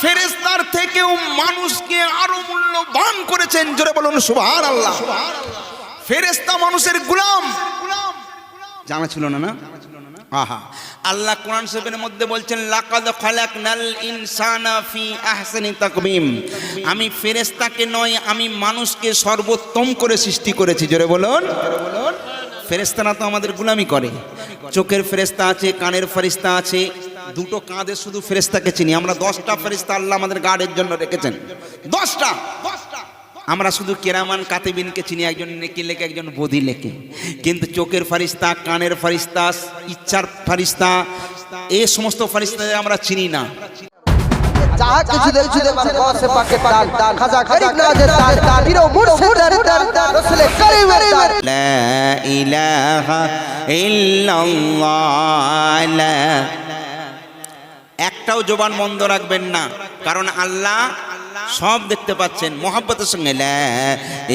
ফেরেশতার থেকেও মানুষকে আরো মূল্যবান করেছেন। জোরে বলুন সুবহানাল্লাহ। ফেরেশতা মানুষের গোলাম, জানা ছিল না? আহা, আল্লাহ কোরআন শরীফের মধ্যে বলছেন লাকাদ খালাকনাল ইনসানা ফি আহসানি তাকবীম। আমি ফেরেশতাকে নয়, আমি মানুষকে সর্বোত্তম করে সৃষ্টি করেছি। জোরে বলুন। ফেরেশতারা তো আমাদের গোলামি করে। চোখের ফেরেশতা আছে, কানের ফেরেশতা আছে। দুটো কাঁধে শুধু ফেরেশতাকে চিনি আমরা। 10টা ফেরেশতা আল্লাহ আমাদের গার্ডের জন্য রেখেছেন। 10টা। আমরা শুধু কেরামান কাতিবিনকে চিনি, একজন নেকি লেখে, একজন বদি লেখে। কিন্তু চোখের ফারিস্তা, কানের ফারিস্তা, ইচ্ছার ফারিস্তা, এই সমস্ত ফারিস্তাদের আমরা চিনি না। যাহা কিছু দেখছিতে মানে কসে পাকে তার খাজা গরিব নওয়াজের তার হিরো মুর্শিদের তার রাসূল করিমের তার। লা ইলাহা ইল্লাল্লাহ। একটাও জবান বন্ধ রাখবেন না, কারণ আল্লাহ সব দেখতে পাচ্ছেন। মোহাব্বতের সঙ্গে লা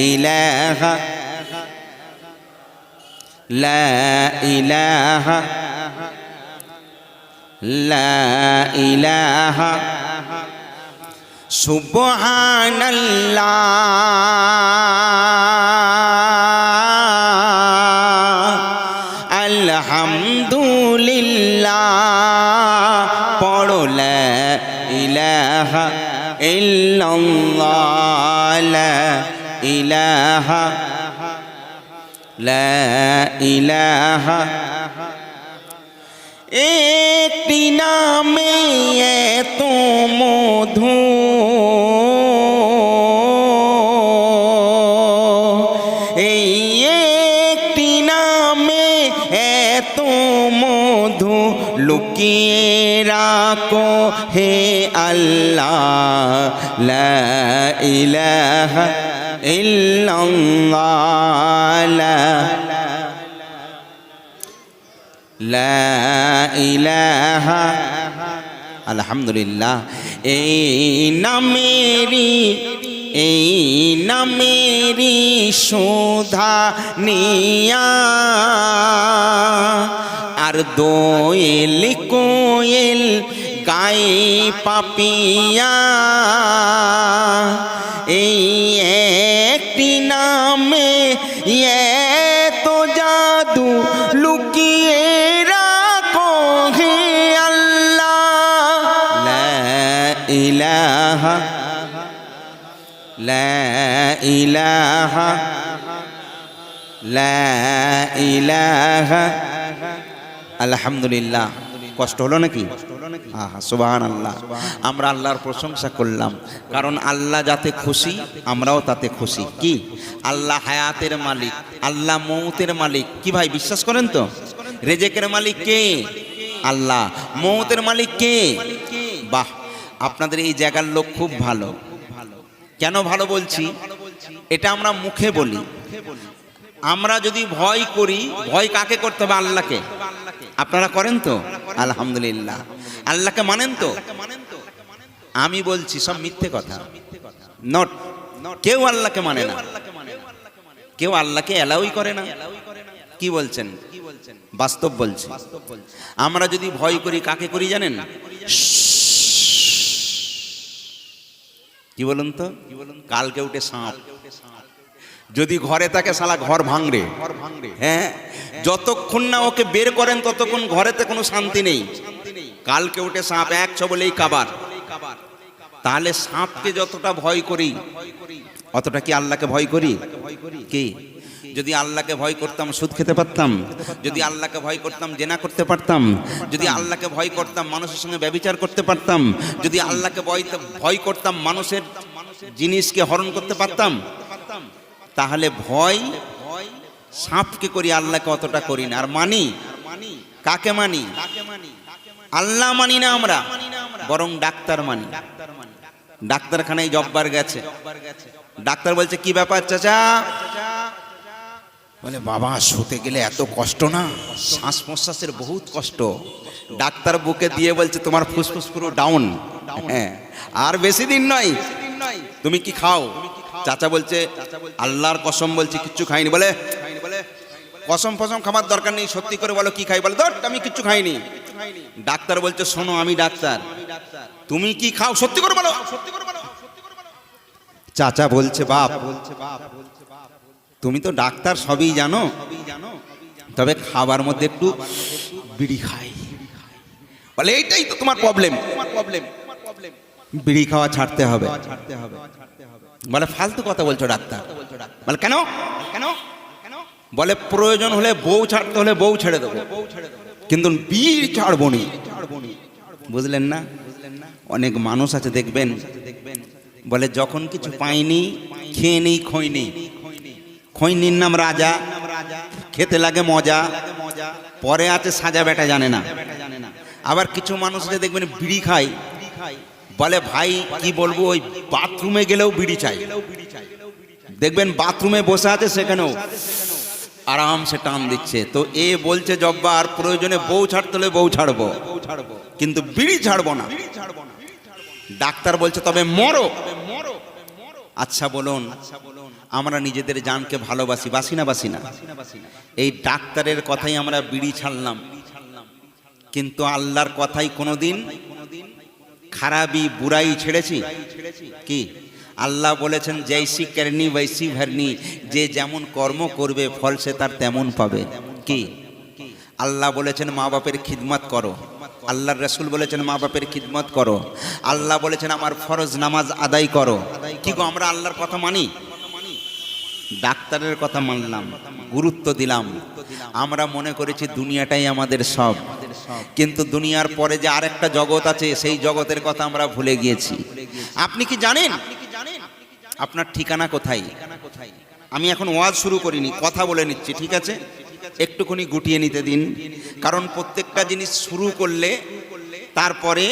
ইলাহা লা ইলাহা লা ইলাহা সুবহানাল্লাহ আলহামদুলিল্লাহ। পড়ো লা ইলাহা ইল্লাল্লাহ লা ইলাহা লা ইলাহা। একটি নামে এত মধু, এই একটি নামে এত মধু, লুকিয়ে রাখো হে আল্লাহ লা ইলাহা ইল্লাল্লাহ লা ইলাহা। আলহামদুলিল্লাহ। এই নামেরি সুধা নিয়া, আর দোয়েল কোয়েল গায়ে পাপিয়া, এই একটি নামে এত জাদু লুকিয়ে রাখো হে আল্লাহ লা ইলাহা লা ইলাহা লা ইলাহা। আলহামদুলিল্লাহ। কষ্ট হলো নাকি? আহা, সুবহানাল্লাহ। আমরা আল্লাহর প্রশংসা করলাম, কারণ আল্লাহ যাতে খুশি আমরাও তাতে খুশি। কি? আল্লাহ হায়াতের মালিক, আল্লাহ মৌতের মালিক। কি ভাই বিশ্বাস করেন তো? রেজেকের মালিক কে? আল্লাহ। মৌতের মালিক কে? বাহ, আপনাদের এই জায়গার লোক খুব ভালো। কেন ভালো বলছি? এটা আমরা মুখে বলি। আমরা যদি ভয় করি, ভয় কাকে করতে হবে? আল্লাহকে। আপনারা করেন তো? আলহামদুলিল্লাহ। আল্লাহকে মানেন তো? আমি বলছি সব মিথ্যে কথা। নট, কেউ আল্লাহকে মানে না, কেউ আল্লাহকে এলাওই করে না। কি বলছেন? বাস্তব বলছি। আমরা যদি ভয় করি কাকে করি জানেন? কি বলুন তো? কালকে উঠে সাপ যদি ঘরে থাকে সালা ঘর ভাঙড়ে। হ্যাঁ, যতক্ষণ না ওকে বের করেন ততক্ষণ ঘরেতে কোনো শান্তি নেই। কালকে উঠে সাপ এক বলেই কাবার। তাহলে সাপকে যতটা ভয় করি অতটা কি আল্লাহকে ভয় করি? কি? যদি আল্লাহকে ভয় করতাম সুদ খেতে পারতাম, যদি আল্লাহকে ভয় করতাম জেনা করতে পারতাম, যদি আল্লাহকে ভয় করতাম মানুষের সঙ্গে ব্যভিচার করতে পারতাম, যদি আল্লাহকে ভয় করতাম মানুষের জিনিসকে হরণ করতে পারতাম। তাহলে ভয় সাপকে করি, আল্লাহকে অতটা করি না। আর মানি কাকে মানি? আল্লাহ মানি না আমরা, বরং ডাক্তার মানি। ডাক্তারখানায় জব্বার গেছে, ডাক্তার বলছে কি ব্যাপার চাচা? বলে বাবা শুতে গেলে এত কষ্ট না, শ্বাস প্রশ্বাসের বহুত কষ্ট। ডাক্তার বুকে দিয়ে বলছে তোমার ফুসফুস পুরো ডাউন। হ্যাঁ, আর বেশি দিন নয়, তুমি কি খাও? চাচা বলছে আল্লাহর কসম বলছি কিচ্ছু খাইনি। বলে কসম ফসম খাবার দরকার নেই, সত্যি করে বলো কি খাই? বলে ধর আমি কিচ্ছু খাইনি। ডাক্তার বলছে শোনো আমি ডাক্তার, তুমি কি খাও সত্যি করে বলো। চাচা বলছে বাপ তুমি তো ডাক্তার সবই জানো, তবে খাবার মধ্যে একটু বিড়ি খাই। বলে এইটাই তো তোমার প্রবলেম, বিড়ি খাওয়া ছাড়তে হবে। বলে ফালতু কথা বলছো ডাক্তার। বলে কেন কেন? বলে প্রয়োজন হলে বউ ছাড়তে হলে বউ ছেড়ে দেবো, কিন্তু বিড়ি ছাড়বো নি। বুঝলেন না? অনেক মানুষ আছে দেখবেন বলে যখন কিছু পাইনি খেয়ে নেই খৈনি, খৈনির নাম রাজা, খেতে লাগে মজা, পরে আছে সাজা বেটা জানে না। আবার কিছু মানুষ আছে দেখবেন বিড়ি খায়, বলে ভাই কি বলবো ওই বাথরুমে গেলেও বিড়ি চাই। দেখবেন বাথরুমে বসে আছে সেখানেও আরাম সে টান দিচ্ছে। তো এ বলছে জব্বার প্রয়োজনে বউ ছাড়তে হলে বউ ছাড়বো, কিন্তু বিড়ি ছাড়বো না। ডাক্তার বলছে তবে মরো। আচ্ছা বলুন, আমরা নিজেদের জানকে ভালোবাসি, বাসি না বাসি না? এই ডাক্তারের কথাই আমরা বিড়ি ছাড়লাম, কিন্তু আল্লাহর কথাই কোনোদিন খারাপি বুড়াই ছেড়েছি কি? আল্লাহ বলেছেন জৈসি করনি বৈসি ভরনি, যে যেমন কর্ম করবে ফল সে তার তেমন পাবে কি? আল্লাহ বলেছেন মা বাপের খিদমত করো, আল্লাহর রসুল বলেছেন মা বাপের খিদমত করো, আল্লাহ বলেছেন আমার ফরজ নামাজ আদায় করো। কি গো আমরা আল্লাহর কথা মানি? ডাক্তারের কথা মানলাম, গুরুত্ব দিলাম, আমরা মনে করেছি দুনিয়াটাই আমাদের সব, কিন্তু দুনিয়ার পরে যে আরেকটা জগৎ আছে সেই জগতের কথা আমরা ভুলে গিয়েছি। আপনি কি জানেন আপনার ঠিকানা কোথায়? আমি এখন ওয়াজ শুরু করিনি, কথা বলে নিচ্ছি, ঠিক আছে? একটুখানি গুটিয়ে নিতে দিন, কারণ প্রত্যেকটা জিনিস শুরু করলে তারপরে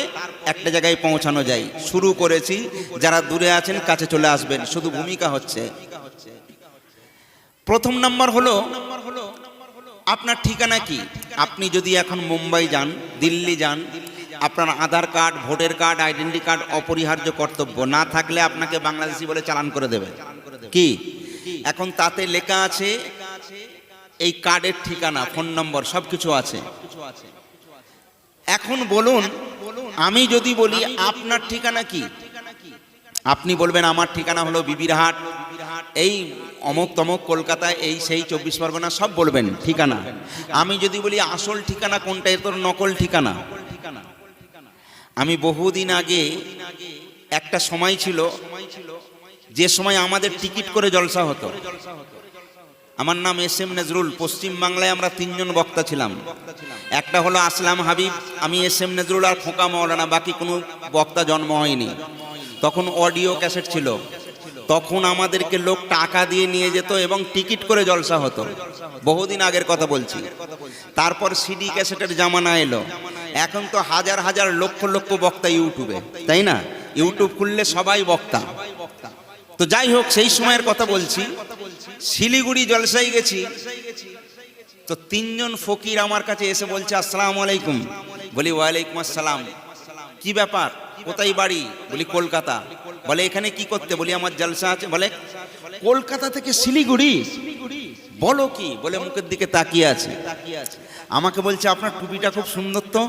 একটা জায়গায় পৌঁছানো যায়। শুরু করেছি, যারা দূরে আছেন কাছে চলে আসবেন, শুধু ভূমিকা হচ্ছে। প্রথম নাম্বার হলো আপনার ঠিকানা কি? আপনি যদি এখন মুম্বাই যান, দিল্লি যান, আপনার Aadhaar card, voter card, identity card অপরিহার্য কর্তব্য, না থাকলে আপনাকে বাংলাদেশি বলে চালান করে দেবে কি? এখন তাতে লেখা আছে এই কার্ডের ঠিকানা, ফোন নম্বর সবকিছু আছে। এখন বলুন, আমি যদি বলি আপনার ঠিকানা কি, আপনি বলবেন আমার ঠিকানা হলো বিবিরহাট, এই অমুক তমুক কলকাতায়, এই সেই 24 পরগনা সব বলবেন ঠিকানা। আমি যদি বলি আসল ঠিকানা কোনটা, এর তো নকল ঠিকানা। আমি বহুদিন আগে একটা সময় ছিল যে সময় আমাদের টিকিট করে জলসা হতো। আমার নাম এস এম নজরুল। পশ্চিম বাংলায় আমরা 3 জন বক্তা ছিলাম, একটা হলো আসলাম হাবিব, আমি এস এম নজরুল আর খোকা মৌলানা, বাকি কোনো বক্তা জন্ম হয়নি। তখন অডিও ক্যাসেট ছিল, তখন আমাদেরকে লোক টাকা দিয়ে নিয়ে যেত এবং টিকিট করে জলসা হতো, বহুদিন আগের কথা বলছি। তারপর সিডি ক্যাসেটের জামানা এলো, এখন তো হাজার হাজার লক্ষ লক্ষ বক্তা ইউটিউবে, তাই না? ইউটিউব খুললে সবাই বক্তা। তো যাই হোক, সেই সময়ের কথা বলছি, শিলিগুড়ি জলসায় গেছি, তো 3 জন ফকির আমার কাছে এসে বলছে আসসালামু আলাইকুম। বলি ওয়ালাইকুম আসসালাম। কি ব্যাপার, কোথায় বাড়ি? বলি কলকাতা। বলে এখানে কি করতে? বলি আমার জলসা আছে। বলে কলকাতা থেকে শিলিগুড়ি, বলো কি? বলে মুখের দিকে তাকিয়ে আছে, আমাকে বলছে আপনার টুপিটা খুব সুন্দর তো।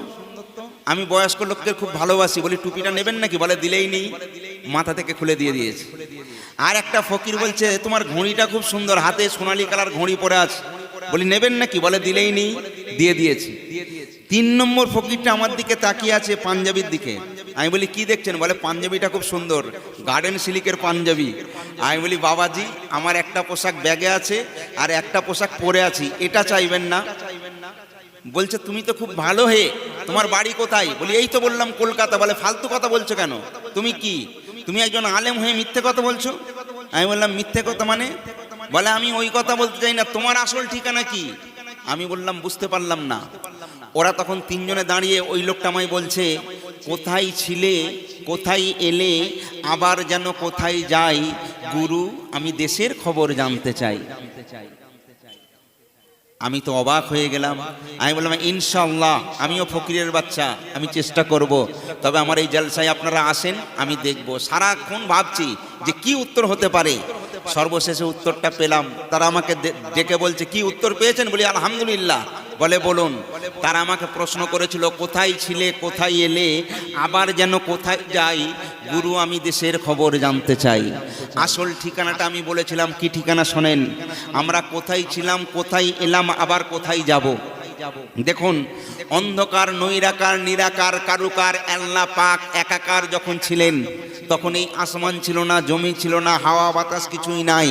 আমি বয়স্ক লোকদের খুব ভালোবাসি, বলি টুপিটা নেবেন নাকি? বলে দিলেই নেই, মাথা থেকে খুলে দিয়ে দিয়েছে। আর একটা ফকির বলছে তোমার ঘড়িটা খুব সুন্দর, হাতে সোনালী কালার ঘড়ি পরে আছে, বলি নেবেন নাকি? বলে দিলেই নেই, দিয়ে দিয়েছি। 3 নম্বর ফকিরটা আমার দিকে তাকিয়ে আছে পাঞ্জাবির দিকে। আমি বলি কি দেখছেন? বলে পাঞ্জাবিটা খুব সুন্দর, গার্ডেন সিল্কের পাঞ্জাবি। আমি বলি বাবাজি আমার একটা পোশাক ব্যাগে আছে আর একটা পোশাক পরে আছি, এটা চাইবেন না? বলছে তুমি তো খুব ভালো হে, তোমার বাড়ি কোথায়? বলি এই তো বললাম কলকাতা। বলে ফালতু কথা বলছো কেন? তুমি কি, তুমি একজন আলেম হয়ে মিথ্যে কথা বলছো? আমি বললাম মিথ্যে কথা মানে? বলে আমি ওই কথা বলতে চাই না, তোমার আসল ঠিকানা কি? আমি বললাম বুঝতে পারলাম না। ওরা তখন 3 জনে দাঁড়িয়ে, ওই লোকটা আমায় বলছে কোথায় ছিলে, কোথায় এলে, আবার যেন কোথায় যাই, গুরু আমি দেশের খবর জানতে চাই। আমি তো অবাক হয়ে গেলাম। আমি বললাম ইনশাআল্লাহ আমিও ফকিরের বাচ্চা, আমি চেষ্টা করব, তবে আমার এই জলসায় আপনারা আসেন, আমি দেখব। সারাক্ষণ ভাবছি যে কি উত্তর হতে পারে। সর্বশেষে উত্তরটা পেলাম। তারা আমাকে ডেকে বলছে কি উত্তর পেয়েছেন? বলি আলহামদুলিল্লাহ। বলে বলুন। তারা আমাকে প্রশ্ন করেছিল কোথায় ছিলে, কোথায় এলে, আবার যেন কোথায় যাই গুরু, আমি দেশের খবর জানতে চাই। আসল ঠিকানাটা আমি বলেছিলাম, কি ঠিকানা শোনেন, আমরা কোথায় ছিলাম, কোথায় এলাম, আবার কোথায় যাব। দেখুন, অন্ধকার, নৈরাকার, নিরাকার, কারুকার আল্লাহ পাক একাকার যখন ছিলেন, তখন এই আসমান ছিল না, জমি ছিল না, হাওয়া বাতাস কিছুই নাই।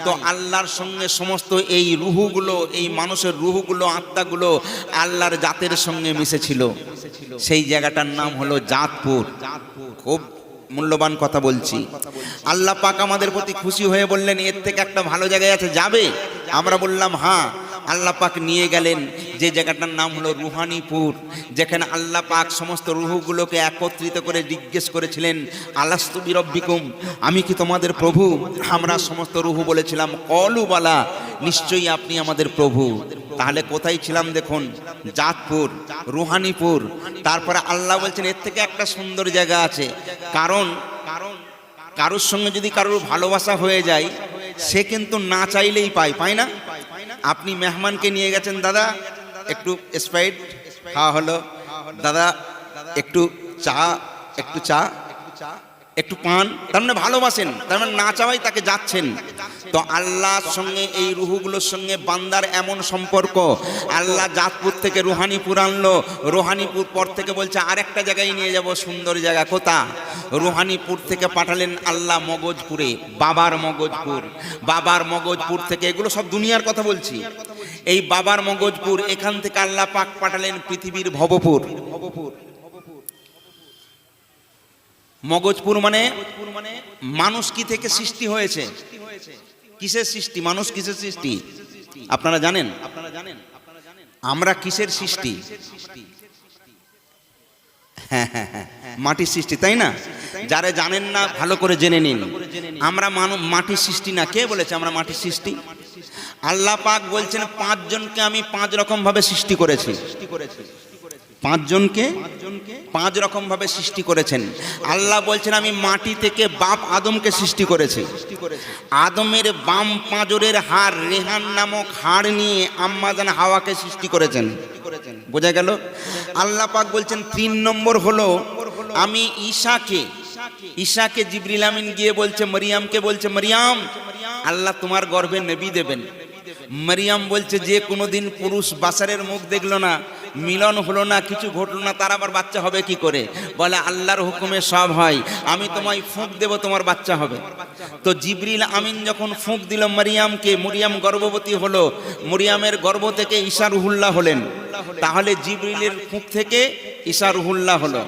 তো আল্লাহর সঙ্গে সমস্ত এই রুহুগুলো, এই মানুষের রুহুগুলো, আত্মাগুলো আল্লাহর জাতের সঙ্গে মিশেছিল। সেই জায়গাটার নাম হলো জাতপুর। খুব মূল্যবান কথা বলছি। আল্লাহ পাক আমাদের প্রতি খুশি হয়ে বললেন, এর থেকে একটা ভালো জায়গায় আছে, যাবে? আমরা বললাম হ্যাঁ। আল্লাহ পাক নিয়ে গেলেন যে জায়গাটার নাম হলো রুহানিপুর, যেখানে আল্লাহ পাক সমস্ত রুহুগুলোকে একত্রিত করে জিজ্ঞেস করেছিলেন, আলাস্তু বিরব্বিকুম, আমি কি তোমাদের প্রভু? আমরা সমস্ত রুহু বলেছিলাম কলু বালা, নিশ্চয়ই আপনি আমাদের প্রভু। তাহলে কোথায় ছিলাম দেখুন, জাতপুর, রুহানিপুর। তারপরে আল্লাহ বলছেন এর থেকে একটা সুন্দর জায়গা আছে। কারণ কারোর সঙ্গে যদি কারোর ভালোবাসা হয়ে যায়, সে কিন্তু না চাইলেই পায় না? আপনি মেহমানকে নিয়ে গেছেন, দাদা একটু স্প্রাইট খাওয়া হলো, দাদা একটু চা, একটু পান, তার মানে ভালোবাসেন, তার মানে না চাওয়াই তাকে যাচ্ছেন। তো আল্লাহর সঙ্গে এই রুহুগুলোর সঙ্গে বান্দার এমন সম্পর্ক, আল্লাহ জাতপুর থেকে রুহানিপুর আনলো, রুহানিপুর পর থেকে বলছে আরেকটা জায়গায় নিয়ে যাব, সুন্দর জায়গা। কোথা? রুহানিপুর থেকে পাঠালেন আল্লাহ মগজপুরে, বাবার মগজপুর। বাবার মগজপুর থেকে, এগুলো সব দুনিয়ার কথা বলছি, এই বাবার মগজপুর, এখান থেকে আল্লাহ পাক পাঠালেন পৃথিবীর ভবপুর। মগজপুর মানে মানুষ কি থেকে সৃষ্টি হয়েছে, কিসের সৃষ্টি, মানুষ কিসের সৃষ্টি আপনারা জানেন? আমরা কিসের সৃষ্টি? হ্যাঁ, মাটির সৃষ্টি, তাই না? যারা জানেন না ভালো করে জেনে নিন, আমরা মাটির সৃষ্টি না। কে বলেছে আমরা মাটির সৃষ্টি? আল্লাহ পাক বলছেন 5 জনকে আমি 5 রকম ভাবে সৃষ্টি করেছি। 5 জনকে 5 রকম ভাবে সৃষ্টি করেছেন। আল্লাহ বলছেন আমি মাটি থেকে বাপ আদমকে সৃষ্টি করেছি। আদমের বাম পাঁজরের হাড়, রেহান নামক হাড় নিয়ে আম্মা জান হাওয়াকে সৃষ্টি করেছেন। বোঝা গেল? আল্লাহ পাক বলছেন 3 নম্বর হলো আমি ঈশাকে জিবরিল আমিন গিয়ে বলছে মরিয়মকে, বলছে মরিয়ম আল্লাহ তোমার গর্ভে নবী দেবেন। মরিয়ম বলছে যে কোনোদিন পুরুষ বাসারের মুখ দেখলো না, মিলন হলো না, কিছু ঘটলো না, তার আবার বাচ্চা হবে কি করে? বলে আল্লাহর হুকুমে সব হয়, আমি তোমায় ফুঁক দেব, তোমার বাচ্চা হবে। তো জিবরিল আমিন যখন ফুঁক দিল মরিয়মকে, মরিয়ম গর্ভবতী হলো, মরিয়মের গর্ভ থেকে ঈসা রুহুল্লাহ হলেন। তাহলে জিবরিলের ফুঁক থেকে ঈসা রুহুল্লাহ হলো।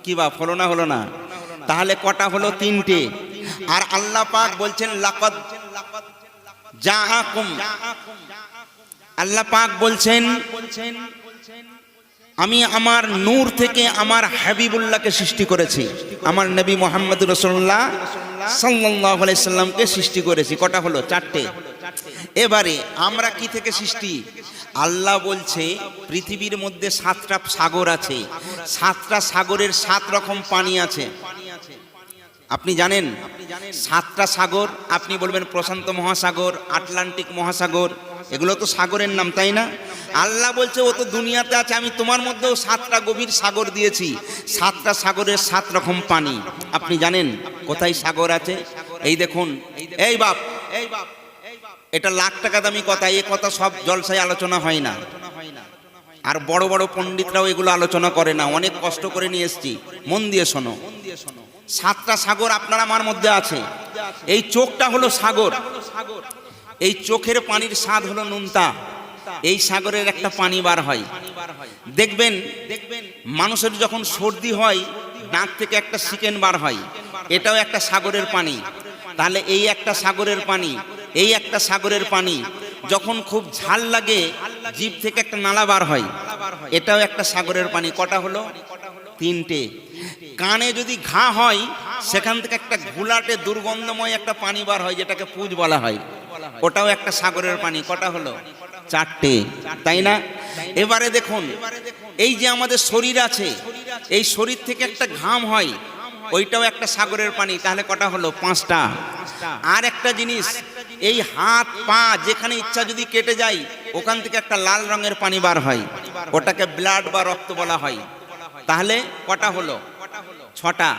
কি বাপ, হলো না? হলো না? তাহলে কটা হলো? 3টে। আর আল্লাহ পাক বলছেন লাকাদ জাআকুম, আল্লাহ পাক বলছেন আমি আমার নূর থেকে আমার হাবিবুল্লাহকে সৃষ্টি করেছি, আমার নবী মুহাম্মদ রাসূলুল্লাহ সাল্লাল্লাহু আলাইহি সাল্লামকে সৃষ্টি করেছি। কটা হলো? 4টে। এবারে আমরা কি থেকে সৃষ্টি? আল্লাহ বলছে পৃথিবীর মধ্যে 7টা সাগর আছে, 7টা সাগরের 7 রকম পানি আছে। আপনি জানেন 7টা সাগর? আপনি বলবেন প্রশান্ত মহাসাগর, আটলান্টিক মহাসাগর, এগুলো তো সাগরের নাম, তাই না? আল্লাহ বলছে ও তো দুনিয়াতে আছে, আমি তোমার মধ্যেও 7টা গভীর সাগর দিয়েছি, 7টা সাগরের 7 রকম পানি। আপনি জানেন কোথায় সাগর আছে? এই দেখুন, এই বাপ, এটা লাখ টাকা দামি কথা, এই কথা সব জলসায় আলোচনা হয় না, আর বড় বড় পণ্ডিতরাও এগুলো আলোচনা করে না। অনেক কষ্ট করে নিয়ে এসেছি, মন দিয়ে শোনো। 7টা সাগর আপনার আমার মধ্যে আছে। এই চোখটা হলো সাগর, এই চোখের পানির স্বাদ হলো নুনতা। এই সাগরের একটা পানি বার হয়, দেখবেন মানুষের যখন সর্দি হয় নাক থেকে একটা শিকেন বার হয়, এটাও একটা সাগরের পানি। তাহলে এই একটা সাগরের পানি, এই একটা সাগরের পানি। যখন খুব ঝাল লাগে জিভ থেকে একটা নালা বার হয়, এটাও একটা সাগরের পানি। কটা হলো? 3টে। কানে যদি ঘা হয় সেখান থেকে একটা ঘোলাটে দুর্গন্ধময় একটা পানি বার হয়, যেটাকে পুজ বলা হয়, ওটাও একটা সাগরের পানি। কটা হলো? 4টে, তাই না? এবারে দেখুন, এই যে আমাদের শরীর আছে, এই শরীর থেকে একটা ঘাম হয়, ওইটাও একটা সাগরের পানি। তাহলে কটা হলো? 5টা। আর একটা জিনিস, এই হাত পা যেখানে ইচ্ছা যদি কেটে যায়, ওখান থেকে একটা লাল রঙের পানি বার হয়, ওটাকে ব্লাড বা রক্ত বলা হয়। তাহলে কটা হলো? 6টা।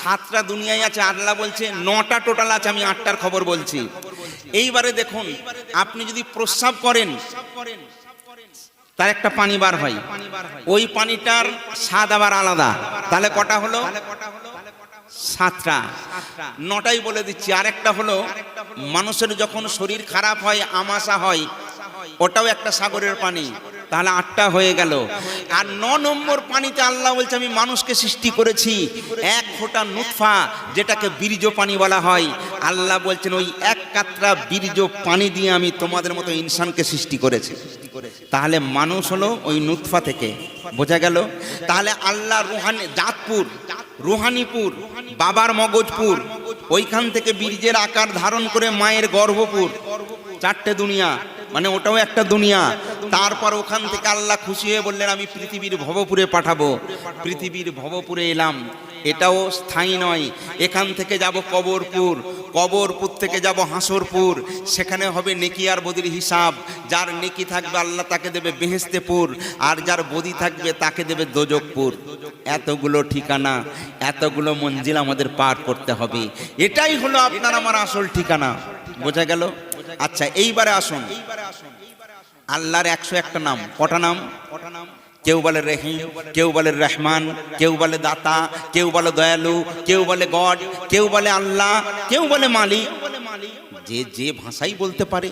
7টা দুনিয়ায় আছে, আল্লাহ বলছে 9টা টোটাল আছে, আমি 8টার খবর বলছি। এইবারে দেখুন, আপনি যদি প্রস্রাব করেন তার একটা পানি বার হয়, ওই পানিটার স্বাদ আবার আলাদা, তাহলে কটা হলো? 7টা। 9টাই বলে দিচ্ছি। আরেকটা হলো, মানুষের যখন শরীর খারাপ হয়, আমাশা হয়, ওটাও একটা সাগরের পানি, তাহলে 8টা হয়ে গেল। আর 9 নম্বর পানিতে আল্লাহ বলছে আমি মানুষকে সৃষ্টি করেছি এক ফোঁটা নুতফা, যেটাকে বীর্য পানি বলা হয়। আল্লাহ বলছেন ওই এক কাতরা বীর্য পানি দিয়ে আমি তোমাদের মতো ইনসানকে সৃষ্টি করেছি। তাহলে মানুষ হলো ওই নুতফা থেকে, বোঝা গেল? তাহলে আল্লাহ রুহানি জাতপুর, রুহানিপুর, বাবার মগজপুর, ওইখান থেকে বীর্যের আকার ধারণ করে মায়ের গর্ভপুর, 4টে দুনিয়া, মানে ওটাও একটা দুনিয়া। তারপর ওখান থেকে আল্লাহ খুশি হয়ে বললেন আমি পৃথিবীর ভবপুরে পাঠাবো। পৃথিবীর ভবপুরে এলাম, এটাও স্থায়ী নয়। এখান থেকে যাব কবরপুর, কবরপুর থেকে যাব হাসরপুর, সেখানে হবে নেকি আর বদির হিসাব। যার নেকি থাকবে আল্লাহ তাকে দেবে বেহেশতেপুর, আর যার বদি থাকবে তাকে দেবে দোজকপুর। এতগুলো ঠিকানা, এতগুলো মঞ্জিল আমাদের পার করতে হবে। এটাই হলো আপনার আমার আসল ঠিকানা, বোঝা গেল? আচ্ছা, এইবারে আসুন, আল্লাহর 101টা নাম। কটা নাম? কেউ বলে রহিম, কেউ বলে রহমান, কেউ বলে দাতা, কেউ বলে দয়ালু, কেউ বলে গড, কেউ বলে আল্লাহ, কেউ বলে মালিক। যে যে ভাষাই বলতে পারে।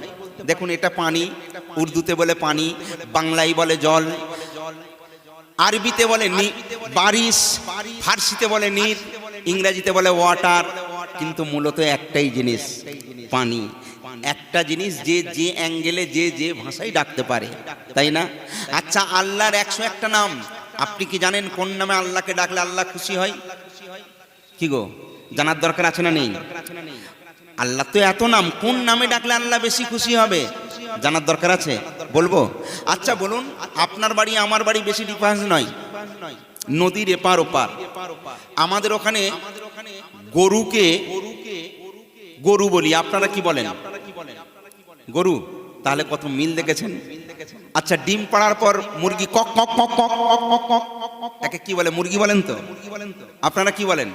দেখুন, এটা পানি, উর্দুতে বলে পানি, বাংলায় বলে জল, আরবিতে বলে বারিশ, ফার্সিতে বলে নীর, ইংরেজিতে বলে ওয়াটার। কিন্তু মূলত একটাই জিনিস, পানি। একটা জিনিস যে যে অ্যাঙ্গেলে যে যে ভাষায় ডাকতে পারে, তাই না? আচ্ছা, আল্লাহর 101টা নাম, আপনি কি জানেন কোন নামে আল্লাহকে ডাকলে আল্লাহ খুশি হয়? কি গো, জানার দরকার আছে না নেই? আল্লাহ তো এত নাম, কোন নামে ডাকলে আল্লাহ বেশি খুশি হবে জানার দরকার আছে? বলবো? আচ্ছা বলুন, আপনার বাড়ি আমার বাড়ি বেশি ডিফারেন্স নয়, নদীর এপার ওপার। আমাদের ওখানে গরুকে গরু বলি, আপনারা কি বলেন? গরু। তাহলে কত মিল দেখেছেন? আচ্ছা, ডিম পাড়ার পর মুরগি কক কক কক কক কক কক, একে কি বলে? মুরগি বলেন তো? আপনারা কি বলেন?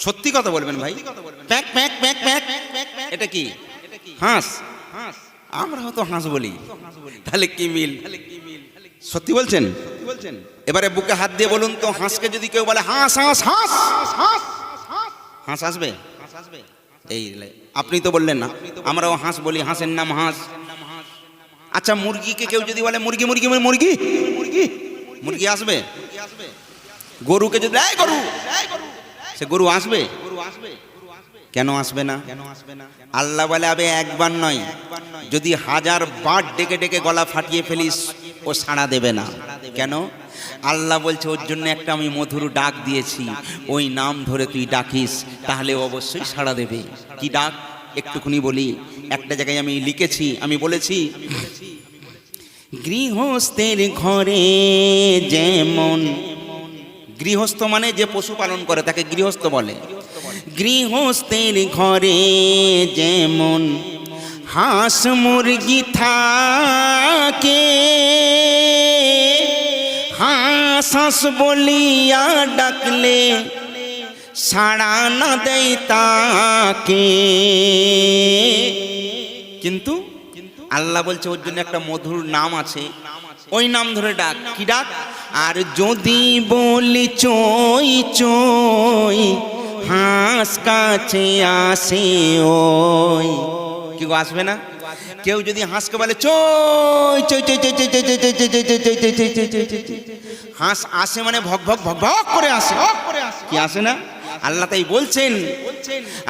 সত্যি কথা বলবেন ভাই। প্যাক প্যাক প্যাক প্যাক, এটা কি? হাঁস। আমরা হয়তো হাঁস বলি, তাহলে কি মিল? সত্যি বলছেন? এবারে বুকে হাত দিয়ে বলুন তো, হাঁসকে যদি কেউ বলে হাঁস হাঁস হাঁস, হাঁস আসবে? এই আপনি তো বললেন না, আমরাও হাঁস বলি, হাঁসের নাম হাঁস। আচ্ছা, মুরগিকে কেউ যদি বলে মুরগি মুরগি মুরগি, মুরগি আসবে? গরুকে যদি গরু, সে গরু আসবে? কেন আসবে না? আল্লাহ বলে আবে একবার নয়, যদি 1000 বার ডেকে ডেকে গলা ফাটিয়ে ফেলিস ও সাড়া দেবে না। কেন? আল্লাহ বলছে ওর জন্য একটা আমি মধুর ডাক দিয়েছি, ওই নাম ধরে তুই ডাকিস, তাহলে অবশ্যই সাড়া দেবে। কি ডাক? একটুখানি বলি। একটা জায়গায় আমি লিখেছি, আমি বলেছি, গৃহস্থের ঘরে যেমন, গৃহস্থ মানে যে পশু পালন করে তাকে গৃহস্থ বলে। গৃহস্থের ঘরে যেমন হাঁস মুরগি থাকে, হাঁস হাঁস বলিয়া ডাকলে সাড়া না দেয় তাকে। কিন্তু আল্লাহ বলছে ওর জন্য একটা মধুর নাম আছে, ওই নাম ধরে ডাক। কি ডাক? আর যদি বলি চই চই, হাঁস কাছে আসে ওই। কি গো, আসবে না? কেউ যদি হাঁসকে বলে চই চই চই চই চই চই চই চই চই চই চই চই চই চই চই চই চই, হাঁস আসে মানে ভক ভক ভক ভক করে আসে। কি আসে না? আল্লাহ তাই বলছেন,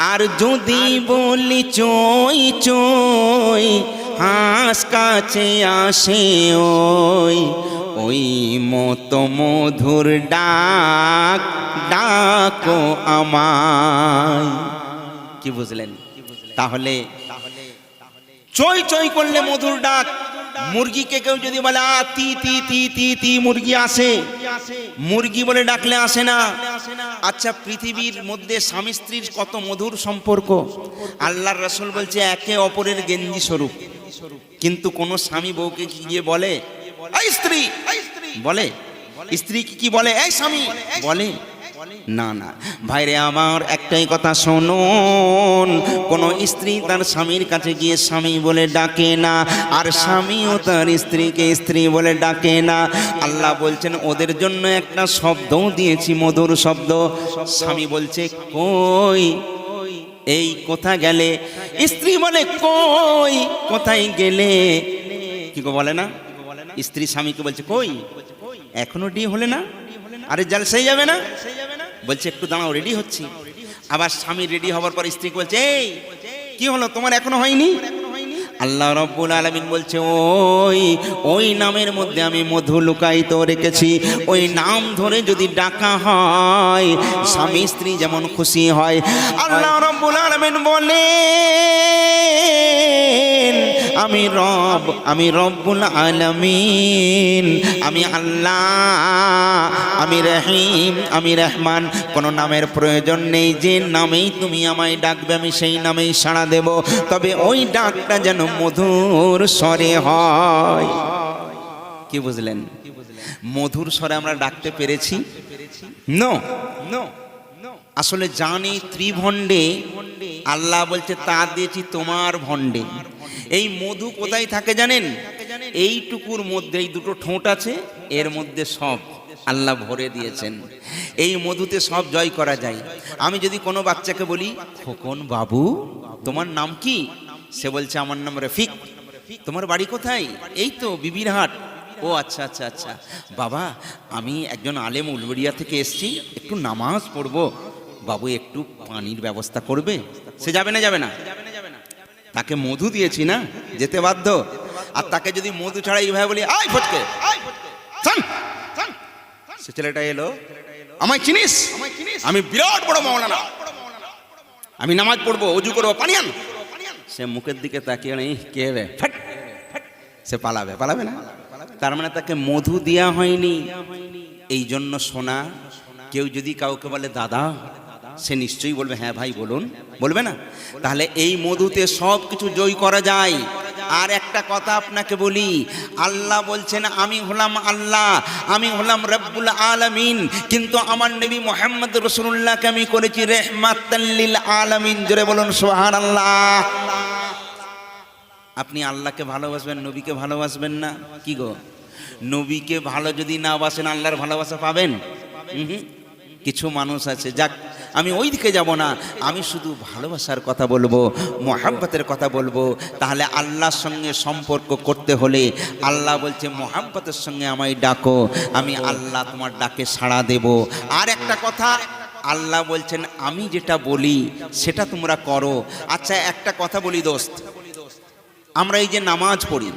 আর যদি বলি চই চই, হাঁস কাছে আসে ওই, ওই মতো মধুর ডাক ডাকো আমায়। কি বুঝলেন? তাহলে চই চই করলে মধুর ডাক। মুরগিকে কেউ যদি বলে আ তি তি তি তি তি, মুরগি আসে? মুরগি বলে ডাকলে আসে না। আচ্ছা, পৃথিবীর মধ্যে স্বামী স্ত্রীর কত মধুর সম্পর্ক। আল্লাহর রাসূল বলছে একে অপরের গেঞ্জি স্বরূপ। কিন্তু কোন স্বামী বউকে কি গিয়ে বলে এই স্ত্রী বলে? স্ত্রী কি বলে এই স্বামী বলে? না না ভাইরে আমার, একটাই কথা শুনুন, কোন স্ত্রী তার স্বামীর কাছে গিয়ে স্বামী বলে ডাকে না, আর স্বামীও তার স্ত্রীকে স্ত্রী বলে ডাকে না। আল্লাহ বলছেন ওদের জন্য একটা শব্দ দিয়েছি, মধুর শব্দ। স্বামী বলছে কই, এই কোথা গেলে? স্ত্রী বলে কই, কোথায় গেলে? কি গো বলে না? স্ত্রী স্বামীকে বলছে কই, এখনো ডি হলে না? আরে জালসাই যাবে না? বলছে একটু দাঁড়াও, রেডি হচ্ছি। আবার স্বামী রেডি হওয়ার পর স্ত্রী বলছে এই কি হলো, তোমার এখনো হয়নি? আল্লাহ রাব্বুল আলামিন বলছে ওই নামের মধ্যে আমি মধু লুকায়িত রেখেছি। ওই নাম ধরে যদি ডাকা হয় স্বামী স্ত্রী যেমন খুশি হয়। আল্লাহ রাব্বুল আলামিন বলেন আমি রব্বুল আলামিন, আমি আল্লাহ, আমি রহিম, আমি রহমান। কোনো নামের প্রয়োজন নেই, যে নামেই তুমি আমায় ডাকবে আমি সেই নামেই সাড়া দেব, তবে ওই ডাকটা যেন মধুর স্বরে হয়। কি বুঝলেন? মধুর স্বরে আমরা ডাকতে পেরেছি? নো, আসলে জানি ত্রিভণ্ডে, আল্লাহ বলছে তা দিয়েছি তোমার ভণ্ডে। এই মধু কোথায় থাকে জানেন? এইটুকুর মধ্যে, এই দুটো ঠোঁট আছে, এর মধ্যে সব আল্লাহ ভরে দিয়েছেন। এই মধুতে সব জয় করা যায়। আমি যদি কোনো বাচ্চাকে বলি খোকন বাবু তোমার নাম কি, সে বলছে আমার নাম রফিক। তোমার বাড়ি কোথায়? এই তো বিবির হাট। ও আচ্ছা আচ্ছা আচ্ছা বাবা, আমি একজন আলেম উলবেড়িয়া থেকে এসেছি, একটু নামাজ পড়বো, বাবু একটু পানির ব্যবস্থা করবে? সে যাবে না? যাবে না? তাকে মধু দিয়েছি না, যেতে বাধ্য। আর তাকে যদি মধু ছাড়া এইভাবে বলি আয় ফটকে, সে ছেলেটা এলো, আমায় চিনিস? আমি বিরাট বড় মাওলানা, আমি নামাজ পড়বো, অজু করবো, পানি আন। সে মুখের দিকে তাকিয়ে নেই, কে রে, সে পালাবে না? তার মানে তাকে মধু দেয়া হয়নি। এই জন্য শোনা, কেউ যদি কাউকে বলে দাদা, সে নিশ্চয়ই বলবে হ্যাঁ ভাই বলুন, বলবে না? তাহলে এই মধুতে সব কিছু জয় করা যায়। আর একটা কথা আপনাকে বলি, আল্লাহ বলছেন আমি হলাম আল্লাহ, আমি হলাম রব্বুল আলামিন, কিন্তু আমার নবী মুহাম্মদ রাসূলুল্লাহকে আমি করেছি রাহমাতাল লিল আলামিন। জোরে বলুন সুবহানাল্লাহ। আপনি আল্লাহকে ভালোবাসবেন, নবীকে ভালোবাসবেন না? কি গো, নবীকে ভালো যদি না বাসেন আল্লাহর ভালোবাসা পাবেন? কিছু মানুষ আছে, যাক আমি ওই দিকে যাব না, আমি শুধু ভালোবাসার কথা বলবো, মোহাব্বতের কথা বলবো। তাহলে আল্লাহর সঙ্গে সম্পর্ক করতে হলে আল্লাহ বলছে মোহাব্বতের সঙ্গে আমায় ডাকো, আমি আল্লাহ তোমার ডাকে সাড়া দেব। আর একটা কথা, আল্লাহ বলছেন আমি যেটা বলি সেটা তোমরা করো। আচ্ছা একটা কথা বলি দোস্ত, আমরা এই যে নামাজ পড়ি,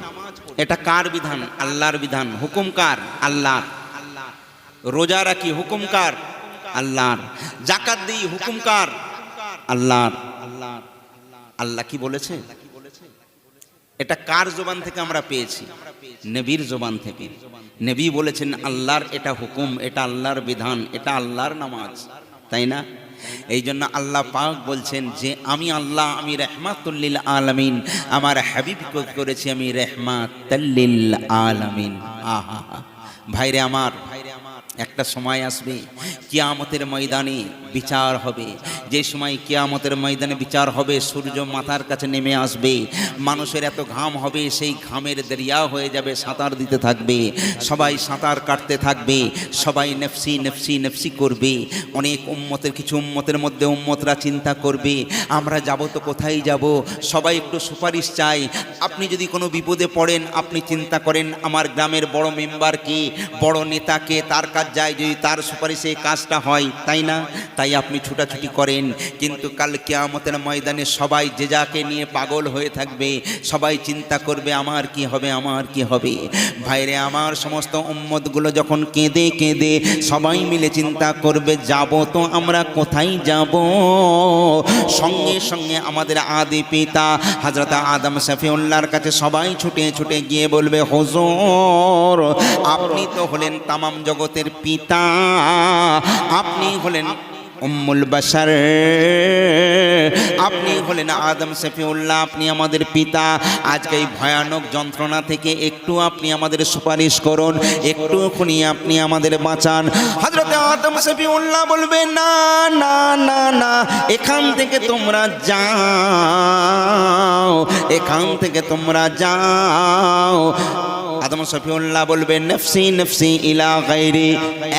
এটা কার বিধান? আল্লাহর বিধান। হুকুম কার? আল্লাহর। রোজা রাখি, হুকুম কার? আল্লাহর। যাকাত দিই, হুকুম কার? আল্লাহর। আল্লাহ কি বলেছে? এটা কার জবান থেকে আমরা পেয়েছি? নবীর জবান থেকে। নবী বলেছেন আল্লাহর এটা হুকুম, এটা আল্লাহর বিধান, এটা আল্লাহর নামাজ, তাই না? এই জন্য আল্লাহ পাক বলছেন যে আমি আল্লাহ, আমি রাহমাতুল লিল আলামিন, আমার হাবিবকে করেছি আমি রাহমাতুল লিল আলামিন। আহা ভাইরে আমার, একটা সময় আসবে কিয়ামতের ময়দানে বিচার হবে। যে সময় কিয়ামতের ময়দানে বিচার হবে, সূর্য মাথার কাছে নেমে আসবে, মানুষের এত ঘাম হবে, সেই ঘামের দরিয়া হয়ে যাবে, সাঁতার দিতে থাকবে, সবাই সাঁতার কাটতে থাকবে, সবাই নেফসি নেফসি নেফসি করবে। অনেক উম্মতের, কিছু উম্মতের মধ্যে উম্মতরা চিন্তা করবে আমরা যাব তো কোথায় যাব, সবাই একটু সুপারিশ চাই। আপনি যদি কোনো বিপদে পড়েন, আপনি চিন্তা করেন আমার গ্রামের বড় মেম্বারকে, বড় নেতাকে, তার কাজ যায়, যদি তার সুপারিশে এই কাজটা হয়, তাই না? তাই আপনি ছুটাছুটি করেন। কিন্তু কাল কিয়ামতের ময়দানে সবাই যে যাকে নিয়ে পাগল হয়ে থাকবে, সবাই চিন্তা করবে আমার কি হবে, আমার কি হবে। ভাইরে আমার, সমস্ত উম্মতগুলো যখন কেঁদে কেঁদে সবাই মিলে চিন্তা করবে যাব তো আমরা কোথায় যাব, সঙ্গে সঙ্গে আমাদের আদি পিতা হযরত আদম শফিউল্লাহর কাছে সবাই ছুটে ছুটে গিয়ে বলবে হুজুর আপনি তো হলেন তামাম জগতের পিতা, আপনি হলেন উম্মুল বাশার, আপনি হলেন আদম শফিউল্লাহ, আপনি আমাদের পিতা। আজকে এই ভয়ানক যন্ত্রণা থেকে একটু আপনি আমাদের সুপারিশ করুন, একটুখানি আপনি আমাদের বাঁচান। হযরত আদম শফিউল্লাহ বলবেন, না না না না, এখান থেকে তোমরা যাও, এখান থেকে তোমরা যাও। আদম শফিউল্লাহ বলবেন, নফসি নফসি ইলা গায়রি,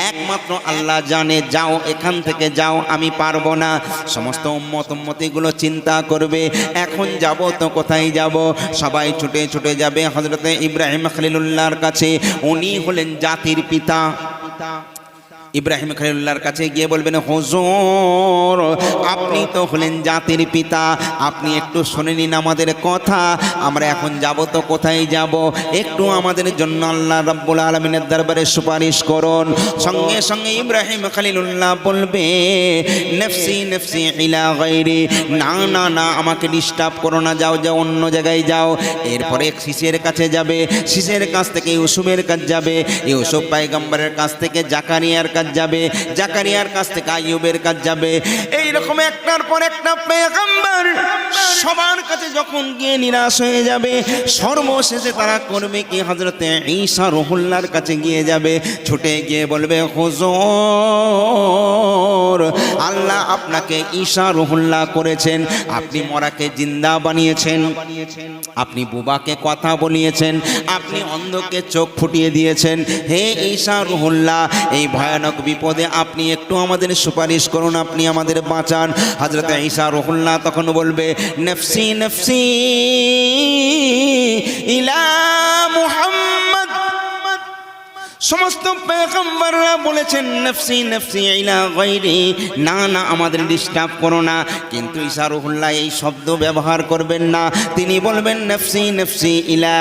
একমাত্র আল্লাহ জানে, যাও এখান থেকে যাও, আমি পারবো না। সমস্ত উম্মতিগুলো চিন্তা করবে, এখন যাব তো কোথায় যাব? সবাই ছুটে ছুটে যাবে হযরতে ইব্রাহিম খলিলুল্লাহর কাছে। উনি হলেন জাতির পিতা। ইব্রাহিম খলিলুল্লাহর কাছে গিয়ে বলবেন, হুজুর আপনি তো হলেন জাতির পিতা, আপনি একটু শুনে নিন আমাদের কথা, আমরা এখন যাব তো কোথায় যাব? একটু আমাদের জন্য আল্লাহ রাব্বুল আলামিনের দরবারে সুপারিশ করুন। সঙ্গে সঙ্গে ইব্রাহিম খলিলুল্লাহ বলবে, নফসি নফসি ইলা গায়রি, না না না, আমাকে ডিস্টার্ব করো না, যাও যাও, অন্য জায়গায় যাও। এরপরে শীষের কাছে যাবে, শীষের কাছ থেকে ইউসুফের কাছে যাবে, ইউসুফ পয়গম্বরের কাছ থেকে জাকারিয়ার কাছে যাবে, জাকারিয়ার কাছ থেকে আইয়ুবের কাছে যাবে। এই রকম একটার পর একটা পয়গম্বর সবার কাছে যখন গিয়ে নিরাশ হয়ে যাবে, সর্বশেষে তারা করবে কি, হযরতে ঈসা রুহুল্লাহর কাছে গিয়ে যাবে, ছুটে গিয়ে বলবে, হুজুর আল্লাহ আপনাকে ঈসা রুহুল্লাহ করেছেন, আপনি মরাকে জিন্দা বানিয়েছেন, আপনি বুবাকে কথা বলিয়েছেন, আপনি অন্ধকে চোখ ফুটিয়ে দিয়েছেন। হে ঈসা রুহুল্লাহ, এই ভয়ানক বিপদে আপনি একটু আমাদের সুপারিশ করুন, আপনি আমাদের বাঁচান। হযরত ঈসা রুহুল্লাহ তখন বলবে, নফসি নফসি ইলা মুহাম্মদ। সমস্ত পয়গম্বররা বলেছেন নফসি নফসি ইলা গায়রি, না না আমাদের ডিস্টার্ব করো না। কিন্তু ঈসা রুহুল্লাহ এই শব্দ ব্যবহার করবেন না, তিনি বলবেন নফসি নফসি ইলা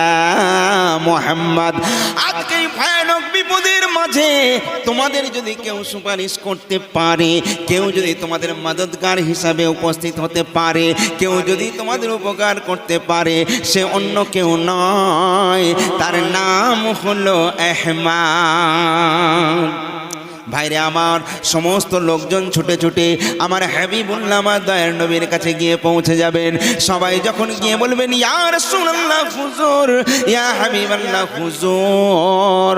মুহাম্মদ। আজকে এই ভয়ানক বিপদের মাঝে তোমাদের যদি কেউ সুপারিশ করতে পারে, কেউ যদি তোমাদের মদদগার হিসাবে উপস্থিত হতে পারে, কেউ যদি তোমাদের উপকার করতে পারে, সে অন্য কেউ নয়, তার নাম হলো আহমদ। ভাইরে আমার, সমস্ত লোকজন ছুটে ছুটে আমার হাবিবুল্লাহ আমার দয়ার নবীর কাছে গিয়ে পৌঁছে যাবেন। সবাই যখন গিয়ে বলবেন, ইয়া রাসূলুল্লাহ হুজুর, ইয়া হাবিবাল্লাহ হুজুর,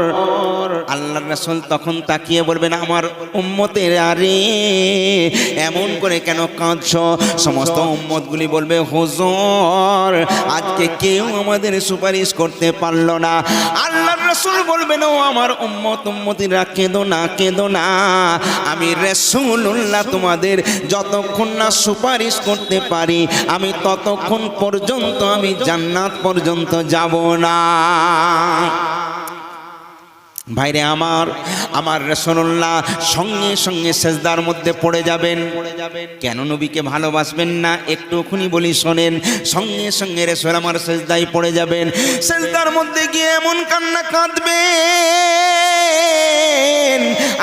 আল্লাহর রাসূল তখন তাকিয়ে বলবেন, আমার উম্মতের আরে এমন করে কেন কাঁদছো? সমস্ত উম্মতগুলি বলবে, হুজুর আজকে কেউ আমাদের সুপারিশ করতে পারলো না। আল্লাহর রাসূল বলবেন, ও আমার উম্মতিরা কেঁদো না, কেঁদো না, আমি রাসূলুল্লাহ তোমাদের যতক্ষণ না সুপারিশ করতে পারি, আমি ততক্ষণ পর্যন্ত আমি জান্নাত পর্যন্ত যাব না। ভাইরে আমার রাসূলুল্লাহ সঙ্গে সঙ্গে সেজদার মধ্যে পড়ে যাবেন। কেন নবীকে ভালোবাসবেন না? একটুখানি বলি শোনেন। সঙ্গে সঙ্গে রাসূল আমার সেজদায় পড়ে যাবেন। সেজদার মধ্যে গিয়ে এমন কান্না কাঁদবেন,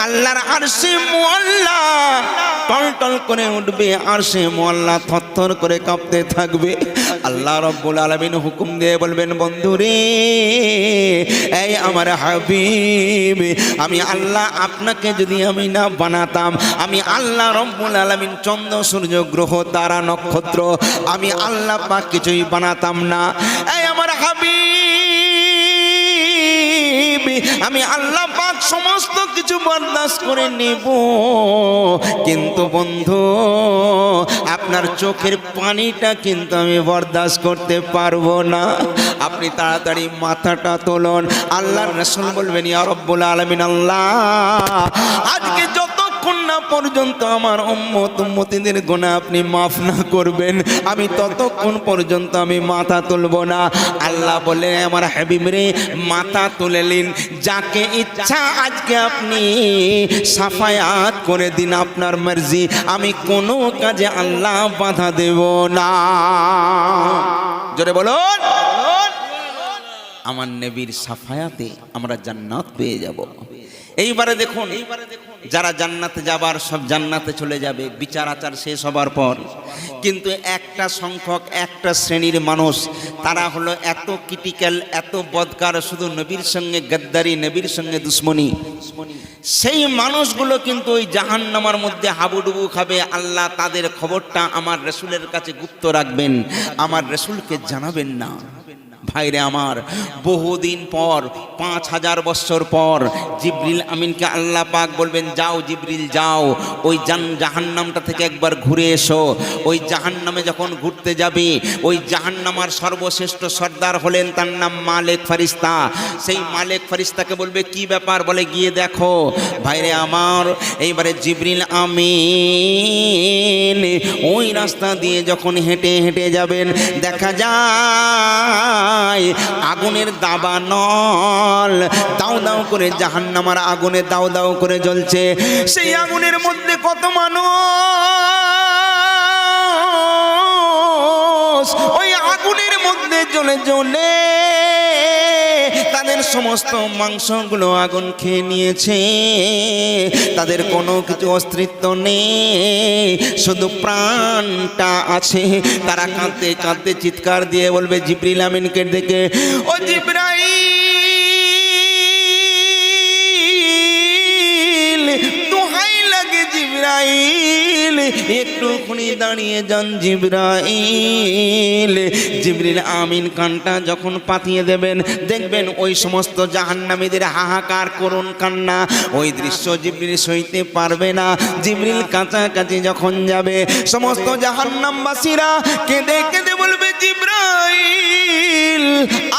আল্লাহর আরশে মুআল্লা টলটল করে উঠবে, আরশে মুআল্লা থরথর করে কাঁপতে থাকবে। আল্লাহ রাব্বুল আলামিন হুকুম দিয়ে বলবেন, বন্ধুরে, এই আমার হাবিব, আমি আল্লাহ আপনাকে যদি আমি না বানাতাম, আমি আল্লাহ রাব্বুল আলামিন চন্দ্র সূর্য গ্রহ তারা নক্ষত্র, আমি আল্লাহ পাক কিছুই বানাতাম না। এই আমার হাবিব, আমি আল্লাহ পাক সমস্ত কিছু বরদাস্ত করে নেব, কিন্তু বন্ধু আপনার চোখের পানিটা কিন্তু আমি বরদাস্ত করতে পারবো না। আপনি তাড়াতাড়ি মাথাটা তোলুন। আল্লাহর রাসূল বলবেন, ইয়া রাব্বুল আলামিন, আল্লাহ আজকে যতক্ষণ না পর্যন্ত আমার উম্মতিদের গুনাহ আপনি মাফ না করবেন, আমি ততক্ষণ পর্যন্ত আমি মাথা তুলব না। আল্লাহ বলে, আমার হাবিব রে, মাথা তুলে নিন, যাকে ইচ্ছা আজকে আপনি সাফায়াত করে দিন, আপনার মর্জি, আমি কোনো কাজে আল্লাহ বাধা দেব না। জোরে বলুন, আমার নবীর সাফায়াতে আমরা জান্নাত পেয়ে যাব। এইবারে দেখুন, যারা জান্নাতে যাবার সব জান্নাতে চলে যাবে বিচার আচার শেষ হবার পর, কিন্তু একটা সংখ্যক একটা শ্রেণীর মানুষ, তারা হলো এত ক্রিটিক্যাল, এত বদকার, শুধু নবীর সঙ্গে গদ্দারি, নবীর সঙ্গে দুশ্মনী। সেই মানুষগুলো কিন্তু ওই জাহান্নামের মধ্যে হাবুডুবু খাবে। আল্লাহ তাদের খবরটা আমার রাসূলের কাছে গুপ্ত রাখবেন, আমার রাসূলকে জানাবেন না। ভাইরে আমার, বহুদিন পর, 5000 বছর পর জিবরিল আমিনকে আল্লাহ পাক বলবেন, যাও জিবরিল যাও, ওই জাহান্নামটা থেকে একবার ঘুরে এসো। ওই জাহান্নামে যখন ঘুরতে যাবে, ওই জাহান্নামার সর্বশ্রেষ্ঠ সর্দার হলেন, তার নাম মালেক ফারিস্তা। সেই মালেক ফারিস্তাকে বলবে, কি ব্যাপার? বলে, গিয়ে দেখো। ভাইরে আমার, এইবারে জিবরিল আমিন ওই রাস্তা দিয়ে যখন হেঁটে হেঁটে যাবেন, দেখা যায় আগুনের দাবানল দাও দাও করে জাহান্নামের আগুনে দাও দাও করে জ্বলছে। সেই আগুনের মধ্যে কত মানুষ ওই আগুনের মধ্যে জ্বলে জ্বলে তাদের সমস্ত মাংসগুলো আগুন খেয়ে নিয়েছে। তাদের কোনো কিছু অস্তিত্ব নেই, শুধু প্রাণটা আছে। তারা কাঁদতে কাঁদতে চিৎকার দিয়ে বলবে জিবরিল আমিনকে ডেকে, ও জিবরাইল, দোহাই লাগে জিবরাইল, একটুখানি দাঁড়িয়ে যান জিবরাইল। জিবরিল আমিন কানটা যখন পাতিয়ে দেবেন, দেখবেন ওই সমস্ত জাহান্নামীদের হাহাকার করুণ কান্না, ওই দৃশ্য জিবরিল সইতে পারবে না। জিবরিল কাছাকাছি যখন যাবে, সমস্ত জাহান্নামবাসীরা কেঁদে কেঁদে বলবে, জিবরাইল,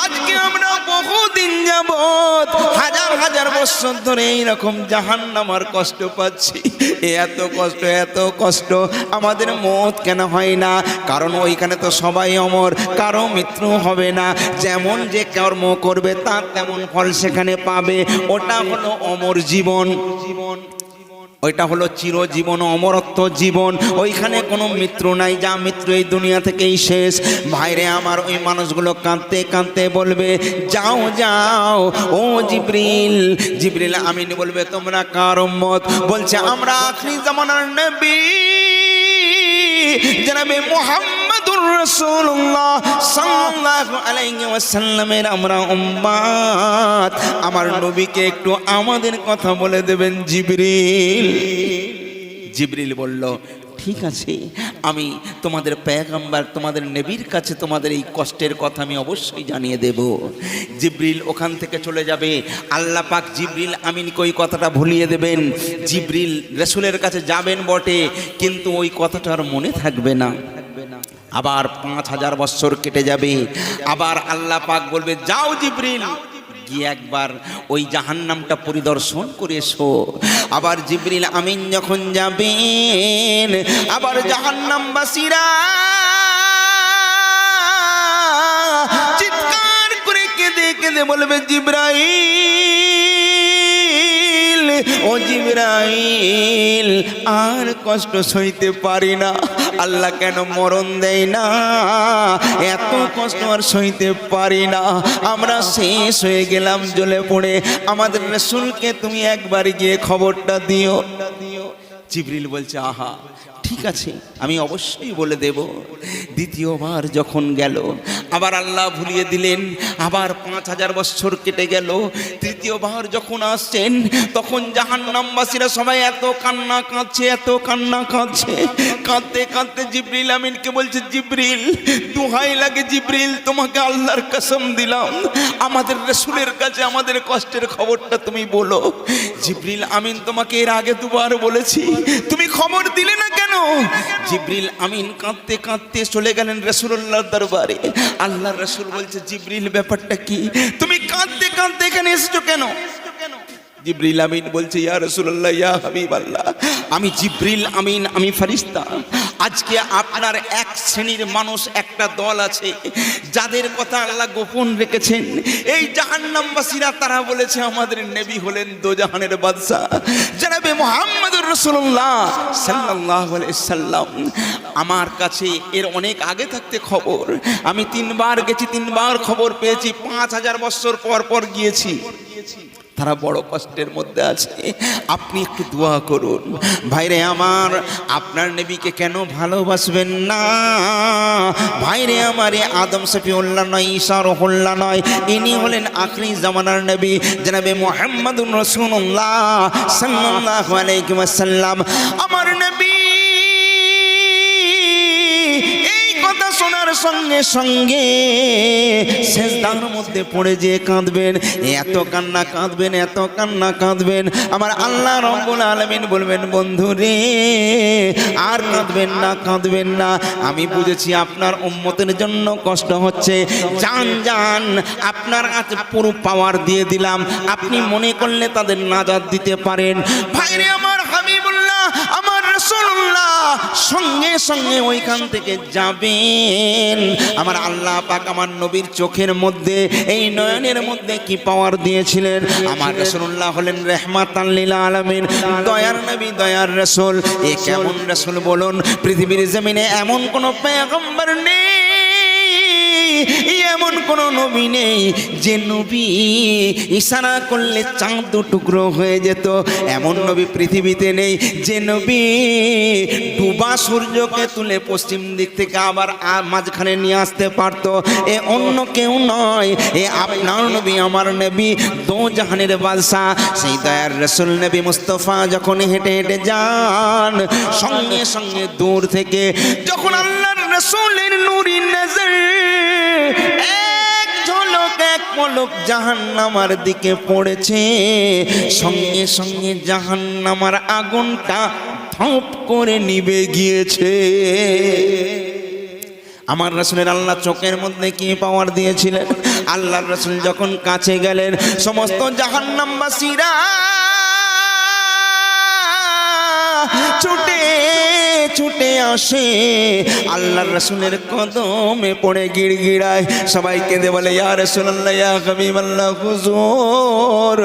আজকে আমরা বহুদিন যাবত, হাজার হাজার বছর ধরে এইরকম জাহান্নামের কষ্ট পাচ্ছি। এত কষ্ট, এত কষ্ট, আমাদের মওত কেন হয় না? কারণ ওইখানে তো সবাই অমর, কারো মৃত্যু হবে না। যেমন যে কর্ম করবে তার তেমন ফল সেখানে পাবে। ওটা হলো অমর জীবন, ওইটা হলো চিরজীবন, অমরত্ব জীবন। ওইখানে কোনো মৃত্যু নাই, যা মৃত্যু এই দুনিয়া থেকেই শেষ। ভাইরে আমার, ওই মানুষগুলো কাঁদতে কাঁদতে বলবে, যাও যাও ও জিবরিল। জিবরিল আমিন বলবে, তোমরা কার উম্মত? বলছে, আমরা আখিরি জামানার নবী জনাবে মুহাম্মদুর রাসূলুল্লাহ সাল্লাল্লাহু আলাইহি ওয়াসাল্লামের আমরা উম্মত। আমার নবীকে একটু আমাদের কথা বলে দেবেন জিবরিল। জিবরিল বলল, ঠিক আছে, আমি তোমাদের পয়গম্বর, তোমাদের নবীর কাছে তোমাদের এই কষ্টের কথা আমি অবশ্যই জানিয়ে দেব। জিবরিল ওখান থেকে চলে যাবে। আল্লাহ পাক জিবরিল আমিনকে ওই কথাটা ভুলিয়ে দেবেন। জিবরিল রাসূলের কাছে যাবেন বটে, কিন্তু ওই কথাটা আর মনে থাকবে না। আবার 5000 বছর কেটে যাবে। আবার আল্লাহ পাক বলবে, যাও জিবরিল, গিয়ে একবার ওই জাহান্নামটা পরিদর্শন করে এসো। আবার জিবরিল আমিন যখন যাবেন, আবার জাহান্নামবাসীরা চিৎকার করে কেঁদে কেঁদে বলবে, জিবরাইল, ও জিবরাইল, আর কষ্ট সইতে পারি না। আল্লাহ কেন মরণ দেয় না? এত কষ্ট আর সইতে পারি না, আমরা শেষ হয়ে গেলাম জ্বলে পড়ে। আমাদের রাসূলকে তুমি একবার গিয়ে খবরটা দিও। জিবরিল বলছে, আহা, ঠিক আছে, আমি অবশ্যই বলে দেব। দ্বিতীয়বার যখন গেল, আবার আল্লাহ ভুলিয়ে দিলেন। আবার 5000 বছর কেটে গেল। তৃতীয়বার যখন আসছেন, তখন জাহান্নামবাসীরা সবাই এত কান্না কাঁদছে, এত কান্না কাঁদছে। কাঁদতে কাঁদতে জিবরিল আমিনকে বলছে, জিবরিল, দোহাই লাগে জিবরিল, তোমাকে আল্লাহর কসম দিলাম, আমাদের রাসূলের কাছে আমাদের কষ্টের খবরটা তুমি বলো। জিবরিল আমিন, তোমাকে এর আগে দুবার বলেছি, তুমি খবর দিলে না কেন? জিবরিল আমিন কাঁদতে কাঁদতে চলে গেলেন রাসূলুল্লাহর দরবারে। আল্লাহর রাসূল বলছে, জিবরিল, ব্যাপারটা কি? তুমি কাঁদতে কাঁদতে এখানে এসেছো কেন? জিবরিল আমিন বলছে, ইয়া রাসূলুল্লাহ, ইয়া হাবিবাল্লাহ, আমি জিবরিল আমিন, আমি ফেরেশতা। আজকে আপনার এক শ্রেণীর মানুষ, একটা দল আছে যাদের কথা আল্লাহ গোপন রেখেছেন। এই জাহান্নামবাসীরা তারা বলেছে আমাদের নবী হলেন দোজাহানের বাদশা জনাবে মুহাম্মদুর রাসূলুল্লাহ সাল্লাল্লাহু আলাইহি সাল্লাম। আমার কাছে এর অনেক আগে থাকতে খবর, আমি 3 বার গেছি, 3 বার খবর পেয়েছি। 5000 বছর পর পর গিয়েছি। তারা বড় কষ্টের মধ্যে আছে। আপনি একটু দোয়া করুন। ভাইরে আমার, আপনার নবীকে কেন ভালোবাসবেন না? ভাইরে আমার, আদম শফিউল্লাহ নয়, ঈসা রুহুল্লাহ নয়, ইনি হলেন আখরি জামানার নবী জনাবে মুহাম্মাদুর রাসূলুল্লাহ সাল্লাল্লাহু আলাইহি ওয়াসাল্লাম। আমার নবী কথা শোনার সঙ্গে সঙ্গে সেজদার মধ্যে পড়ে যেয়ে কাঁদবেন, এত কান্না কাঁদবেন, এত কান্না কাঁদবেন। আমার আল্লাহ রাব্বুল আলামিন বলবেন, বন্ধু রে আর কাঁদবেন না, কাঁদবেন না, আমি বুঝেছি আপনার উম্মতের জন্য কষ্ট হচ্ছে, যান যান, আপনার কাছে পুরো পাওয়ার দিয়ে দিলাম, আপনি মনে করলে তাদের নাজাত দিতে পারেন। ভাইরে আমার, হাবিবুল্লাহ আমার রাসূলুল্লাহ সঙ্গে সঙ্গে ওইখান থেকে যাবেন। আমার আল্লাহ পাক আমার নবীর চোখের মধ্যে, এই নয়নের মধ্যে কি পাওয়ার দিয়েছিলেন। আমার রাসূলুল্লাহ হলেন রাহমাতাল লিল আলামিন, দয়ার নবী, দয়ার রাসূল। এ কেমন রাসূল বলুন? পৃথিবীর জমিনে এমন কোন পয়গম্বর নেই, এমন কোন নবী নেই যে নবী ইশারা করলে চাঁদ দু টুকরো হয়ে যেত। এমন নবী পৃথিবীতে নেই যে নবী ডুবা সূর্যকে তুলে পশ্চিম দিক থেকে আবার মাঝখানে নিয়ে আসতে পারতো। এ অন্য কেউ নয়, এ আপনার নবী, আমার নবী, দো জাহানের বাদশাহ। সেই দয়ার রাসূল নবী মুস্তাফা যখন হেঁটে হেঁটে যান, সঙ্গে সঙ্গে দূর থেকে যখন আল্লাহর রাসূলের নূরি নজর এক ঝলক, এক পলক জাহান্নামার দিকে পড়েছে, সঙ্গে সঙ্গে জাহান্নামার আগুনটা ধপ করে নিভে গিয়েছে। আমার রাসূলের আল্লাহ চোখের মধ্যে কি পাওয়ার দিয়েছিলেন? আল্লাহর রাসূল যখন কাছে গেলেন, সমস্ত জাহান্নামবাসীরা ছুটে ছুটে আসে আল্লাহর রাসূলের কদমে পড়ে গিড়গিড়ায়, সবাই কেঁদে বলে, ইয়া রাসূলুল্লাহ, ইয়া হাবিবাল্লাহ, হুজুর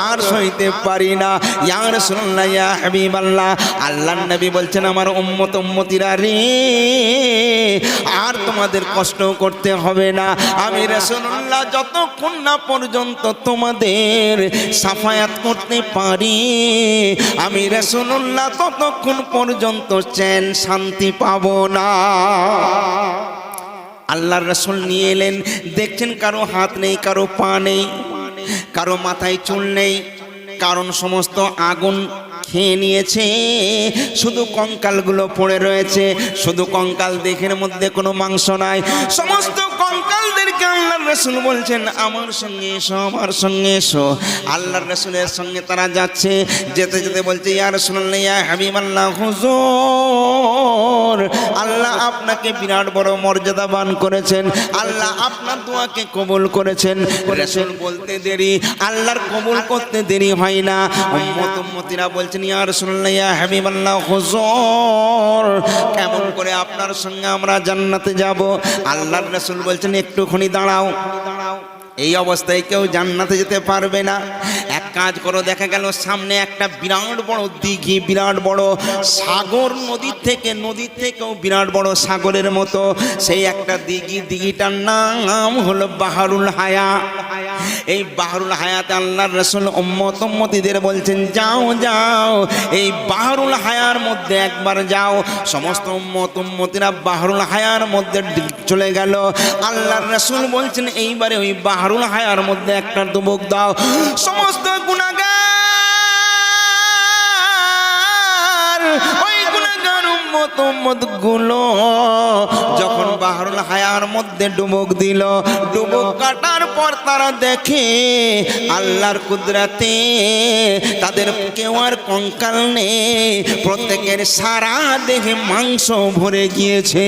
আর সইতে পারি না, ইয়া রাসূলুল্লাহ, ইয়া হাবিবাল্লাহ। আল্লাহর নবী বলছেন, আমার উম্মত উম্মতিরা রে, আর তোমাদের কষ্ট করতে হবে না, আমি রাসূলুল্লাহ যতক্ষণ না পর্যন্ত তোমাদের সাফায়াত করতে পারি, আমি রাসূলুল্লাহ ততক্ষণ পর্যন্ত চেন শান্তি পাবো না। আল্লাহর রাসূল নিয়ে এলেন, দেখছেন কারো হাত নেই, কারো পা নেই, কারো মাথায় চুল নেই, কারণ সমস্ত আগুন খেয়ে নিয়েছে, শুধু কঙ্কালগুলো পড়ে রয়েছে, শুধু কঙ্কাল, দেহের মধ্যে কোনো মাংস নাই। সমস্ত কঙ্কালদেরকে আল্লাহর রাসূল বলছেন, আমার সঙ্গে এসো, আমার সঙ্গে এসো। আল্লাহর রাসূলের সঙ্গে তারা যাচ্ছে, যেতে যেতে বলছে, ইয়া রাসূলুল্লাহ, ইয়া হাবিবাল্লাহ, হুজুর আল্লাহ আপনাকে বিরাট বড় মর্যাদাবান করেছেন, আল্লাহ আপনার দোয়াকে কবুল করেছেন। রাসূল বলতে দেরি, আল্লাহর কবুল করতে দেরি হয় না। উম্মত উম্মতিরা বলছেন, ইয়া রাসূলুল্লাহ, ইয়া হাবিবাল্লাহ, হুজুর কেমন করে আপনার সঙ্গে আমরা জান্নাতে যাব? আল্লাহর রাসূল বলছেন, একটুখানি দাঁড়াও, এই অবস্থায় কেউ জান্নাতে যেতে পারবে না। এক কাজ করো, দেখা গেল সামনে একটা বিরাট বড় দিঘি, বিরাট বড় সাগর, নদীর থেকেও বিরাট বড় সাগরের মতো সেই একটা দিঘি, দিঘিটার নাম হলো বাহরুল হায়া। এই বাহরুল হায়াতে আল্লাহর রাসূল উম্মত উম্মতিদের বলছেন, যাও যাও, এই বাহরুল হায়ার মধ্যে একবার যাও। সমস্ত উম্মত উম্মতিরা বাহরুল হায়ার মধ্যে চলে গেল। আল্লাহর রাসূল বলছেন, এইবারে ওই বাহরুল হায়ার মধ্যে একটা ডুবুক দাও। সমস্ত গুনাহগার, ওই গুনাহগার উম্মত গুলো যখন বাহরুল হায়ার মধ্যে ডুবুক দিল, ডুবুক কাটার পর তারা দেখে আল্লাহর কুদরতে তাদের কেউ আর কঙ্কাল নেই, প্রত্যেকের সারা দেহে মাংস ভরে গিয়েছে।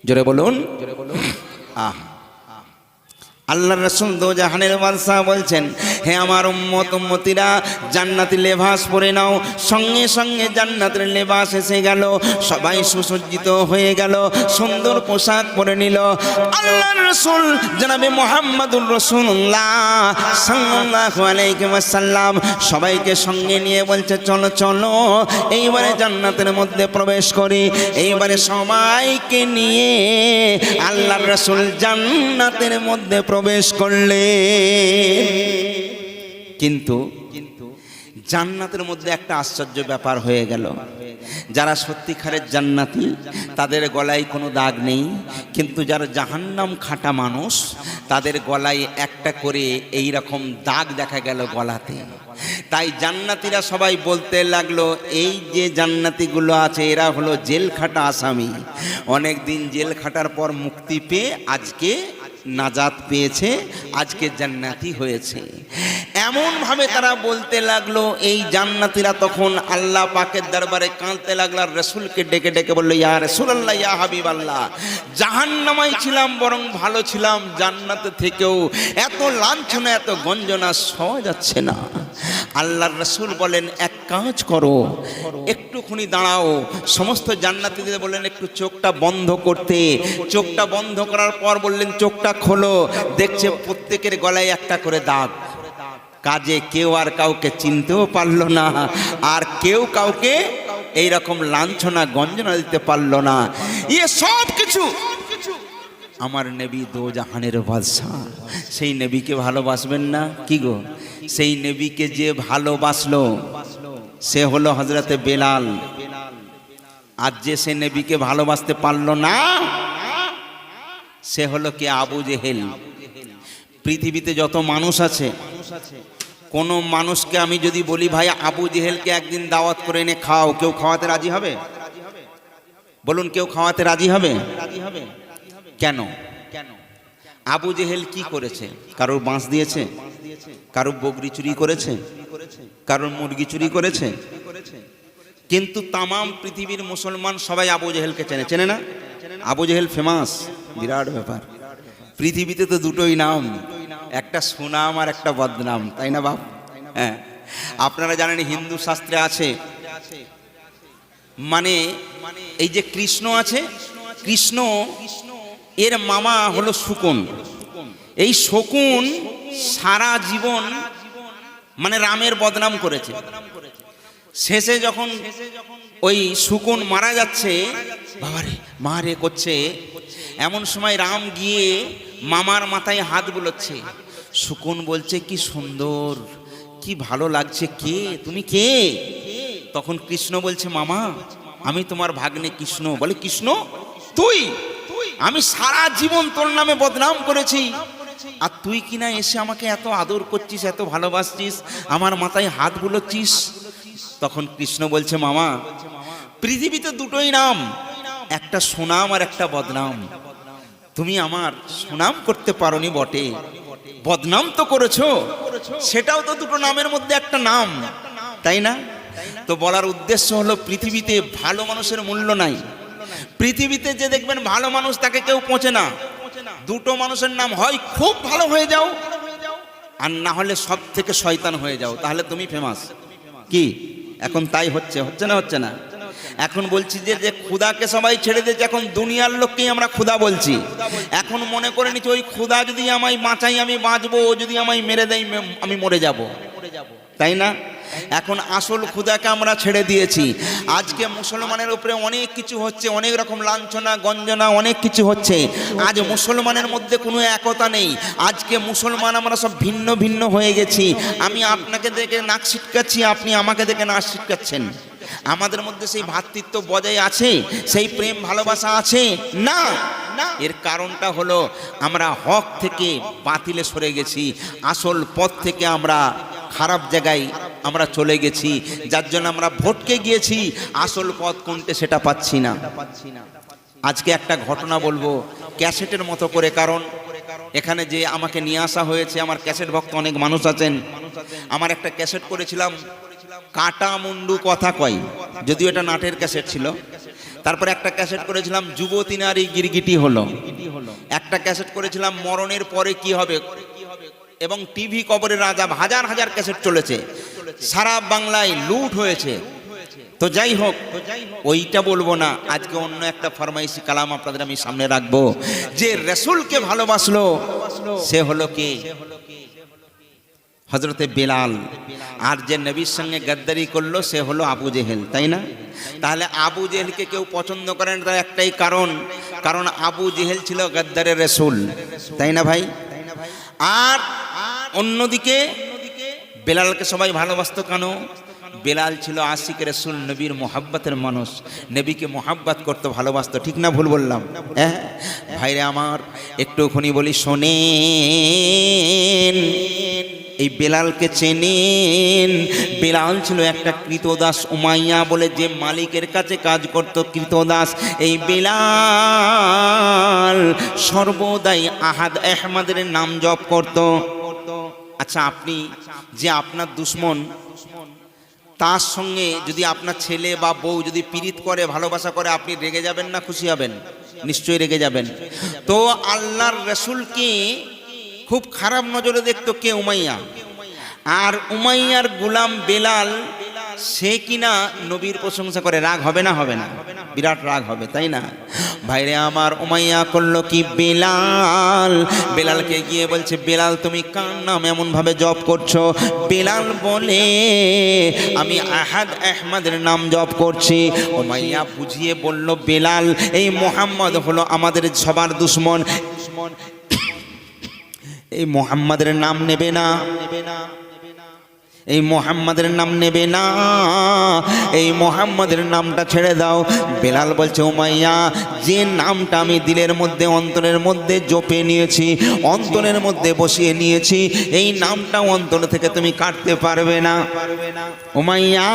জোরে বলুন, জোরে বলুন। আল্লাহর রাসূল দোজাহানের বাদশা বলছেন, হে আমার উম্মত উম্মতিরা, জান্নাতি লেবাস পরে নাও। সঙ্গে সঙ্গে জান্নাতের লেবাস এসে গেল, সবাই সুসজ্জিত হয়ে গেল, সুন্দর পোশাক পরে নিল। আল্লাহর রাসূল জনাবে মুহাম্মাদুর রাসূলুল্লাহ সাল্লাল্লাহু আলাইহি ওয়াসাল্লাম সবাইকে সঙ্গে নিয়ে বলছে, চলো চলো এইবারে জান্নাতের মধ্যে প্রবেশ করি। এইবারে সবাইকে নিয়ে আল্লাহর রাসূল জান্নাতের মধ্যে প্রবেশ করলেন। কিন্তু জান্নাতের মধ্যে একটা আশ্চর্য ব্যাপার হয়ে গেল। যারা সত্যিকারের জান্নাতি তাদের গলায় কোনো দাগ নেই, কিন্তু যারা জাহান্নাম খাটা মানুষ তাদের গলায় একটা করে এই রকম দাগ দেখা গেল গলাতে। তাই জান্নাতীরা সবাই বলতে লাগলো, এই যে জান্নাতীগুলো আছে এরা হলো জেল খাটা আসামি, অনেক দিন জেল খাটার পর মুক্তি পেয়ে আজকে নাজাত পেয়েছে, আজকে জান্নাতি হয়েছে। এমন ভাবে তারা বলতে লাগলো। এই জান্নাতীরা তখন আল্লাহ পাকের দরবারে কাঁদতে লাগলো, আর রাসূলকে ডেকে ডেকে বললো, ইয়া রাসূলুল্লাহ, ইয়া হাবিবাল্লাহ, জাহান্নামাই ছিলাম বরং ভালো ছিলাম, জান্নাতে থেকেও এত লাঞ্ছনা এত গঞ্জনা সহ্য যাচ্ছে না। আল্লাহর রাসূল বলেন, এক কাজ করো, একটুখানি দাঁড়াও। সমস্ত জান্নাতীদের বললেন একটু চোখটা বন্ধ করতে। চোখটা বন্ধ করার পর বললেন, চোখটা খোলো। দেখছে প্রত্যেকের গলায় একটা করে দাগ। কাজে কেউ আর কাউকে চিনতেও পারলো না, আর কেউ কাউকে এইরকম লাঞ্ছনা গঞ্জনা দিতে পারলো না। ইয়ে সব কিছু আমার নবী দো জাহানের বাদশাহ, সেই নবীকে ভালোবাসবেন না কি গো? সেই নবীকে যে ভালোবাসলো সে হলো হযরতে বেলাল। আর যে সে নবীকে ভালোবাসতে পারলো না সে হলো কে? আবু জেহেল। পৃথিবীতে যত মানুষ আছে, কোন মানুষকে আমি যদি বলি ভাই আবু জেহেলকে একদিন দাওয়াত করে এনে খাও, কেউ খাওয়াতে রাজি হবে? বলুন, কেউ খাওয়াতে রাজি হবে? কেন? আবু জেহেল কি করেছে? কারোর বাঁশ দিয়েছে? কারোর বকরি চুরি করেছে? কারোর মুরগি চুরি করেছে? কিন্তু তামাম পৃথিবীর মুসলমান সবাই আবু জেহেলকে চেনে, চেনে না? আবু জেহেল ফেমাস, বিরাট ব্যাপার। পৃথিবীতে তো দুটোই নাম, একটা সুনাম আর একটা বদনাম, তাই না বাপ? হ্যাঁ, আপনারা জানেন হিন্দু শাস্ত্রে আছে, মানে এই যে কৃষ্ণ আছে, কৃষ্ণ এর মামা হলো শকুন। এই শকুন সারা জীবন মানে রামের বদনাম করেছে। শেষে যখন ওই শকুন মারা যাচ্ছে, বাবারে মা রে করছে, এমন সময় রাম গিয়ে মামার মাথায় হাত বুলোচ্ছে। শকুন বলছে, কি সুন্দর, কি ভালো লাগছে, কে তুমি, কে? তখন কৃষ্ণ বলছে, মামা আমি তোমার ভাগ্নে কৃষ্ণ। বলে, কৃষ্ণ তুই? আমি সারা জীবন তোর নামে বদনাম করেছি, আর তুই কিনা এসে আমাকে এত আদর করছিস, এত ভালোবাসছিস, আমার মাথায় হাত বুলোচ্ছিস। তখন কৃষ্ণ বলছে, মামা পৃথিবীতে দুটোই নাম, একটা সুনাম আর একটা বদনাম। তুমি আমার সুনাম করতে পারোনি বটে, বদনাম তো করেছো, সেটাও তো দুটো নামের মধ্যে একটা নাম, তাই না? তো বলার উদ্দেশ্য হলো, পৃথিবীতে ভালো মানুষের মূল্য নাই। পৃথিবীতে যে দেখবেন ভালো মানুষ তাকে কেউ পৌঁছে না। দুটো মানুষের নাম, হয় খুব ভালো হয়ে যাও আর না হলে সব থেকে শয়তান হয়ে যাও, তাহলে তুমি ফেমাস। কি এখন তাই হচ্ছে? হচ্ছে না? হচ্ছে না? এখন বলছি যে খুদাকে সবাই ছেড়ে দিয়েছে, এখন দুনিয়ার লোককেই আমরা খুদা বলছি। এখন মনে করে নিচ্ছি ওই খুদা যদি আমায় বাঁচাই আমি বাঁচবো, ও যদি আমায় মেরে দেয় আমি মরে যাব, তাই না? এখন আসল খুদাকে আমরা ছেড়ে দিয়েছি। আজকে মুসলমানের উপরে অনেক কিছু হচ্ছে, অনেক রকম লাঞ্ছনা গঞ্জনা অনেক কিছু হচ্ছে। আজ মুসলমানের মধ্যে কোনো একতা নেই। আজকে মুসলমান আমরা সব ভিন্ন ভিন্ন হয়ে গেছি। আমি আপনাকে দেখে নাক ছিটকাচ্ছি, আপনি আমাকে দেখে নাক ছিটকাচ্ছেন। আমাদের মধ্যে সেই ভ্রাতৃত্ব বজায় আছে? সেই প্রেম ভালোবাসা আছে? না। এর কারণটা হলো আমরা হক থেকে বাতিলে সরে গেছি, আসল পথ থেকে আমরা খারাপ জায়গায় আমরা চলে গেছি, যার জন্য আমরা ভটকে গিয়েছি, আসল পথ কোনটা সেটা পাচ্ছি না। আজকে একটা ঘটনা বলবো ক্যাসেটের মতো করে, কারণ এখানে যে আমাকে নিয়ে আসা হয়েছে, আমার ক্যাসেট ভক্ত অনেক মানুষ আছেন। আমার একটা ক্যাসেট করেছিলাম, কাটা মুন্ডু কথা কয়, যদিও এটা নাটের ক্যাসেট ছিল। তারপরে একটা ক্যাসেট করেছিলাম, যুবতী নারী গিরগিটি হলো। একটা ক্যাসেট করেছিলাম, মরণের পরে কি হবে, এবং টিভি কবরের রাজা, হাজার হাজার ক্যাসেট চলেছে, সারা বাংলায় লুট হয়েছে। তো যাই হোক, ওইটা বলবো না। আজকে অন্য একটা ফরমাইশি কালাম আপনাদের আমি সামনে রাখবো। যে রাসূলকে ভালোবাসলো সে হলো কে? হযরতে বেলাল। আর যে নবীর সঙ্গে গদ্দারি করলো সে হলো আবু জেহেল, তাই না? তাহলে আবু জেহেলকে কেউ পছন্দ করেন তার একটাই কারণ, কারণ আবু জেহেল ছিল গদ্দারের রাসূল, তাই না ভাই? আর অন্যদিকে বেলালকে সবাই ভালোবাসতো কেন? বেলাল ছিল আশিকের রাসূল, নবীর মোহাব্বতের মানুষ, নবীকে মোহাব্বত করতে ভালোবাসতো। ঠিক না ভুল বললাম? হ্যাঁ ভাইরে আমার, একটুখানি বলি শোনেন, এই বেলালকে চেনেন? বেলাল ছিল একটা কৃতদাস, উমাইয়া বলে যে মালিকের কাছে কাজ করত, কৃতদাস। এই বেলাল সর্বদাই আহাদ আহমদের নাম জপ করত। আচ্ছা, আপনি যে আপনার দুশ্মন, তার সঙ্গে যদি আপনার ছেলে বা বউ যদি পীড়িত করে, ভালোবাসা করে, আপনি রেগে যাবেন না খুশি হবেন? নিশ্চয়ই রেগে যাবেন। তো আল্লাহর রাসূলকে খুব খারাপ নজরে দেখতো কে? উমাইয়া। আর উমাইয়ার গোলাম বেলাল, সে কিনা নবীর প্রশংসা করে। রাগ হবে না? হবে না? বিরাট রাগ হবে, তাই না ভাইরে আমার? উমাইয়া করলো কি? বেলালকে গিয়ে বলছে, বেলাল তুমি কার নাম এমন ভাবে জপ করছো? বেলাল বলে, আমি আহাদ আহমদের নাম জপ করছি। উমাইয়া বুঝিয়ে বলল, বেলাল, এই মোহাম্মদ হলো আমাদের সবার দুশ্মন, এই মোহাম্মদের নাম নেবে না, এই মোহাম্মদের নাম নেবে না, এই মোহাম্মদের নামটা ছেড়ে দাও। বেলাল বলছে, উমাইয়া, যে নামটা আমি দিলের মধ্যে, অন্তরের মধ্যে জপে নিয়েছি, অন্তরের মধ্যে বসিয়ে নিয়েছি, এই নামটা অন্তর থেকে তুমি কাটতে পারবে না। উমাইয়া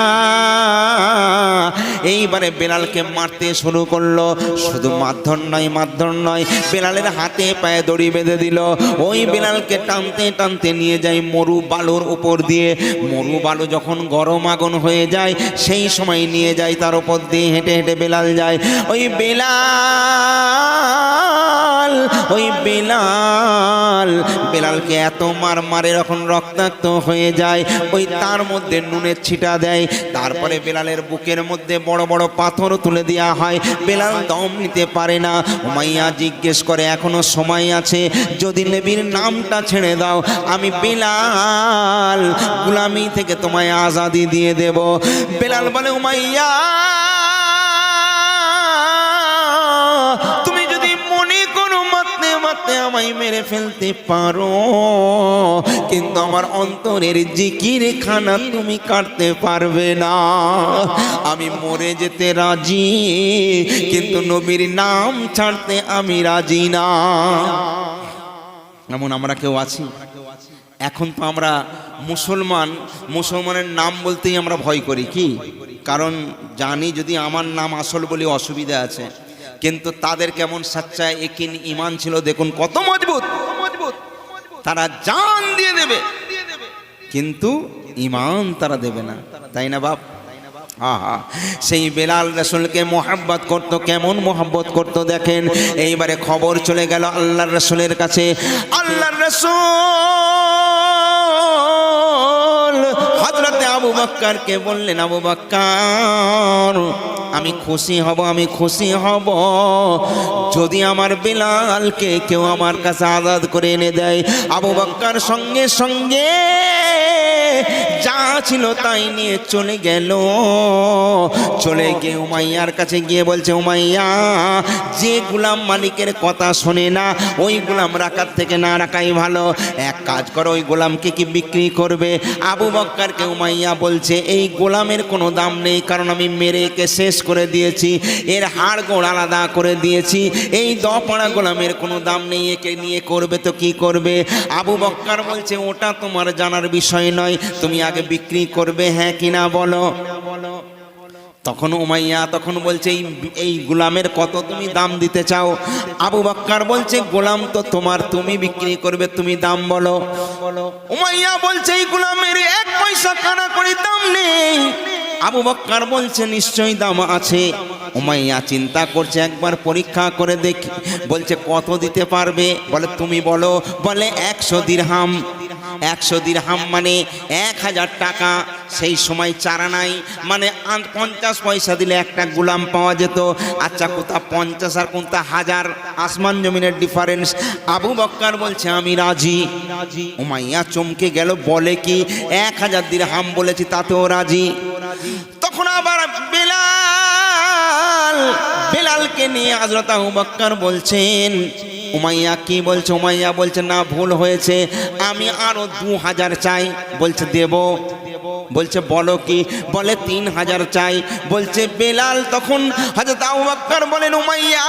এইবারে বেলালকে মারতে শুরু করলো। শুধু মারধর নয়, বেলালের হাতে পায়ে দড়ি বেঁধে দিল। ওই বেলালকে টানতে টানতে নিয়ে যায় মরু বালুর উপর দিয়ে। মরু বালু যখন গরম আগুন হয়ে যায়, সেই সময় নিয়ে যায় তার উপর দিয়ে হেঁটে হেঁটে বেলাল যায়। ওই বেলালকে এত মারে, যখন রক্তাক্ত হয়ে যায়, ওই তার মধ্যে নুনের ছিটা দেয়। তারপরে বেলালের বুকের মধ্যে বড় বড় পাথর তুলে দেওয়া হয়। বেলাল দম নিতে পারে না। উমাইয়া জিজ্ঞেস করে, এখনো সময় আছে, যদি নবীর নামটা ছেড়ে দাও, আমি বেলাল গোলামি থেকে তোমায় আজাদি দিয়ে দেব। বেলাল বলে, উমাইয়া, তুমি যদি মনে করো মারতে মারতে আমায় মেরে ফেলতে পারো, কিন্তু আমার অন্তরের জিকির খানা তুমি কাটতে পারবে না। আমি মরে যেতে রাজি, কিন্তু নবীর নাম ছাড়তে আমি রাজি না। এমন আমরা কেউ আছি? এখন তো আমরা মুসলমানের নাম বলতেই আমরা ভয় করি। কি কারণ? জানি যদি আমার নাম আসল বলে অসুবিধা আছে, কিন্তু তাদের কেমন সাচ্চা একিন ঈমান ছিল দেখুন, কত মজবুত। তারা জান দিয়ে দেবে, কিন্তু ঈমান তারা দেবে না, তাই না বাপ? সেই বেলাল রাসূলকে মোহাব্বত করত। কেমন মোহাব্বত করত দেখেন। এইবারে খবর চলে গেল আল্লাহর রাসূলের কাছে। আল্লাহর রাসূল হযরতে আবু বকরকে বললেন, আবু বকর, আমি খুশি হব যদি আমার বেলালকে কেউ আমার কাছে আজাদ করে এনে দেয়। আবু বকর সঙ্গে সঙ্গে যা ছিল তাই নিয়ে চলে গেল। চলে গিয়ে উমাইয়ার কাছে গিয়ে বলছে, উমাইয়া, যে গোলাম মালিকের কথা শোনে না, ওই গোলাম রাখার থেকে না রাখাই ভালো। এক কাজ করো, ওই গোলামকে কি বিক্রি করবে? আবু বকরকে উমাইয়া বলছে, এই গোলামের কোনো দাম নেই, কারণ আমি মেরে একে শেষ করে দিয়েছি, এর হাড় গোড় আলাদা করে দিয়েছি। এই দপাড়া গোলামের কোনো দাম নেই, একে নিয়ে করবে তো কি করবে? আবু বকর বলছে, ওটা তোমার জানার বিষয় নয়, তুমি আগে বিক্রি করবে হ্যাঁ কিনা বলো। তখন উমাইয়া বলছে, এই গোলামের কত তুমি দাম দিতে চাও? আবু বকর বলছে, গোলাম তো তোমার, তুমি বিক্রি করবে, তুমি দাম বলো। উমাইয়া বলছে, এই গোলামের 1 পয়সা কানা করে দাম নেই। আবু বকর বলছে, নিশ্চয়ই দাম আছে। উমাইয়া চিন্তা করছে, একবার পরীক্ষা করে দেখি। বলছে, কত দিতে পারবে? বলে, তুমি বলো। বলে, 100 দিরহাম। 100 দিরহাম মানে 1000 টাকা। সেই সময় চারা নাই, মানে 50 পয়সা দিলে একটা গোলাম পাওয়া যেত। আচ্ছা, কোথা 50 আর কোথা 1000, আসমান জমিনের ডিফারেন্স। আবু বকর বলছে, আমি রাজি। উমাইয়া চমকে গেল, বলে কি 1000 দিরহাম বলেছি, তাতেও রাজি। তখন আবার বেলালকে নিয়ে হযরত আবু বকর বলছেন, উমাইয়া কি বলছে? উমাইয়া বলছে না, ভুল হয়েছে, আমি আরো 2000 চাই। বলছে দেব। বলছে বলো কি? বলে 3000 চাই। বলছে বেলাল তখন হযরত আবু বকর বলেন উমাইয়া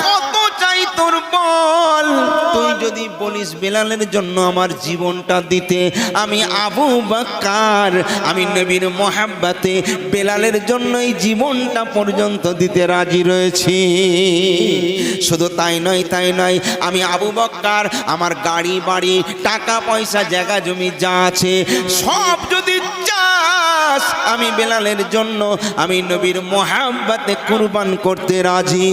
কত চাই তোর বল? তুই যদি বলিস বেলালের জন্য আমার জীবনটা দিতে, আমি আবু বকর, আমি নবীর মহব্বতে বেলালের জন্য এই জীবনটা পর্যন্ত দিতে রাজি রয়েছি। শুধু তাই নয়, আমি আবু বকর আমার গাড়ি বাড়ি টাকা পয়সা জায়গা জমি যা আছে সব যদি চাস, আমি বেলালের জন্য আমি নবীর মহব্বতে কুরবান করতে রাজি।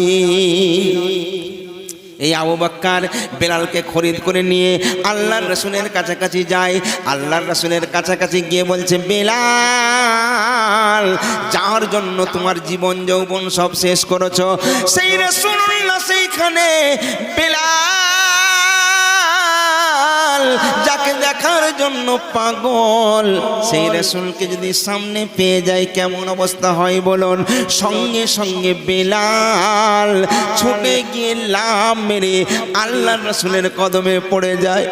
এই আবু বকর বেলালকে খরিদ করে নিয়ে আল্লাহর রাসূলের কাছাকাছি যায়। আল্লাহর রাসূলের কাছাকাছি গিয়ে বলছে বেলাল, যার জন্য তোমার জীবন যৌবন সব শেষ করেছো, সেই রাসূলুল্লাহ সেইখানে বেলাল যাকে দেখার জন্য পাগল, সেই রাসূলকে যদি সামনে পেয়ে যায় কেমন অবস্থা হয় বলুন? সঙ্গে সঙ্গে বেলাল ছুটে গিয়ে লাম মেরে আল্লাহর রাসূলের কদমে পড়ে যায়।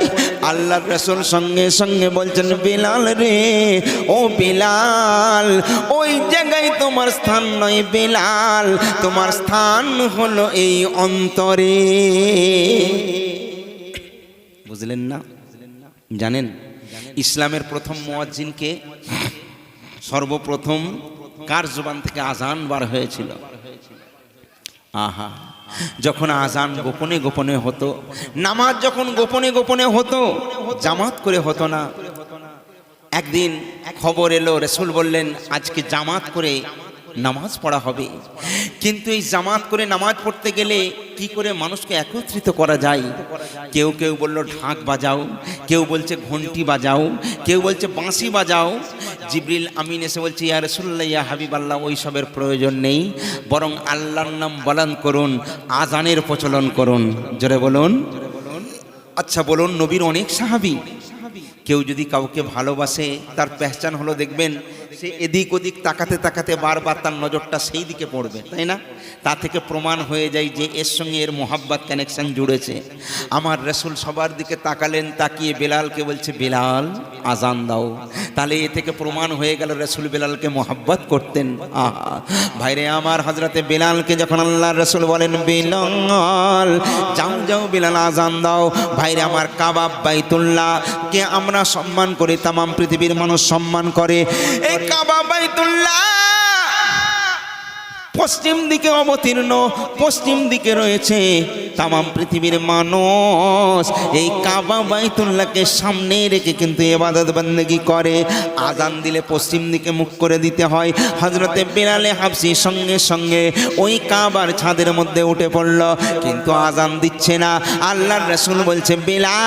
আল্লাহর রাসূল সঙ্গে সঙ্গে বলছেন বেলাল রে, ও বেলাল, ওই জায়গায় তোমার স্থান নয় বেলাল, তোমার স্থান হলো এই অন্তরে। বুঝলেন না? জানেন ইসলামের প্রথম মুয়াজ্জিনকে সর্বপ্রথম কার জবান থেকে আজান বার হয়েছিল? আহা, যখন আজান গোপনে গোপনে হতো, নামাজ যখন গোপনে গোপনে হতো, জামাত করে হতো না। একদিন খবর এলো, রাসূল বললেন আজকে জামাত করে নামাজ পড়া হবে। কিন্তু এই জামাত করে নামাজ পড়তে গেলে কি করে মানুষকে একত্রিত করা যায়? কেউ কেউ বলল ঢাক বাজাও, কেউ বলছে ঘন্টি বাজাও, কেউ বলছে বাঁশি বাজাও। জিবরিল আমিন এসে বলছে ইয়া রাসূলুল্লাহ, ইয়া হাবিবাল্লাহ, ওই সবের প্রয়োজন নেই, বরং আল্লাহর নাম বলান করুন, আজানের প্রচলন করুন। জোরে বলুন। আচ্ছা বলুন, নবীর অনেক সাহাবী, কেউ যদি কাউকে ভালোবাসে তার পেহচান হলো দেখবেন সে এদিক ওদিক তাকাতে তাকাতে বারবার তার নজরটা সেই দিকে পড়বে, তাই না? তা থেকে প্রমাণ হয়ে যায় যে এর সঙ্গে এর মোহাব্বত কানেকশন জুড়েছে। আমার রাসূল সবার দিকে তাকালেন, তাকিয়ে বেলালকে বলছে বেলাল আজান দাও। তাহলে এ থেকে প্রমাণ হয়ে গেল রাসূল বেলালকে মোহাব্বত করতেন। আহা ভাইরে আমার, হযরতে বেলালকে যখন আল্লাহর রাসূল বলেন বেলাল যাও যাও বেলাল আজান দাও। ভাইরে আমার, কাবা বাইতুল্লাহ কে আমরা সম্মান করি, তাম পৃথিবীর মানুষ সম্মান করে। এই কাবা বাইতুল্লাহ পশ্চিম দিকে অবতীর্ণ, পশ্চিম দিকে রয়েছে তাম পৃথিবীর মানুষ এই কাবা বাইতুল্লাহকে সামনে রেখে কিন্তু ইবাদত বন্দেগী করে। আজান দিলে পশ্চিম দিকে মুখ করে দিতে হয়। হযরতে বেলালে হাবশী সঙ্গে সঙ্গে ওই কাবার ছাদের মধ্যে উঠে পড়ল, কিন্তু আজান দিচ্ছে না। আল্লাহর রাসূল বলছে বেলাল,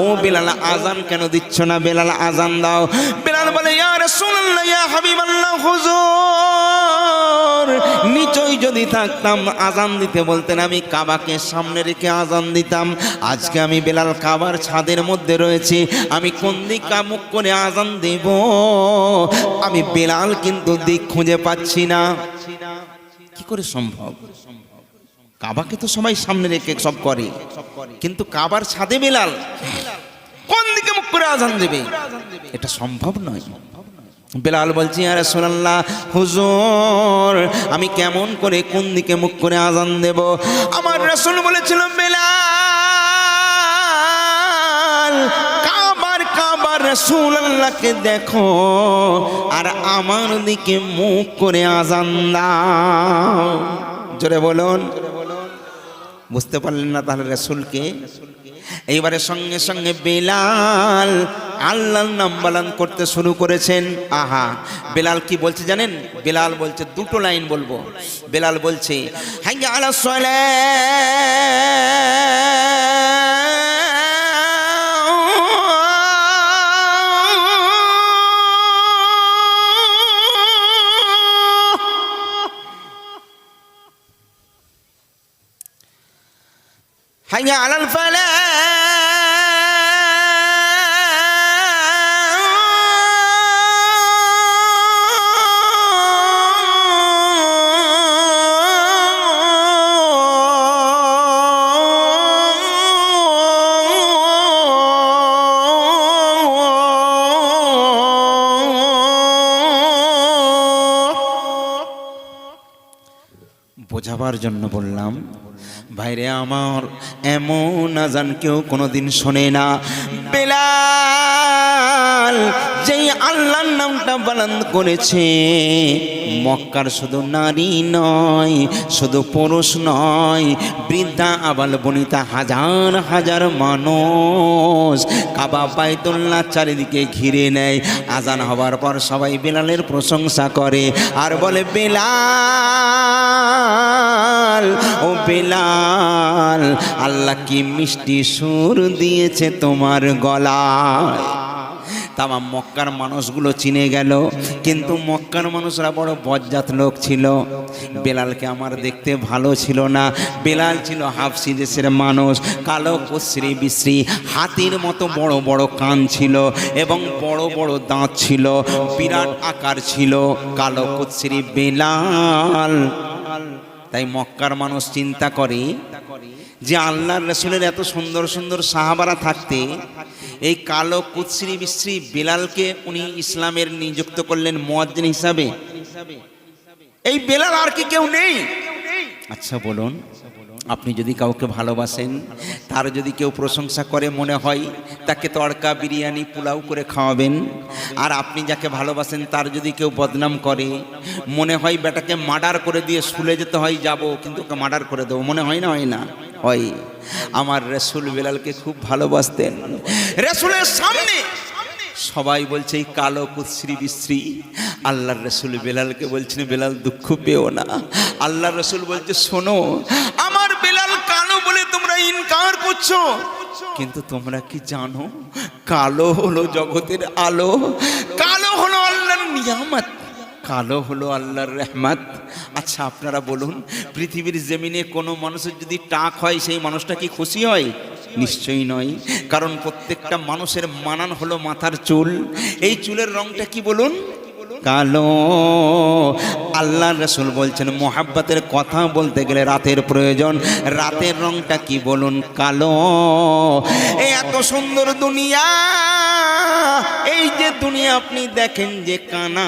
ও বেলাল আজান কেন দিচ্ছ না? বেলাল আজান দাও। বেলাল বলে ইয়া রাসূলুল্লাহ, ইয়া হাবিবাল্লাহ, হুজুর নিচই যদি থাকতাম আজান দিতে বলতেন, আমি কাবাকে সামনে রেখে আজান দিতাম। আজকে আমি বেলাল কাবার ছাদের মধ্যে রয়েছি, আমি কোন দিকে মুখ করে আজান দেব? আমি বেলাল কিন্তু দিক খুঁজে পাচ্ছি না। কি করে সম্ভব? কাবাকে তো সবাই সামনে রেখে সব করে, কিন্তু কাবার ছাদে বেলাল কোন দিকে মুখ করে আজান দেবে? এটা সম্ভব নয়। বেলাল বলছি ইয়া রাসূলুল্লাহ, হুজুর আমি কেমন করে কোন দিকে মুখ করে আজান দেব? আমার রাসূল বলেছিল বেলাল কাবার রাসূলুল্লাহকে দেখো আর আমার দিকে মুখ করে আজান দাও। জোরে বলুন। বুঝতে পারলেন না তাহলে রাসূলকে? এইবারে সঙ্গে সঙ্গে বেলাল আল্লাহর নাম বালান করতে শুরু করেছেন। আহা, বেলাল কি বলছে জানেন? বেলাল বলছে, দুটো লাইন বলবো। বেলাল বলছে হাইয়া আলাস সালাহ, হাইয়া আলাল ফালাহ, বোঝাবার জন্য বললাম। ভাইরে আমার, এমন আজান কেউ কোনোদিন শোনে না। বেলাল যেই আল্লাহর নামটা বানান করেছে, মক্কার শুধু নারী নয়, শুধু পুরুষ নয়, বৃদ্ধা আবাল বনিতা হাজার হাজার মানুষ কাবা বাইতুল্লাহ চারিদিকে ঘিরে নেয়। আজান হবার পর সবাই বেলালের প্রশংসা করে আর বলে, বেলাল, ও বেলাল, আল্লাহ কি মিষ্টি সুর দিয়েছে তোমার গলায়। তামাম মক্কার মানুষগুলো চিনে গেল, কিন্তু মক্কার মানুষরা বড় বজ্জাত লোক ছিল। বেলালকে আমার দেখতে ভালো ছিল না। বেলাল ছিল হাফসি দেশের মানুষ, কালো কুশ্রী বিশ্রী, হাতির মতো বড় বড় কান ছিল এবং বড় বড় দাঁত ছিল, বিরাট আকার ছিল কালো কুশ্রী বেলাল। তাই মক্কার মানুষ চিন্তা করে যে আল্লাহর রাসূলের এত সুন্দর সুন্দর সাহাবারা থাকতে এই কালো কুৎসিরি বিশ্রী বেলালকে উনি ইসলামের নিযুক্ত করলেন মুয়াজ্জিন হিসাবে। এই বেলাল আর কি কেউ নেই? আচ্ছা বলুন, আপনি যদি কাউকে ভালোবাসেন, তার যদি কেউ প্রশংসা করে, মনে হয় তাকে তড়কা বিরিয়ানি পোলাও করে খাওয়াবেন। আর আপনি যাকে ভালোবাসেন তার যদি কেউ বদনাম করে, মনে হয় বেটাকে মার্ডার করে দিয়ে স্কুলে যেতে হয়, যাব কিন্তু ওকে মার্ডার করে দেবো, মনে হয় না? হয় না? হয়। আমার রাসূল বেলালকে খুব ভালোবাসতেন। রাসূলের সামনে সবাই বলছে এই কালো কুৎসিরি বিশ্রী। আল্লাহর রাসূল বেলালকে বলছেন, বেলাল দুঃখ পেও না। আল্লাহর রাসূল বলছে, শোনো, আমার বেলাল কালো বলে তোমরা ইনকার করছো, কিন্তু তোমরা কি জানো কালো হলো জগতের আলো, কালো হলো আল্লাহর নিয়ামত, কালো হলো আল্লাহর রহমত। আচ্ছা আপনারা বলুন, পৃথিবীর জমিনে কোনো মানুষের যদি টাক হয়, সেই মানুষটা কি খুশি হয়? নিশ্চয়ই নয়, কারণ প্রত্যেকটা মানুষের মানান হলো মাথার চুল। এই চুলের রংটা কি বলুন? কালো। আল্লাহর রাসূল বলছেন, মোহাব্বতের কথা বলতে গেলে রাতের প্রয়োজন, রাতের রংটা কি বলুন? কালো। এই এত সুন্দর দুনিয়া, এই যে দুনিয়া আপনি দেখেন যে কানা,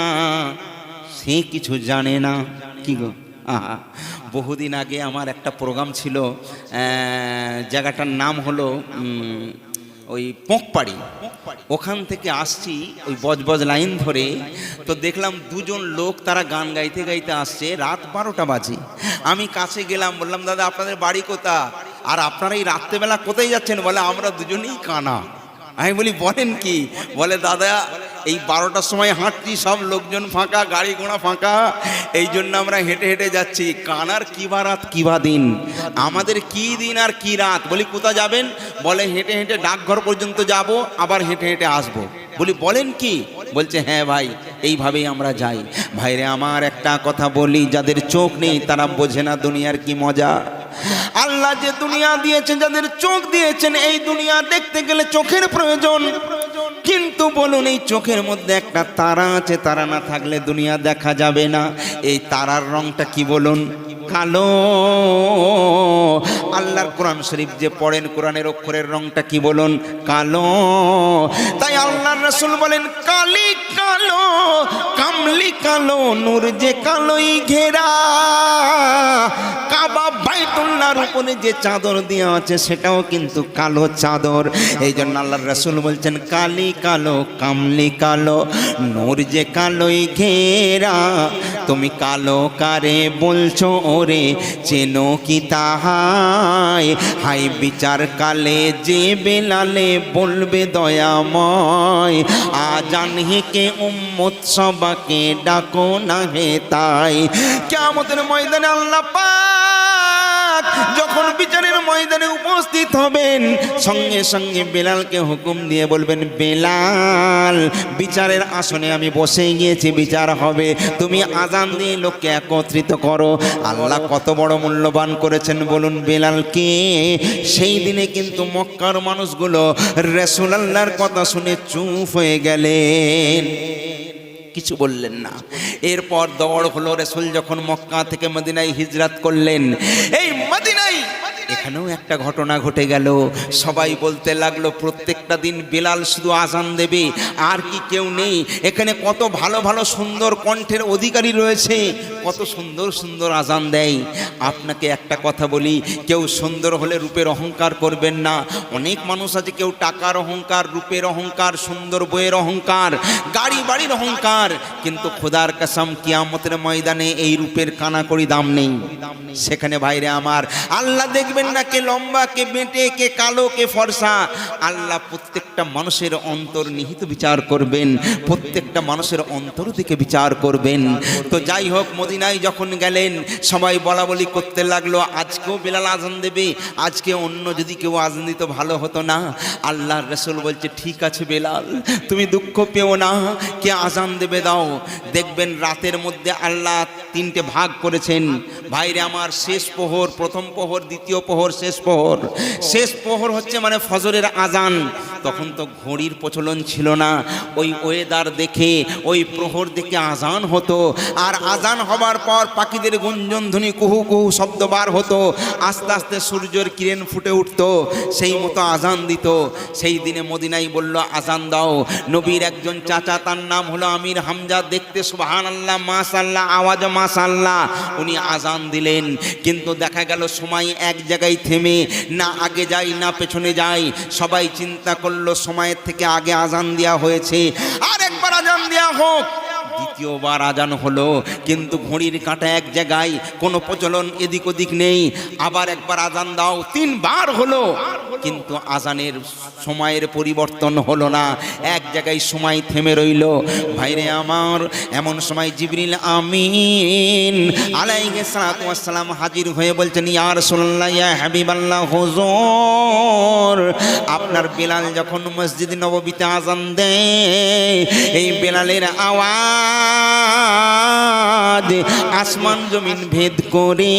সে কিছু জানে না। কি গো, বহুদিন আগে আমার একটা প্রোগ্রাম ছিল, জায়গাটার নাম হলো ওই পোঁকপাড়ি। ওখান থেকে আসছি ওই বজবজ লাইন ধরে, তো দেখলাম দুজন লোক তারা গান গাইতে গাইতে আসছে, রাত 12টা বাজে। আমি কাছে গেলাম, বললাম, দাদা আপনাদের বাড়ি কোথা, আর আপনারা এই রাত্রেবেলা কোথায় যাচ্ছেন? বলে, আমরা দুজনেই কানা। আমি বলি, বলেন কি? বলে, দাদা এই 12টার সময় হাঁটছি, সব লোকজন ফাঁকা, গাড়ি ঘোড়া ফাঁকা, এই জন্য আমরা হেঁটে হেঁটে যাচ্ছি। কানার কি বা রাত কি বা দিন, আমাদের কি দিন আর কি রাত। বলি, কোথা যাবেন? বলে, হেঁটে হেঁটে ডাকঘর পর্যন্ত যাব, আবার হেঁটে হেঁটে আসবো। বলি, বলেন কি? বলছে, হ্যাঁ ভাই, এইভাবেই আমরা যাই। ভাইরে আমার, একটা কথা বলি, যাদের চোখ নেই তারা বোঝে না দুনিয়ার কি মজা। আল্লাহ যে দুনিয়া দিয়েছেন, যাদের চোখ দিয়েছেন, এই দুনিয়া দেখতে গেলে চোখের প্রয়োজন। কিন্তু বলুন, এই চোখের মধ্যে একটা তারা আছে, তারা না থাকলে দুনিয়া দেখা যাবে না। এই তারার রংটা কি বলুন? কালো। আল্লাহর কোরআন শরীফ যে পড়েন, কোরআনের অক্ষরের রংটা কি বলুন? কালো। তাই আল্লাহর রাসূল বলেন, কালি কালো, কামলি কালো, নূর যে কালোই ঘেরা। কাবা বাইতুল্লাহর উপরে যে চাদর দেওয়া আছে সেটাও কিন্তু কালো চাদর। এই জন্য আল্লাহর রাসূল বলছেন, কালি কালো, কামলি কালো, নূর যে কালোই ঘেরা। তুমি কালো কারে বলছো ওরে, চেনো কি তাহাই? হাই বিচার কালে যে বেলালে বলবে দয়াময়, আজান হেকে উম্মত সবাকে ডাকো না হে তাই। কিয়ামতের ময়দানে আল্লাহ পাক যখন বিচারের ময়দানে উপস্থিত হবেন, সঙ্গে সঙ্গে বেলালকে হুকুম দিয়ে বলবেন, বেলাল, বিচারের আসনে আমি বসে গিয়েছি, বিচার হবে, তুমি আজান দিয়ে লোককে একত্রিত করো। আল্লাহ কত বড় মূল্যবান করেছেন বলুন বেলালকে। সেই দিনে কিন্তু মক্কার মানুষগুলো রাসূলুল্লাহর কথা শুনে চুপ হয়ে গেলেন, কিছু বললেন না। এরপর দৌড় হলো, রাসূল যখন মক্কা থেকে মদিনায় হিজরত করলেন, এই মদিনায় এখানেও একটা ঘটনা ঘটে গেল। সবাই বলতে লাগলো প্রত্যেকটা দিন বেলাল শুধু আজান দেবে, আর কি কেউ নেই? এখানে কত ভালো ভালো সুন্দর কণ্ঠের অধিকারী রয়েছে, কত সুন্দর সুন্দর আজান দেয়। আপনাকে একটা কথা বলি, কেউ সুন্দর হলে রূপের অহংকার করবেন না। অনেক মানুষ আছে, কেউ টাকার অহংকার, রূপের অহংকার, সুন্দর বইয়ের অহংকার, গাড়ি বাড়ির অহংকার, কিন্তু খোদার কসম কিয়ামতের ময়দানে এই রূপের কানাকড়ি দাম নেই। সেখানে ভাইরে আমার, আল্লাহ দেখবেন না কে লম্বা, কে বেঁটে, কে কালো, কে ফর্সা। আল্লাহ প্রত্যেকটা মানুষের অন্তর্নিহিত বিচার করবেন, প্রত্যেকটা মানুষের অন্তর থেকে বিচার করবেন। তো যাই হোক, মদিনায় যখন গেলেন সবাই বলা বলি করতে লাগলো আজকেও বেলাল আজান দেবে, আজকে অন্য যদি কেউ আজান দিত ভালো হতো না? আল্লাহর রাসূল বলছে ঠিক আছে বেলাল, তুমি দুঃখ পেও না, কে আজান দেবে দাও। দেখবেন রাতের মধ্যে আল্লাহ তিনটে ভাগ করেছেন ভাইরে আমার, শেষ প্রহর, প্রথম প্রহর, দ্বিতীয় প্রহর, শেষ প্রহর। শেষ প্রহর হচ্ছে মানে ফজরের আজান। তখন তো ঘড়ির প্রচলন ছিল না, ওই ওয়েদার দেখে, ওই প্রহর দেখে আজান হতো। আর আজান হবার পর পাখিদের গুঞ্জন ধ্বনি, কুহু কুহু শব্দ বার হতো, আস্তে আস্তে সূর্যের কিরণ ফুটে উঠতো, সেই মতো আজান দিত। সেই দিনে মদিনায় বলল আজান দাও। নবীর একজন চাচা, তার নাম হলো আমির হামজা, দেখতে সুবহানাল্লাহ মাশাআল্লাহ, আওয়াজ মাশাআল্লাহ, উনি আজান দিলেন। কিন্তু দেখা গেল সময় এক জায়গায় থেমে, না আগে যাই না পেছনে যাই। সবাই চিন্তা করলো সময়ের থেকে আগে আজান দেওয়া হয়েছে, আর একবার আজান দেওয়া হোক। দ্বিতীয়বার আজান হলো, কিন্তু ঘড়ির কাঁটা এক জায়গায়, কোনো প্রচলন এদিক ওদিক নেই। আবার একবার আজান দাও, তিনবার হলো, কিন্তু আজানের সময়ের পরিবর্তন হলো না, এক জায়গায় সময় থেমে রইল। ভাইরে আমার, এমন সময় জিবরিল আমিন আলাইহিস সালাতু ওয়াস সালাম হাজির হয়ে বলছেন ইয়া রাসূলুল্লাহ, ইয়া হাবিবাল্লাহ, হুজুর আপনার বেলাল যখন মসজিদ নববীতে আজান দেয়, এই বেলালের আওয়াজ আসমান জমিন ভেদ করে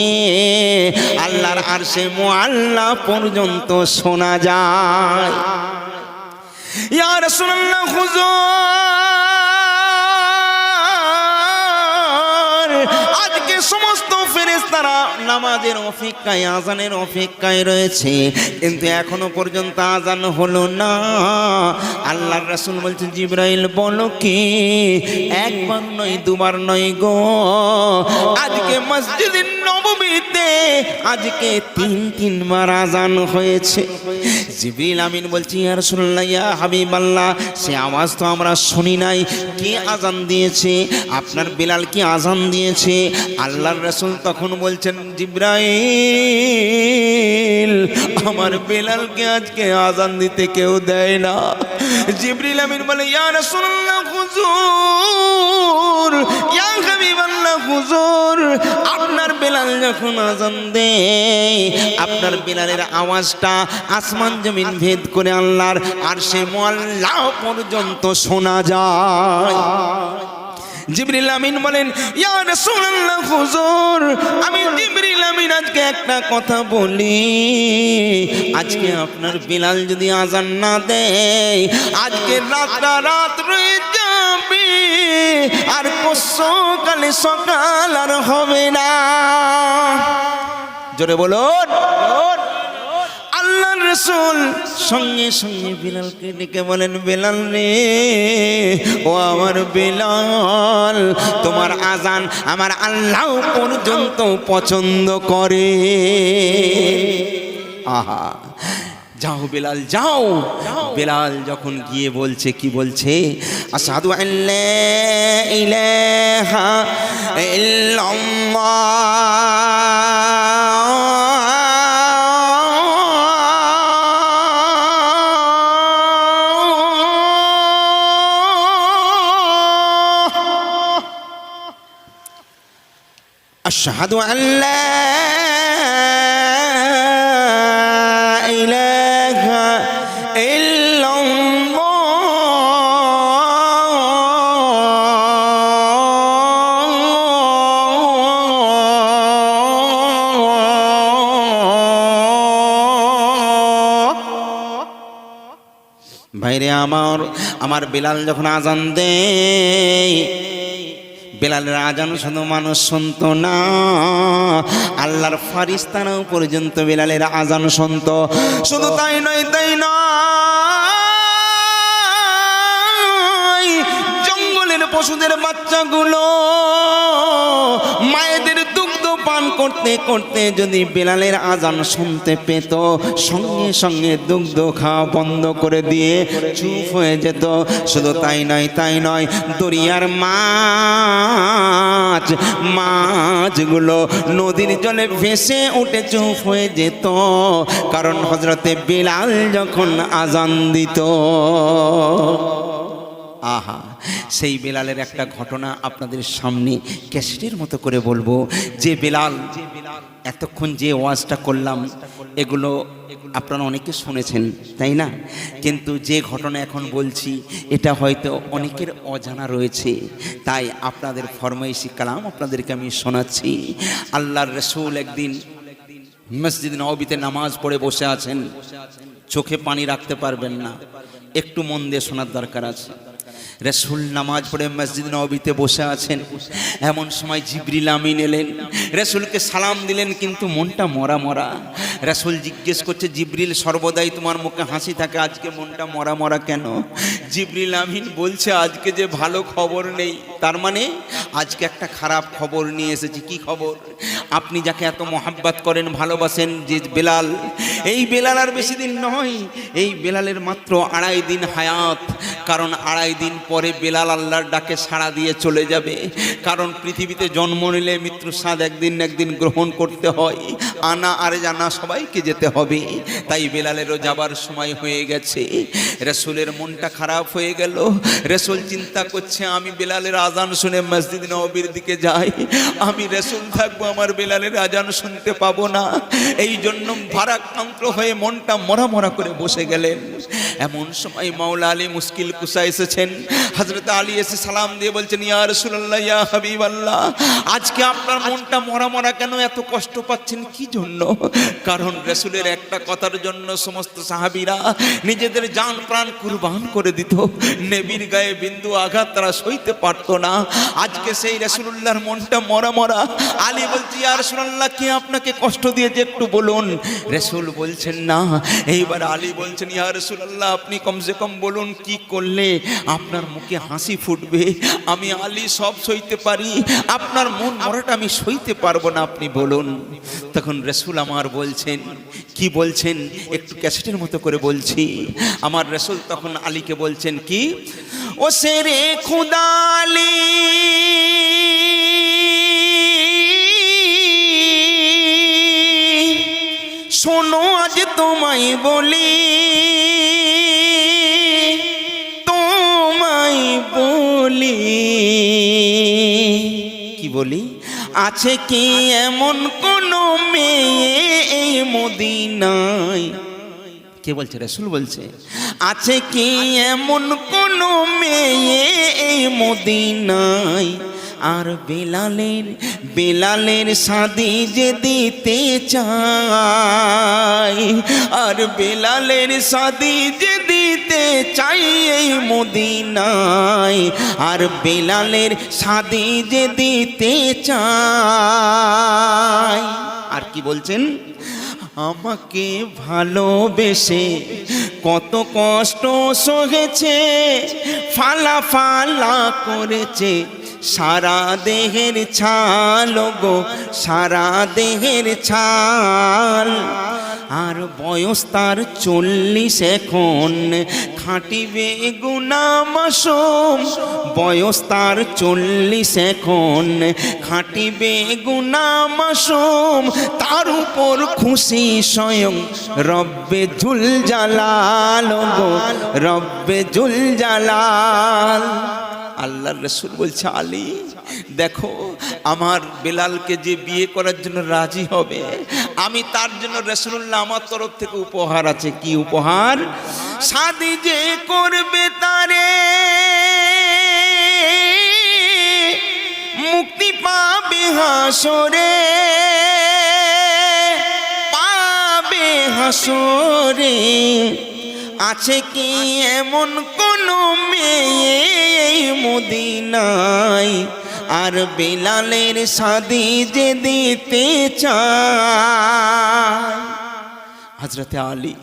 আল্লাহর আরশে মুআল্লা পর্যন্ত শোনা যায়। ইয়া রাসূলুল্লাহ, হুজুর আজকে সমস্ত ফেরেশতারা নামাজের অপেক্ষায়, আজানের অপেক্ষায় রয়েছে, কিন্তু এখনো পর্যন্ত আজান হলো না। আল্লাহর রাসূল বলছেন জিবরাইল বলো কি, একবার নয় দুবার নয় গো, আজকে মসজিদে নববীতে আজকে তিনবার আজান হয়েছে। জিবরিল আমিন বলছি ইয়া রাসূলুল্লাহ, ইয়া হাবিবাল্লাহ, সে আওয়াজ তো আমরা শুনি নাই, কে আজান দিয়েছে? আপনার বেলাল কি আজান দিয়েছে? আল্লাহর রাসূল তখন বলছেন জিবরাইল, আমার বেলালকে আজকে আজান দিতে কেউ দেয় না। জিবরিল আমিন বলে ইয়া রাসূলুল্লাহ, হুজুর, ইয়া হাবিবাল্লাহ, হুজুর আপনার বেলাল যখন আজান দেয়, আপনার বেলালের আওয়াজটা আসমান জমিন ভেদ করে আল্লাহর আরশে মুআল্লা পর্যন্ত শোনা যায়। জিবরিল আমিন বলেন ইয়া রাসূলুল্লাহ, হুজুর আমি জিবরিল আমিন আজকে একটা কথা বলি, আজকে আপনার বেলাল যদি আজান না দেয়, আজকে রাতটা রাত রয়ে যাবে, আর পরশুকালে সকাল আর হবে না। জোরে বলুন। আল্লাহর রাসূল সঙ্গে সঙ্গে বেলালকে ডেকে বলেন বেলাল রে, ও আমার বেলাল, তোমার আজান আমার আল্লাহ পর্যন্ত পছন্দ করে। আহা, যাও বেলাল যাও। বেলাল যখন গিয়ে বলছে, কি বলছে? আশহাদু আল্লা ইলাহা ইল্লাল্লাহ আশহাদু আল্লা ইলাহা ইল্লাল্লাহ ভাইরে আমার, আমার বেলাল যখন আজান দেয়, বেলালের আজান শুধু মানুষ শুনতো না, আল্লাহর ফারিস্তারাও পর্যন্ত বেলালের আজান শুনতো। শুধু তাই নয়, জঙ্গলের পশুদের বাচ্চাগুলো মায়েদের দুগ্ধ পান করতে করতে যদি বেলালের আজান শুনতে পেত, সঙ্গে সঙ্গে দুগ্ধ খাওয়া বন্ধ করে দিয়ে চুপ হয়ে যেত। শুধু তাই নয়, দরিয়ার মাছগুলো নদীর জলে ভেসে উঠে চুপ হয়ে যেত, কারণ হযরতে বেলাল যখন আজান দিত। আহা, সেই বেলালের একটা ঘটনা আপনাদের সামনে ক্যাসেটের মতো করে বলবো। যে বেলাল এতক্ষণ যে ওয়াজটা করলাম, এগুলো আপনারা অনেকে শুনেছেন, তাই না? কিন্তু যে ঘটনা এখন বলছি এটা হয়তো অনেকের অজানা রয়েছে, তাই আপনাদের ফরমাইশি কালাম আপনাদেরকে আমি শোনাচ্ছি। আল্লাহর রাসূল একদিন মসজিদ নববীতে নামাজ পড়ে বসে আছেন, চোখে পানি রাখতে পারবেন না, একটু মন দিয়ে শোনার দরকার আছে। রাসূল নামাজ পড়ে মসজিদ নববীতে বসে আছেন, এমন সময় জিবরিল আমিন এলেন, রাসূলকে সালাম দিলেন, কিন্তু মনটা মরা মরা। রাসূল জিজ্ঞেস করছে, জিবরিল সর্বদাই তোমার মুখে হাসি থাকে, আজকে মনটা মরা মরা কেন? জিবরিল আমিন বলছে, আজকে যে ভালো খবর নেই, তার মানে আজকে একটা খারাপ খবর নিয়ে এসেছি। কি খবর? আপনি যাকে এত মহাব্বত করেন, ভালোবাসেন, যে বেলাল, এই বেলাল আর বেশি দিন নয়, এই বেলালের মাত্র 2.5 দিন হায়াত। কারণ 2.5 দিন পরে বেলাল আল্লাহর ডাকে সাড়া দিয়ে চলে যাবে। কারণ পৃথিবীতে জন্ম নিলে মৃত্যুর স্বাদ একদিন গ্রহণ করতে হয়, আনা আর জানা সবাইকে যেতে হবে। তাই বেলালেরও যাবার সময় হয়ে গেছে। রাসূলের মনটা খারাপ হয়ে গেল। রাসূল চিন্তা করছে, আমি বেলালের আজান শুনে মসজিদ নববীর দিকে যাই, আমি রাসূল থাকবো, আমার বেলালের আজান শুনতে পাবো না। এই জন্য ভারাক্রান্ত হয়ে মনটা মরা মরা করে বসে গেলেন। এমন সময় মাওলা আলী মুশকিল কুসা এসেছেন। হযরত আলী এসে সালাম দিয়ে বলছেন, ইয়া রাসূলুল্লাহ, ইয়া হাবিবাল্লাহ, আজকে আপনার মনটা মরা মরা কেন? এত কষ্ট পাচ্ছেন কি জন্য? কারণ রাসূলের একটা কথার জন্য সমস্ত সাহাবীরা নিজেদের জান প্রাণ কুরবান করে দিত। নবীর গায়ে বিন্দু আঘাত তারা সইতে পারত না। আজকে সেই রাসূলুল্লাহর মনটা মরা মরা। আলী বলছে, ইয়া রাসূলুল্লাহ, কে আপনাকে কষ্ট দিয়েছে একটু বলুন। রাসূল বলছেন না। এইবার আলী বলছেন, ইয়া রাসূলুল্লাহ, আপনি কমসে কম বলুন কি করলে আপনার মুখে হাসি ফুটবে। আমি আলী সব সইতে পারি, আপনার মন মরাটা আমি সইতে পারবো না, আপনি বলুন। তখন রাসূল আমার বলছেন, কি বলছেন একটু ক্যাসেটের মতো করে বলছি। আমার রাসূল তখন আলীকে বলছেন, কি? ও শেরে খুদা আলী, শোনো আজ তোমায় বলি, কি বলি? আছে কি এমন কোন মেয়ে এই মদিনায়? কে বলছে? রাসূল বলছে, আছে কি এমন কোন মেয়ে এই মদিনায় আর বেলালের শাদি যে দিতে চাই, আর বেলালের শাদি যে দিতে চাই এই মদিনায়, আর বেলালের শাদি যে দিতে চাই। আর কি বলছেন? আমাকে ভালোবেসে কত কষ্ট সহেছে, ফালা ফালা করেছে সারা দেহের ছাল গো, সারা দেহের ছাল। আর বয়স তার 40 এখন, খাঁটি বেগুনা মাসুম। বয়স তার 40 এখন, খাঁটি বেগুনা মাসুম। তার উপর খুশি স্বয়ং রব্বে জুল জালাল গো, রব্বে জুল জালাল। আল্লাহর রাসূল বলছে, আলী দেখো, আমার বেলালকে যে বিয়ে করার জন্য রাজি হবে, আমি তার জন্য রাসূলুল্লাহ আমার তরফ থেকে উপহার আছে। কি উপহার? শাদি যে করবে তারে মুক্তি পাবে হাসরে, পাবে হাসরে। আছে কি এমন কোন মেয়ে এই মদিনায় আর বেলালের শাদি যে দিতে চায়। হযরতে আলী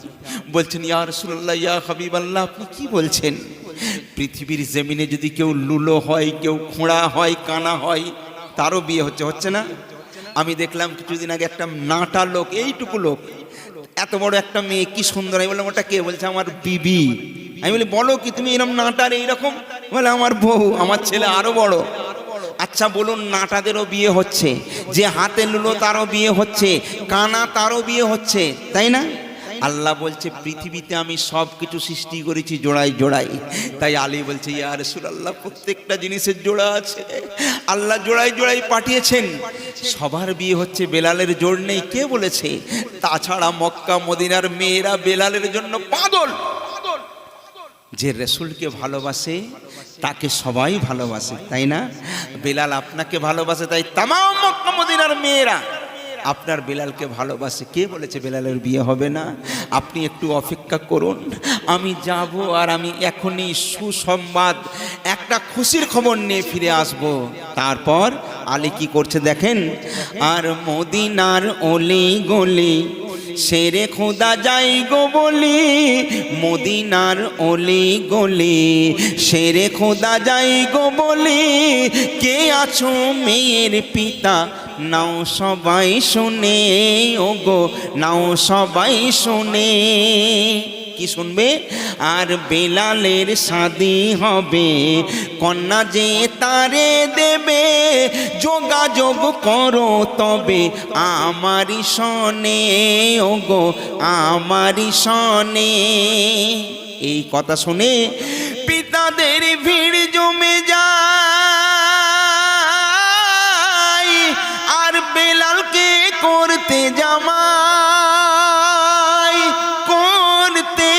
বলছেন, ইয়া রাসূলুল্লাহ, ইয়া হাবিবাল্লাহ, আপনি কি বলছেন? পৃথিবীর জমিনে যদি কেউ লুলো হয়, কেউ খোঁড়া হয়, কানা হয়, তারও বিয়ে হচ্ছে না? আমি দেখলাম কিছুদিন আগে একটা নাটা লোক, এইটুকু লোক, এত বড় একটা মেয়ে, কি সুন্দর। আমি বললাম, ওটা কে? বলছে, আমার বিবি। আমি বলি, বলো কি তুমি এরকম নাটার এইরকম? বলে, আমার বউ, আমার ছেলে আরো বড়। আচ্ছা বলুন, নাটাদেরও বিয়ে হচ্ছে, যে হাতে লুলো তারও বিয়ে হচ্ছে, কানা তারও বিয়ে হচ্ছে, তাই না? আল্লাহ বলছে, পৃথিবীতে আমি সব কিছু সৃষ্টি করেছি জোড়ায় জোড়ায়। তাই আলী বলছে, ইয়া রাসূলুল্লাহ, প্রত্যেকটা জিনিসের জোড়া আছে, আল্লাহ জোড়ায় জোড়ায় পাঠিয়েছেন। সবার বিয়ে হচ্ছে, বেলালের জোড় নেই, কে বলেছে? তাছাড়া মক্কা মদিনার মেয়েরা বেলালের জন্য পাগল। যে রাসূলকে ভালোবাসে তাকে সবাই ভালোবাসে, তাই না? বেলাল আপনাকে ভালোবাসে, তাই তামাম মক্কা মদিনার মেয়েরা আপনার বেলালকে ভালোবাসে। কে বলেছে বেলালের বিয়ে হবে না? আপনি একটু অপেক্ষা করুন, আমি যাব, আর আমি এখনই সুসংবাদ, একটা খুশির খবর নিয়ে ফিরে আসব। তারপর আলী কি করছে দেখেন, আর মদিনার অলি গলি শেরে খোদা যাই গো বলি, মদিনার অলি গলি শেরে খোদা যাই গো বলি, কে আছো মেয়ের পিতা নাও সবাই শুনে, ও গো নাও সবাই শুনে। কি শুনবে? আর বেলালের শাদি হবে, কন্যা যে তারে দেবে, যোগাযোগ করো তবে আমারই সনে, ও গো আমারই সনে। এই কথা শুনে পিতাদের ভিড় জমে যায়, আর বেলালকে করতে জামাই, করতে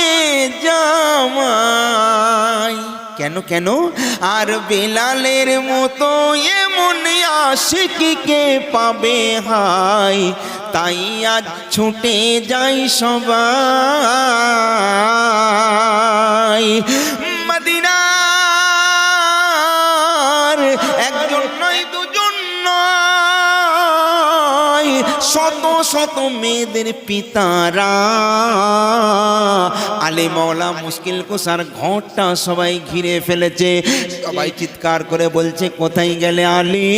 জামাই। কেন কেন? আর বেলালের মতো এমন আশিককে পাবে হাই, তাই আজ ছুটে যাই সবাই। মদিনার একজন নয়, দুজন নয়, শত শত মেয়েদের পিতারা আলী মাওলা মুশকিল কুসার ঘরটা সবাই ঘিরে ফেলেছে। সবাই চিৎকার করে বলছে, কোথায় গেলে আলী?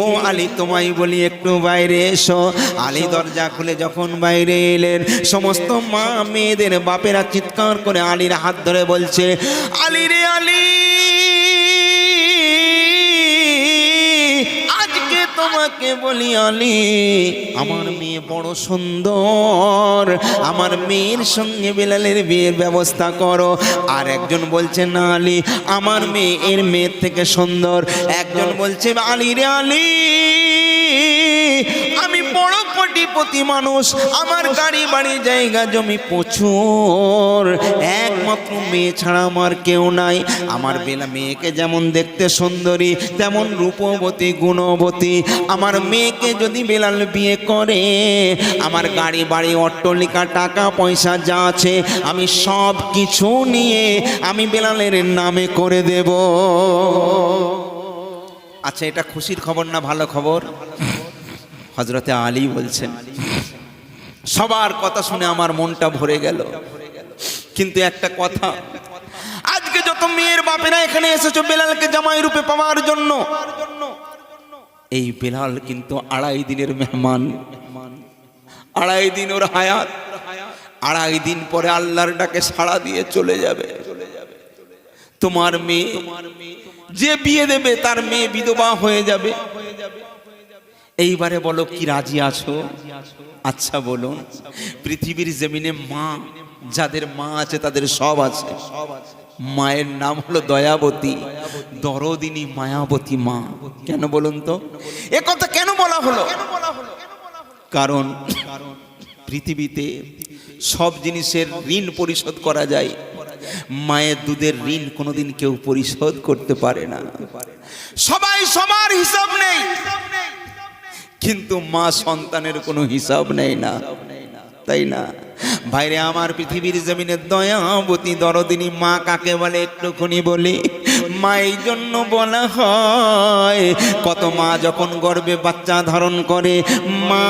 ও আলী, তোমায় বলি একটু বাইরে এসো। আলী দরজা খুলে যখন বাইরে এলেন, সমস্ত মা মেয়েদের বাপেরা চিৎকার করে আলীর হাত ধরে বলছে, আলী রে আলী, আজকে তোমাকে বলি আলী, আমার মেয়ে বড় সুন্দর, আমার মেয়ের সঙ্গে বেলালের বিয়ের ব্যবস্থা করো। আর একজন বলছে, না আলী, আমার মেয়ে এর মেয়ের থেকে সুন্দর। একজন বলছে, আলী রে আলী, আমি বড় কোটিপতি মানুষ, আমার গাড়ি বাড়ি জায়গা জমি প্রচুর, একমাত্র মেয়ে ছাড়া আমার কেউ নাই। আমার বেলা মেয়েকে যেমন দেখতে সুন্দরী, তেমন রূপবতী গুণবতী। আমার মেয়েকে যদি বেলাল বিয়ে করে, আমার গাড়ি বাড়ি অট্টালিকা টাকা পয়সা যা আছে আমি সব কিছু নিয়ে আমি বেলালের নামে করে দেব। আচ্ছা, এটা খুশির খবর না ভালো খবর? হযরতে আলী বলছেন, সবার কথা শুনে আমার মনটা ভরে গেল, কিন্তু একটা কথা, আজকে যত মেয়ের বাপেরা এখানে এসেছো বেলালকে জামাই রূপে পাওয়ার জন্য, এই বেলাল কিন্তু 2.5 দিনের মেহমান, 2.5 দিন ওর হায়াত, 2.5 দিন পরে আল্লাহর ডাকে সাড়া দিয়ে চলে যাবে। তোমার মেয়ে যে বিয়ে দেবে তার মেয়ে বিধবা হয়ে যাবে। এইবারে বলো, কি রাজি আছো? আচ্ছা বলুন, পৃথিবীর জমিনে মা, যাদের মা আছে তাদের সব আছে। মায়ের নাম হলো দয়াবতী, দরদিনী, মায়াবতী মা। কেন বলুন তো? এ কথা কেন বলা হলো? কারণ পৃথিবীতে সব জিনিসের ঋণ পরিশোধ করা যায়, মায়ের দুধের ঋণ কোনোদিন কেউ পরিশোধ করতে পারে না। সবাই সবার হিসাব নেই, কিন্তু মা সন্তানের কোনো হিসাব নেই না, তাই না? ভাইরে আমার, পৃথিবীর জমিনে দয়াবতী দরদিনী মা কাকে বলে একটুখানি বলি। মা এই জন্য বলা হয় কত মা যখন গর্ভে বাচ্চা ধারণ করে মা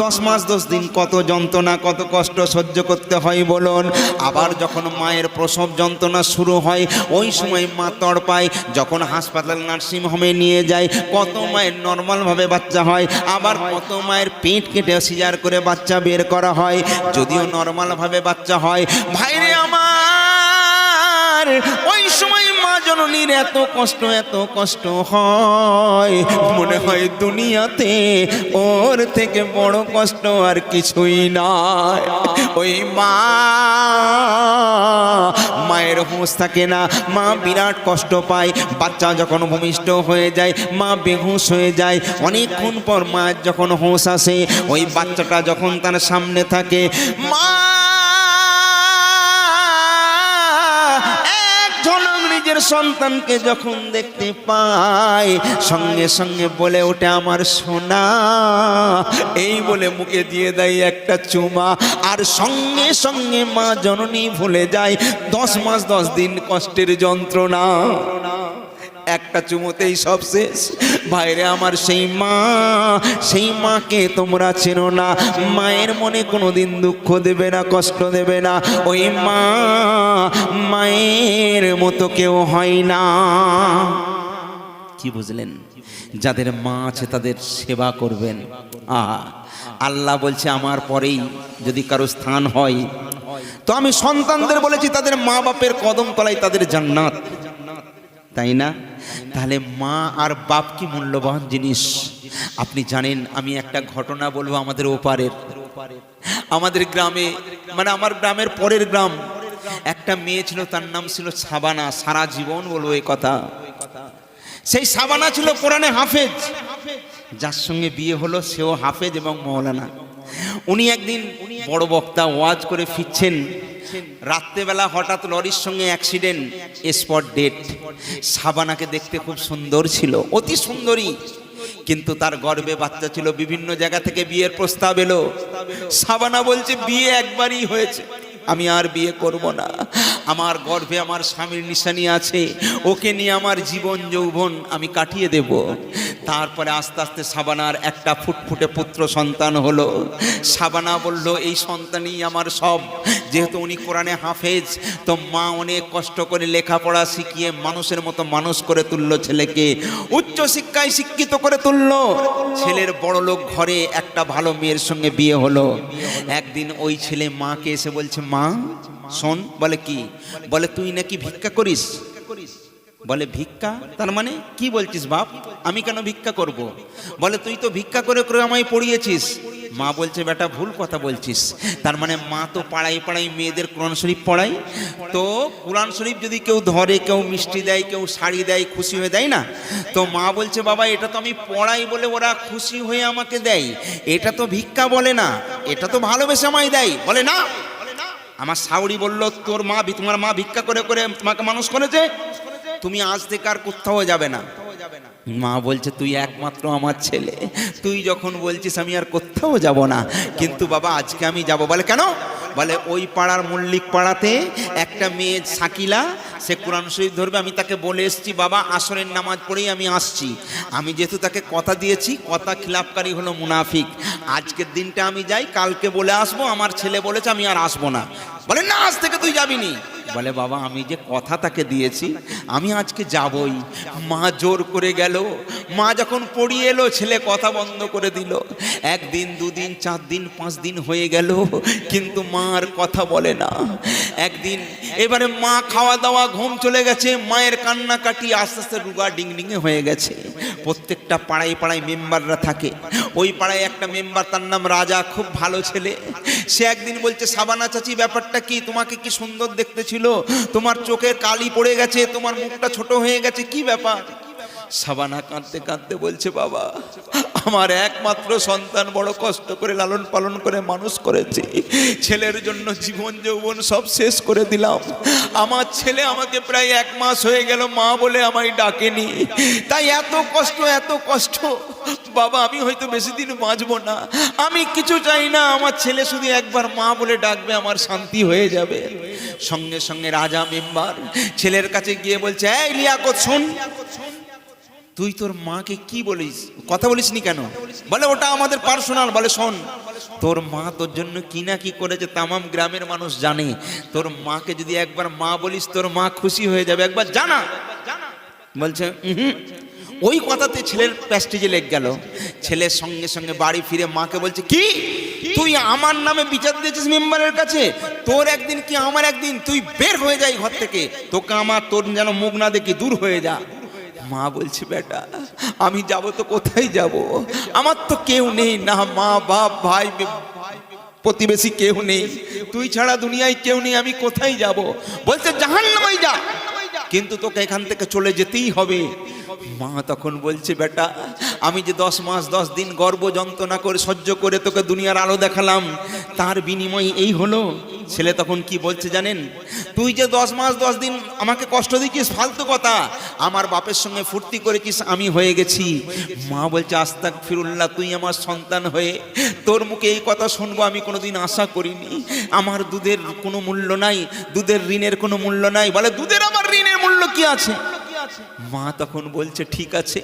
10 মাস 10 দিন কত যন্ত্রণা কত কষ্ট সহ্য করতে হয় বলুন। আবার যখন মায়ের প্রসব যন্ত্রণা শুরু হয় ওই সময় মা তড়পায়। যখন হাসপাতাল নার্সিং হোমে নিয়ে যায় কত মায়ের নর্মালভাবে বাচ্চা হয়, আবার কত মায়ের পেট কেটে সিজার করে বাচ্চা বের করা হয়। যদিও নর্মালভাবে বাচ্চা হয় ভাইরে আমার, ওই সময় মা জননীর এত কষ্ট হয় মনে হয় দুনিয়াতে ওর থেকে বড় কষ্ট আর কিছুই নয়। ওই মায়ের হুঁশ থাকে না, মা বিরাট কষ্ট পায়। বাচ্চা যখন ভূমিষ্ঠ হয়ে যায় মা বেহুশ হয়ে যায়। অনেকক্ষণ পর মা যখন হুঁশ আসে ওই বাচ্চাটা যখন তার সামনে থাকে মা নিজের সন্তানকে যখন দেখতে পায় সঙ্গে সঙ্গে বলে ওঠে আমার সোনা, এই বলে মুখে দিয়ে দেয় একটা চুমা। আর সঙ্গে সঙ্গে মা জননী ভুলে যায় 10 মাস 10 দিন কষ্টের যন্ত্রণা। একটা চুমোতেই সব শেষ। ভাইরে আমার সেই মাকে তোমরা চেনো না। মায়ের মনে কোনোদিন দুঃখ দেবে না, কষ্ট দেবে না। ওই মায়ের মতো কেউ হয় না। কি বুঝলেন? যাদের মা আছে তাদের সেবা করবেন। আল্লাহ বলছে আমার পরেই যদি কারো স্থান হয় তো আমি সন্তানদের বলেছি তাদের মা বাপের কদম তলায় তাদের জান্নাত, তাই না? তাহলে মা আর বাপ কি মূল্যবান জিনিস আপনি জানেন? আমি একটা ঘটনা বলবো আমাদের ওপারের, আমাদের গ্রামে, মানে আমার গ্রামের পরের গ্রাম, একটা মেয়ে ছিল, তার নাম ছিল সাবানা। সারা জীবন বলবো এই কথা। সেই সাবানা ছিল কোরআনে হাফেজ। যার সঙ্গে বিয়ে হলো সেও হাফেজ এবং মৌলানা। উনি একদিন বড় বক্তা, ওয়াজ করে ফিরছেন, রাত্রেবেলা হঠাৎ লরির সঙ্গে অ্যাক্সিডেন্ট, স্পট ডেট। সাবানাকে দেখতে খুব সুন্দর ছিল, অতি সুন্দরী, কিন্তু তার গর্ভে বাচ্চা ছিল। বিভিন্ন জায়গা থেকে বিয়ের প্রস্তাব এলো। সাবানা বলছে বিয়ে একবারই হয়েছে, আমি আর বিয়ে করব না। আমার গর্ভে আমার স্বামীর নিশানি আছে, ওকে নিয়ে আমার জীবন যৌবন আমি কাটিয়ে দেব। তারপরে আস্তে আস্তে সাবানার একটা ফুটফুটে পুত্র সন্তান হলো। সাবানা বলল এই সন্তানই আমার সব। যেহেতু উনি কোরআনে হাফেজ, তো মা অনেক কষ্ট করে লেখাপড়া শিখিয়ে মানুষের মতো মানুষ করে তুললো ছেলেকে, উচ্চ শিক্ষায় শিক্ষিত করে তুললো। ছেলের বড় লোক ঘরে একটা ভালো মেয়ের সঙ্গে বিয়ে হলো। একদিন ওই ছেলে মাকে এসে বলছে মা শোন। বলে কি? বলে তুই নাকি ভিক্ষা করিস। বলে ভিক্ষা? তার মানে কি বলছিস বাপ? আমি কেন ভিক্ষা করব? বলে তুই তো ভিক্ষা করে করে আমায় পড়িয়েছিস। মা বলছে বেটা ভুল কথা বলছিস। তার মানে মা তো পাড়ায় পাড়ায় মেয়েদের কোরআন শরীফ পড়ায়। তো কোরআন শরীফ যদি কেউ ধরে, কেউ মিষ্টি দেয়, কেউ শাড়ি দেয়, খুশি হয়ে দেয় না? তো মা বলছে বাবা এটা তো আমি পড়াই বলে ওরা খুশি হয়ে আমাকে দেয়, এটা তো ভিক্ষা বলে না, এটা তো ভালোবেসে আমায় দেয়। বলে না, আমার শাউরি বলল তোমার মা ভিক্ষা করে করে তোমাকে মানুষ করেছে, তুমি আজ থেকে আর কোথাও যাবে না। মা বলছে তুই একমাত্র আমার ছেলে, তুই যখন বলছিস আমি আর কোথাও যাব না, কিন্তু বাবা আজকে আমি যাব। বলে কেন? বলে ওই পাড়ার মল্লিক পাড়াতে একটা মেয়ে শাকিলা, সে কোরআন শরীফ ধরবে, আমি তাকে বলে এসেছি বাবা আসরের নামাজ পড়েই আমি আসছি। আমি যেহেতু তাকে কথা দিয়েছি, কথা খিলাফকারী হলো মুনাফিক। আজকের দিনটা আমি যাই, কালকে বলে আসবো আমার ছেলে বলেছে আমি আর আসবো না। বলে না আজ থেকে তুই যাবিনি। বলে বাবা আমি যে কথা তাকে দিয়েছি আমি আজকে যাবই। মা জোর করে গেল। মা যখন পড়িয়ে এলো ছেলে কথা বন্ধ করে দিল। একদিন, দুদিন, 4 দিন, 5 দিন হয়ে গেল, কিন্তু মা আর কথা বলে না। একদিন এবারে মা খাওয়া দাওয়া, ঘুম চলে গেছে, মায়ের কান্নাকাটি আস্তে আস্তে রুগা ডিংডিঙে হয়ে গেছে। প্রত্যেকটা পাড়ায় পাড়ায় মেম্বাররা থাকে। ওই পাড়ায় একটা মেম্বার, তার নাম রাজা, খুব ভালো ছেলে। সে একদিন বলছে সাবানা চাচি ব্যাপারটা কি, তোমাকে কি সুন্দর দেখতে ছিল, তোমার চোখের কালি পড়ে গেছে, তোমার মুখটা ছোট হয়ে গেছে, কি ব্যাপার? সাবানা কাঁদতে কাঁদতে বলছে বাবা আমার একমাত্র সন্তান, বড় কষ্ট করে লালন পালন করে মানুষ করেছি, ছেলের জন্য জীবন যৌবন সব শেষ করে দিলাম। আমার ছেলে আমাকে প্রায় 1 মাস হয়ে গেল মা বলে আমায় ডাকেনি, তাই এত কষ্ট বাবা। আমি হয়তো বেশি দিন বাঁচবো না, আমি কিছু চাই না, আমার ছেলে শুধু একবার মা বলে ডাকবে, আমার শান্তি হয়ে যাবে। সঙ্গে সঙ্গে রাজা মেম্বার ছেলের কাছে গিয়ে বলছে, এই লিয়াকত শোন, তুই তোর মাকে কি বলিস, কথা বলিস নি কেন? বলে ওটা আমাদের পার্সোনাল। বলে শোন, তোর মা তোর জন্য কি না কি করেছে তামাম গ্রামের মানুষ জানে। তোর মাকে যদি একবার মা বলিস তোর মা খুশি হয়ে যাবে, একবার জানা। বলছে ওই কথাতে ছেলের প্যাস্টিজে লেগে গেল। ছেলের সঙ্গে সঙ্গে বাড়ি ফিরে মাকে বলছে, কি তুই আমার নামে বিচার দিয়েছিস মেম্বারের কাছে? তোর একদিন কি আমার একদিন, তুই বের হয়ে যাই ঘর থেকে, তোকে আমার তোর যেন মুখ না দেখি, দূর হয়ে যা। মা বলছে, বেটা আমি যাব তো কোথায় যাব, আমার তো কেউ নেই, না মা বাপ ভাই প্রতিবেশী কেউ নেই, তুই ছাড়া দুনিয়ায় কেউ নেই, আমি কোথায় যাব? বলছে জাহান্নামে যা, কিন্তু তোকে এখান থেকে চলে যেতেই হবে। মা তখন বলছে, বেটা আমি যে 10 মাস 10 দিন গর্ভ যন্ত্রণা করে সহ্য করে তোকে দুনিয়ার আলো দেখালাম, তার বিনিময়ে এই হলো। ছেলে তখন কি বলছে জানেন? তুই যে 10 মাস 10 দিন আমাকে কষ্ট দিচ্ছিস ফালতু কথা, আমার বাপের সঙ্গে ফুর্তি করেছিস, আমি হয়ে গেছি। মা বলছে, আস্তাগফিরুল্লাহ, তুই আমার সন্তান হয়ে তোর মুখে এই কথা শুনবো আমি কোনোদিন আশা করিনি। আমার দুধের কোনো মূল্য নাই, দুধের ঋণের কোনো মূল্য নাই। বলে দুধের আমার ঋণের মূল্য কি আছে? মা তখন বলছে ঠিক আছে।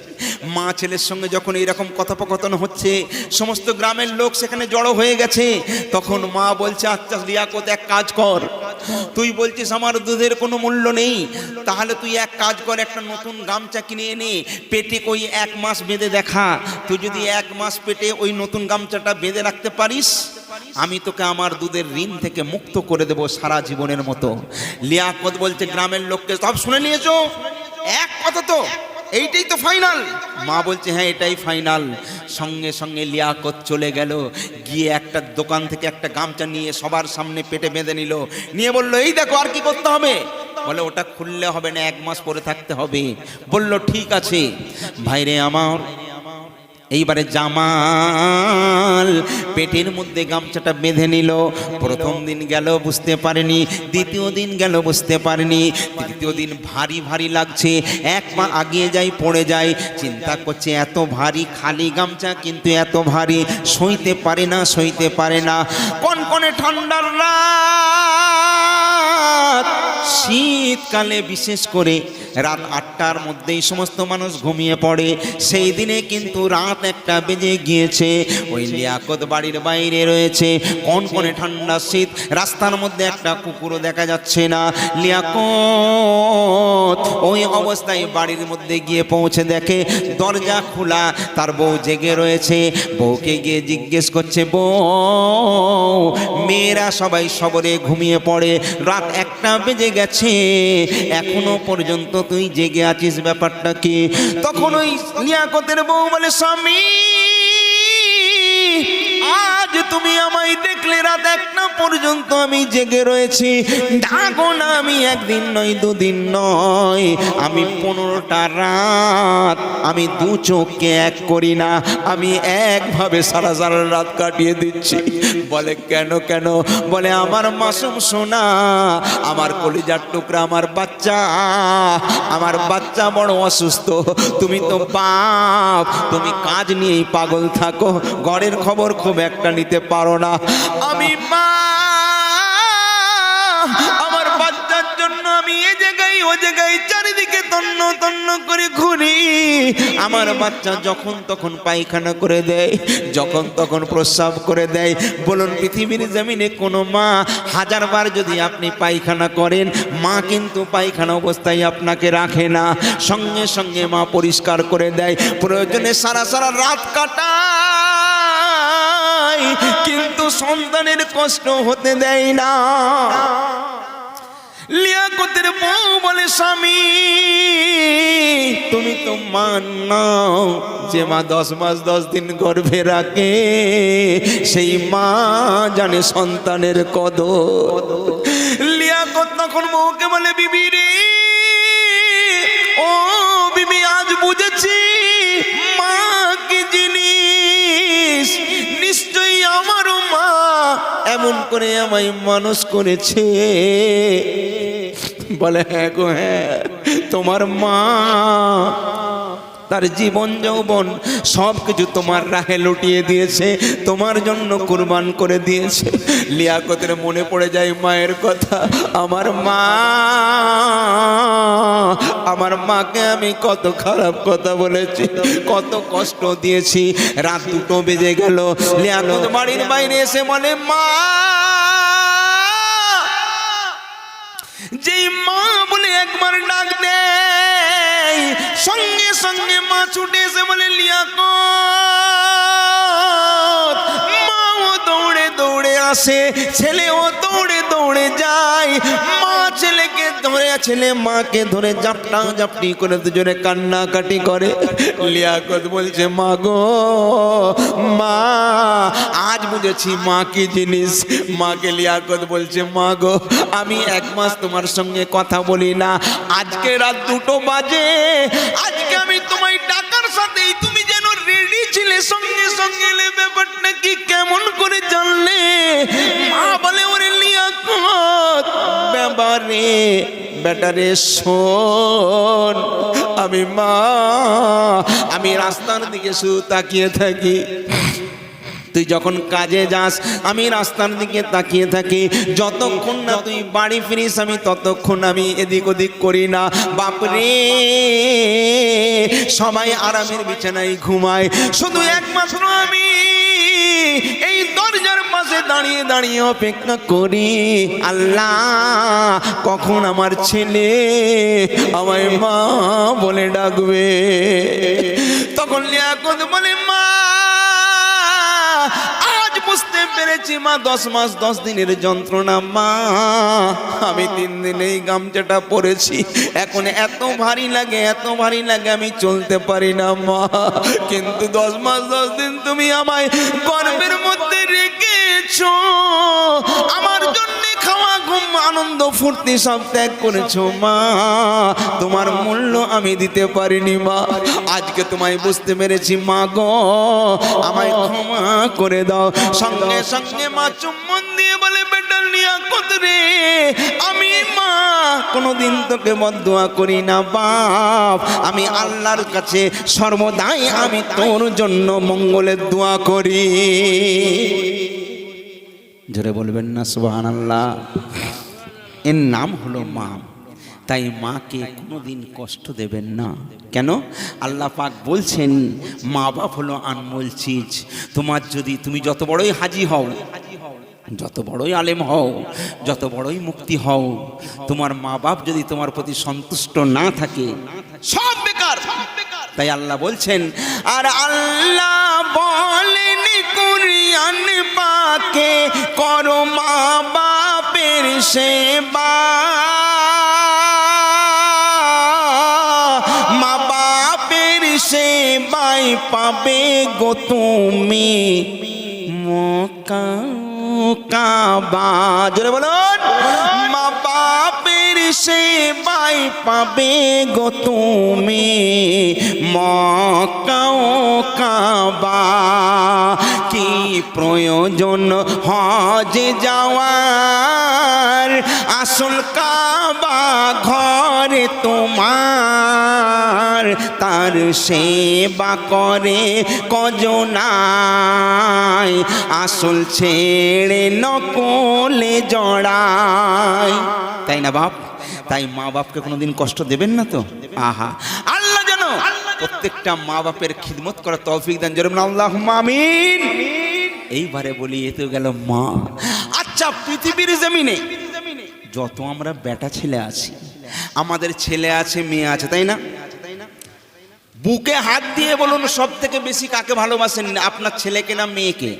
মা ছেলের সঙ্গে যখন এইরকম কথোপকথন হচ্ছে, সমস্ত গ্রামের লোক সেখানে জড়ো হয়ে গেছে, তখন মা বলছে, আচ্ছা লিয়াকত এক কাজ কর, তুই বলছিস আমার দুধের কোনো মূল্য নেই, তাহলে তুই এক কাজ কর, একটা নতুন গামছা কিনে এনে পেটে ওই 1 মাস বেঁধে দেখা। তুই যদি 1 মাস পেটে ওই নতুন গামছাটা বেঁধে রাখতে পারিস, আমি তোকে আমার দুধের ঋণ থেকে মুক্ত করে দেব সারা জীবনের মতো। লিয়াকত বলছে, গ্রামের লোককে সব শুনে নিয়েছো? এক কথা তো, এইটাই তো ফাইনাল। মা বলছে, হ্যাঁ এটাই ফাইনাল। সঙ্গে সঙ্গে লিয়াকত চলে গেল, গিয়ে একটা দোকান থেকে একটা গামছা নিয়ে সবার সামনে পেটে বেঁধে নিল, নিয়ে বলল, এই দেখো আর কি করতে হবে? বলে ওটা খুললে হবে না, 1 মাস পরে থাকতে হবে। বলল ঠিক আছে। ভাইরে আমার, এইবারে জামাল পেটের মধ্যে গামছাটা বেঁধে নিল। প্রথম দিন গেল বুঝতে পারেনি, দ্বিতীয় দিন গেল বুঝতে পারেনি, তৃতীয় দিন ভারী ভারী লাগছে, 1 পা আগিয়ে যাই পড়ে যায়, চিন্তা করছে এত ভারী খালি গামছা কিন্তু এত ভারী, সইতে পারে না, সইতে পারে না। কনকনে ঠান্ডার রাত, শীতকালে বিশেষ করে রাত 8টার মধ্যেই সমস্ত মানুষ ঘুমিয়ে পড়ে। সেই দিনে কিন্তু রাত 1টা বেজে গিয়েছে। ওই লিয়াকত বাড়ির বাইরে রয়েছে, কনকনে ঠান্ডা শীত, রাস্তার মধ্যে একটা কুকুরও দেখা যাচ্ছে না। লিয়াকত ওই অবস্থায় বাড়ির মধ্যে গিয়ে পৌঁছে দেখে দরজা খোলা, তার বউ জেগে রয়েছে। বউকে গিয়ে জিজ্ঞেস করছে, বউ মেয়েরা সবাই সবরে ঘুমিয়ে পড়ে, রাত 1টা বেজে গেছে, এখনো পর্যন্ত তুই জেগে আছিস, ব্যাপারটা কি? তখন ওই লিয়াকতের বউ বলে, স্বামী আজ তুমি আমায় দেখলে রাত 1টা পর্যন্ত আমি জেগে রয়েছি, ডাকো না, আমি 1 দিন নয় 2 দিন নয়, আমি 15টা রাত আমি 2 চোখকে এক করি না, আমি একভাবে সারা সারা রাত কাটিয়ে দিচ্ছি। বলে কেন কেন? বলে আমার মাসুম সোনা, আমার কলিজার টুকরা, আমার বাচ্চা বড় অসুস্থ, তুমি তো বাপ, তুমি কাজ নিয়েই পাগল থাকো, ঘরের খবর খুব একটা নিতে পারো না। আমি মা, আমার বাচ্চার জন্য আমি এ জায়গায় ও জায়গায় চারিদিকে তন্ন তন্ন করে ঘুরি। আমার বাচ্চা যখন তখন পায়খানা করে দেয়, যখন তখন প্রস্রাব করে দেয়। বলুন পৃথিবীর জমিনে কোনো মা 1000 বার যদি আপনি পায়খানা করেন, মা কিন্তু পায়খানা অবস্থায় আপনাকে রাখে না, সঙ্গে সঙ্গে মা পরিষ্কার করে দেয়। প্রয়োজনে সারা সারা রাত কাটায়, কিন্তু সন্তানের কষ্ট হতে দেয় না। লিয়াকতের বউ বলে, স্বামী তুমি তো মানো যে মা 10 মাস 10 দিন গর্ভে রাখে, সেই মা জানে সন্তানের কদর। লিয়াকত তখন বউকে বলে, বিবি রে, ও বিবি, আজ বুঝেছি মা কি জিনিস, নিশ্চয়ই আমারও মা এমন করে আমায় মানুষ করেছে। বলে হ্যাঁ গো হ্যাঁ, তোমার মা তার জীবন যৌবন সব কিছু তোমার রাহে লুটিয়ে দিয়েছে, তোমার জন্য কুরবান করে দিয়েছে। লিয়াকতের মনে পড়ে যায় মায়ের কথা, আমার মাকে আমি কত খারাপ কথা বলেছি, কত কষ্ট দিয়েছি। রাত 2টো বেজে গেল, লিয়াকত বাড়ির বাইরে এসে বলে, মা, যেই মা বলে একবার ডাক দেয়, সঙ্গে সঙ্গে মা ছুটে এসে বলে, লিয়াকত। মাও দৌড়ে দৌড়ে আসে, ছেলেও দৌড়ে দৌড়ে যায়। মা ছেলেকে ধরে, ছেলে মাকে ধরে জাপটা জাপটি করে দুজনে কান্নাকাটি করে। লিয়াকত বলছে, মা গো মা, আজ বুঝেছি মা কি জিনিস। মাকে লিয়াকত বলছে, মা গো, আমি 1 মাস তোমার সঙ্গে কথা বলি না, আজকে রাত 2টো বাজে, আজকে আমি তোমায় ডাকার সাথেই তুমি যেন রেডি ছিলে, সঙ্গে সঙ্গে এলে, ব্যাপারটা কি কেমন করে জানলে? মা বলে, ওরে লিয়াকত, ব্যাপারে বেটারে শোন, আমি রাস্তার দিকে শুধু তাকিয়ে থাকি, তুই যখন কাজে যাস আমি রাস্তার দিকে তাকিয়ে থাকি, যতক্ষণ না তুই বাড়ি ফিরিস আমি ততক্ষণ আমি এদিক ওদিক করি না। বাপরে, সবাই আরামের বিছানায় ঘুমায়, শুধু একমাত্র আমি এই দরজার পাশে দাঁড়িয়ে দাঁড়িয়ে অপেক্ষা করি, আল্লাহ কখন আমার ছেলে আমায় মা বলে ডাকবে। তখন লিয়াকত বলে, মা, আজ বুঝতে পেরেছি মা, 10 মাস 10 দিনের যন্ত্রণা মা, আমি 3 দিন এই গামছাটা পরেছি, এখন এত ভারী লাগে, এত ভারী লাগে, আমি চলতে পারি না মা, কিন্তু 10 মাস 10 দিন তুমি আমায় গর্ভের মধ্যে রেখেছো, আমার জন্য খাওয়া ঘুম আনন্দ ফুর্তি সব ত্যাগ করেছো মা, তোমার মূল্য আমি দিতে পারিনি মা, আজকে তোমায় বুঝতে পেরেছি মা গো, আমায় ক্ষমা করে দাও। সঙ্গে সঙ্গে মা চুম্বন দিয়ে বলে, বেটা লিয়াকত রে, আমি মা কোনোদিন তোকে বদদুয়া করি না বাপ, আমি আল্লাহর কাছে সর্বদাই আমি তোর জন্য মঙ্গলের দোয়া করি। জোরে বলবেন না সুবহানাল্লাহ। এর নাম হলো মা, তাই মাকে কোনোদিন কষ্ট দেবেন না। কেন? আল্লাহ পাক বলছেন, মা বাপ হলো আনমোল চিজ, তোমার যদি তুমি যত বড়ই হাজি হও, যত বড়ই আলেম হও, যত বড়ই মুক্তি হও, তোমার মা বাপ যদি তোমার প্রতি সন্তুষ্ট না থাকে সব বেকার। তাই আল্লাহ বলছেন, আর আল্লাহ বলেন কুরআন পাকে, করো মা বাপের সেবা, মা বাপের সেবায় পাবে গো তুমি মক্কা কাবা। জোরে বলুন, মা বাপের সেবায় পাবে গো তুমি মক্কা কাবা। কি প্রয়োজন হজে যাওয়ার, আসল কাবা ঘরে তোমার, তার সেবা করে কজনায়, আসল ছেড়ে নকলে জড়ায়। তাই না বাপ? তাই মা বাপকে কোনোদিন কষ্ট দেবেন না তো। আহা, আল্লাহ যেন প্রত্যেকটা মা বাপের খিদমত করার তৌফিক দান। জোরে বলুন আল্লাহুম্মা আমিন। এইবারে বলি, এ তো গেল মা। আচ্ছা, পৃথিবীর জমিনে যত আমরা বেটা ছেলে আছি, আমাদের ছেলে আছে, মেয়ে আছে, তাই না? বুকে হাত দিয়ে বলুন, সব থেকে বেশি কাকে ভালোবাসেন, আপনার ছেলেকে না মেয়েকে?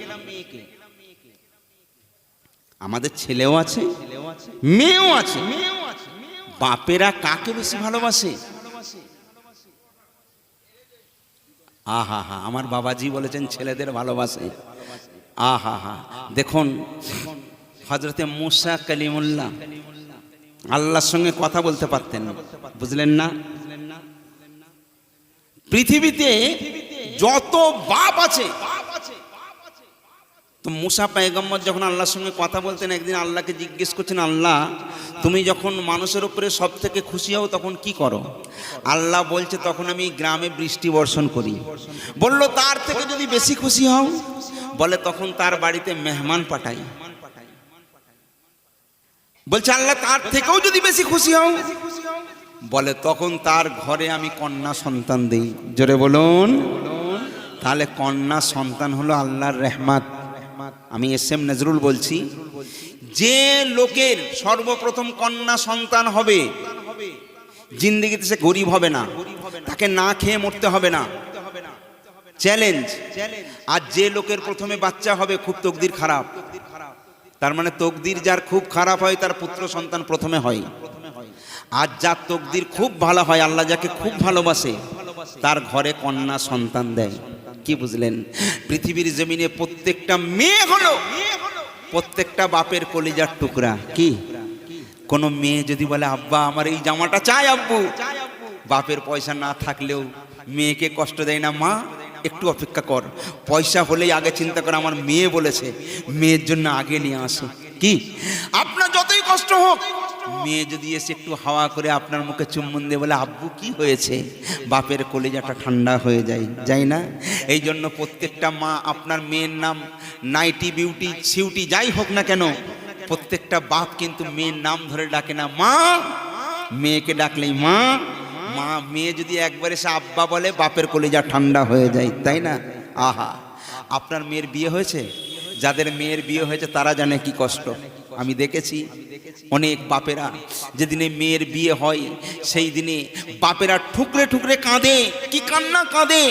আমাদের ছেলেও আছে, মেয়েও আছে। বাপেরা কাকে বেশি ভালোবাসে? আহা হা, আমার বাবাজি বলেছেন ছেলেদের ভালোবাসে। আহা হা, দেখুন হযরতে মুসা কালিমুল্লাহ আল্লাহর সঙ্গে কথা বলতে পারতেন, বুঝলেন না? পৃথিবীতে যত বাপ আছে তো মুসা পয়গম্বর যখন আল্লাহর সঙ্গে কথা বলতেন, একদিন আল্লাহকে জিজ্ঞেস করছেন, আল্লাহ তুমি যখন মানুষের উপরে সব থেকে খুশি হও তখন কি করো? আল্লাহ বলছে, তখন আমি গ্রামে বৃষ্টি বর্ষণ করি। বলল, তার থেকে যদি বেশি খুশি হও? বলে, তখন তার বাড়িতে মেহমান পাঠাই। বলছে, আল্লাহ তার থেকেও যদি বেশি খুশি হও? বলে, তখন তার ঘরে আমি কন্যা সন্তান দেই। জোরে বলুন। তাহলে কন্যা সন্তান হলো আল্লাহর রহমত। আমি এসএম নজরুল বলছি, যে লোকের সর্বপ্রথম কন্যা সন্তান হবে, জিন্দেগিতে সে গরিব হবে না, তাকে না খেয়ে মরতে হবে না, চ্যালেঞ্জ। আর যে লোকের প্রথমে বাচ্চা হবে, খুব তকদির খারাপ, তার মানে তকদির যার খুব খারাপ হয় তার পুত্র সন্তান প্রথমে হয়। আর যার তকদির খুব ভালো হয়, আল্লাহ যাকে খুব ভালোবাসে, তার ঘরে কন্যা সন্তান দেয়। কি বুঝলেন? পৃথিবীর জমিনে প্রত্যেকটা মেয়ে হলো প্রত্যেকটা বাপের কলিজার টুকরা। কি কোন মেয়ে যদি বলে, আব্বা আমার এই জামাটা চাই আব্বু, বাপের পয়সা না থাকলেও মেয়েকে কষ্ট দেয় না, মা একটু অপেক্ষা কর, পয়সা হলেই আগে চিন্তা করে, আমার মেয়ে বলেছে, মেয়ের জন্য আগে নিয়ে আসে। কি আপনার যতই কষ্ট হোক, মেয়ে যদি এসে একটু হাওয়া করে আপনার মুখে চুম্বন দিয়ে বলে, আব্বু কি হয়েছে, বাপের কলিজাটা ঠান্ডা হয়ে যায়, যাই না? এই জন্য প্রত্যেকটা মা আপনার মেয়ের নাম নাইটি, বিউটি, সিউটি যাই হোক না কেন, প্রত্যেকটা বাপ কিন্তু মেয়ের নাম ধরে ডাকে না, মা। মেয়েকে ডাকলেই মা মা। মেয়ে যদি একবার এসে আব্বা বলে, বাপের কলিজা ঠান্ডা হয়ে যায়, তাই না? আহা, আপনার মেয়ের বিয়ে হয়েছে? যাদের মেয়ের বিয়ে হয়েছে তারা জানে কি কষ্ট। আমি দেখেছি অনেক বাপেরা, যেদিনে মেয়ের বিয়ে হয় সেই দিনে বাপেরা ঠুকরে ঠুকরে কাঁদে, কি কান্না কাঁদে,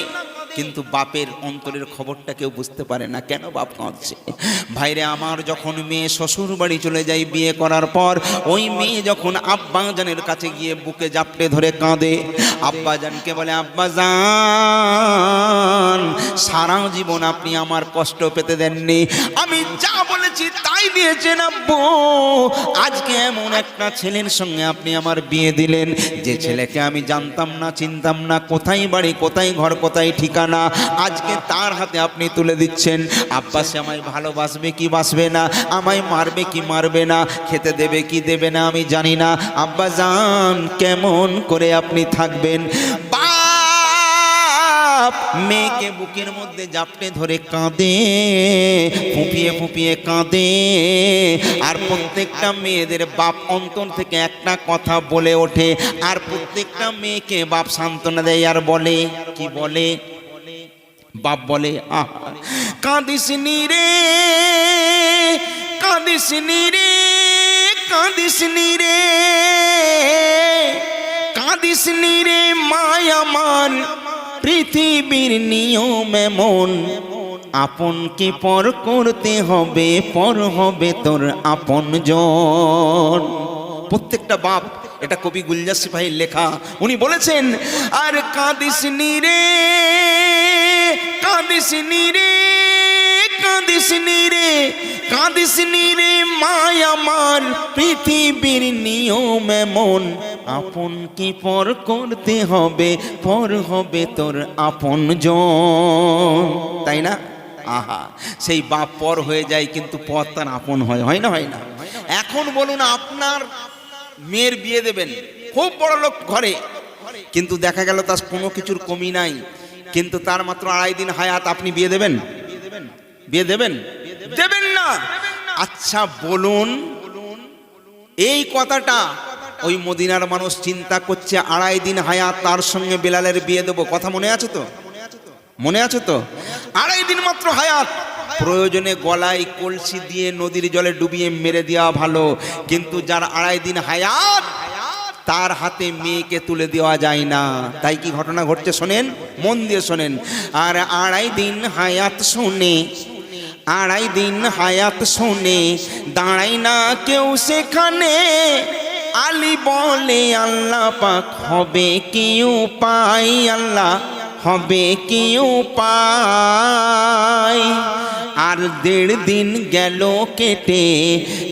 কিন্তু বাপের অন্তরের খবরটা কেউ বুঝতে পারে না, কেন বাপ কাঁদছে। ভাইরে আমার, যখন মেয়ে শ্বশুর বাড়ি চলে যায় বিয়ে করার পর, ওই মেয়ে যখন আব্বাজানের কাছে গিয়ে বুকে জাপটে ধরে কাঁদে, আব্বাজানকে বলে, আব্বাজান সারা জীবন আপনি আমার কষ্ট পেতে দেননি, আমি যা বলেছি তাই দিয়েছেন আব্বু, আজকে এমন একটা ছেলের সঙ্গে আপনি আমার বিয়ে দিলেন, যে ছেলেকে আমি জানতাম না, চিনতাম না, কোথায় বাড়ি, কোথায় ঘর, কোথায় ঠিকানা, আজকে তার হাতে আপনি তুলে দিচ্ছেন। আব্বাস আমায় ভালোবাসবে কি বাসবে না, আমায় মারবে কি মারবে না, খেতে দেবে কি দেবে না আমি জানি না, আব্বাজান কেমন করে আপনি থাকবেন? বাপ মেয়েকে বুকের মধ্যে জাপটে ধরে কাঁদে, ফুপিয়ে ফুপিয়ে কাঁদে। আর প্রত্যেকটা মেয়েদের বাপ অন্তর থেকে একটা কথা বলে ওঠে, আর প্রত্যেকটা মেয়েকে বাপ সান্ত্বনা দেয় আর বলে, কি বলে? বাপ বলে, আহা কাঁদিস নি রে, কাঁদিস নি রে, কাঁদিস নি রে, কাঁদিস নি রে মায়া মান, পৃথিবীর নিয়ম এমন, আপনকে পর করতে হবে, পর হবে তোর আপনজন। প্রত্যেকটা বাপ, এটা কবি গুলজার সিপাহীর লেখা, উনি বলেছেন, আর কাঁদিস নি রে, কাঁদিস নি রে, কাঁদিস নি রে, কাঁদিস নি রে মায়া আমার, পৃথিবীর নিয়ম এমন, আপনকে পর করতে হবে, পর হবে তোর আপনজন, তাই না? আহা, সেই বাপ পর হয়ে যায়, কিন্তু পর তার আপন হয়, হয় না? হয় না? এখন বলুন, আপনার মেয়ের বিয়ে দেবেন খুব বড় লোক ঘরে, কিন্তু দেখা গেল তার কোনো কিছুর কমি নাই, কিন্তু তার মাত্র 2.5 দিন হায়াত, আপনি বিয়ে দেবেন? বিয়ে দেবেন? দেবেন না। আচ্ছা বলুন, এই কথাটা ওই মদিনার মানুষ চিন্তা করছে, 2.5 দিন হায়াত, তার সঙ্গে বেলালের বিয়ে দেবো, কথা মনে আছে তো? মনে আছে তো? 2.5 দিন মাত্র হায়াত, প্রয়োজনে গলায় কলসি দিয়ে নদীর জলে ডুবিয়ে মেরে দেওয়া ভালো, কিন্তু যার 2.5 দিন হায়াত, তার হাতে মেয়েকে তুলে দেওয়া যায় না। তাই কি ঘটনা ঘটছে শোনেন, মন দিয়ে শোনেন। আর 2.5 দিন হায়াত শুনে, 2.5 দিন হায়াত শুনে, দাঁড়াই না কেউ সেখানে, আলী বলে আল্লাহ পাক হবে কি উপায়, আল্লাহ হবে কি উপায়। আর 1.5 দিন গেল কেটে,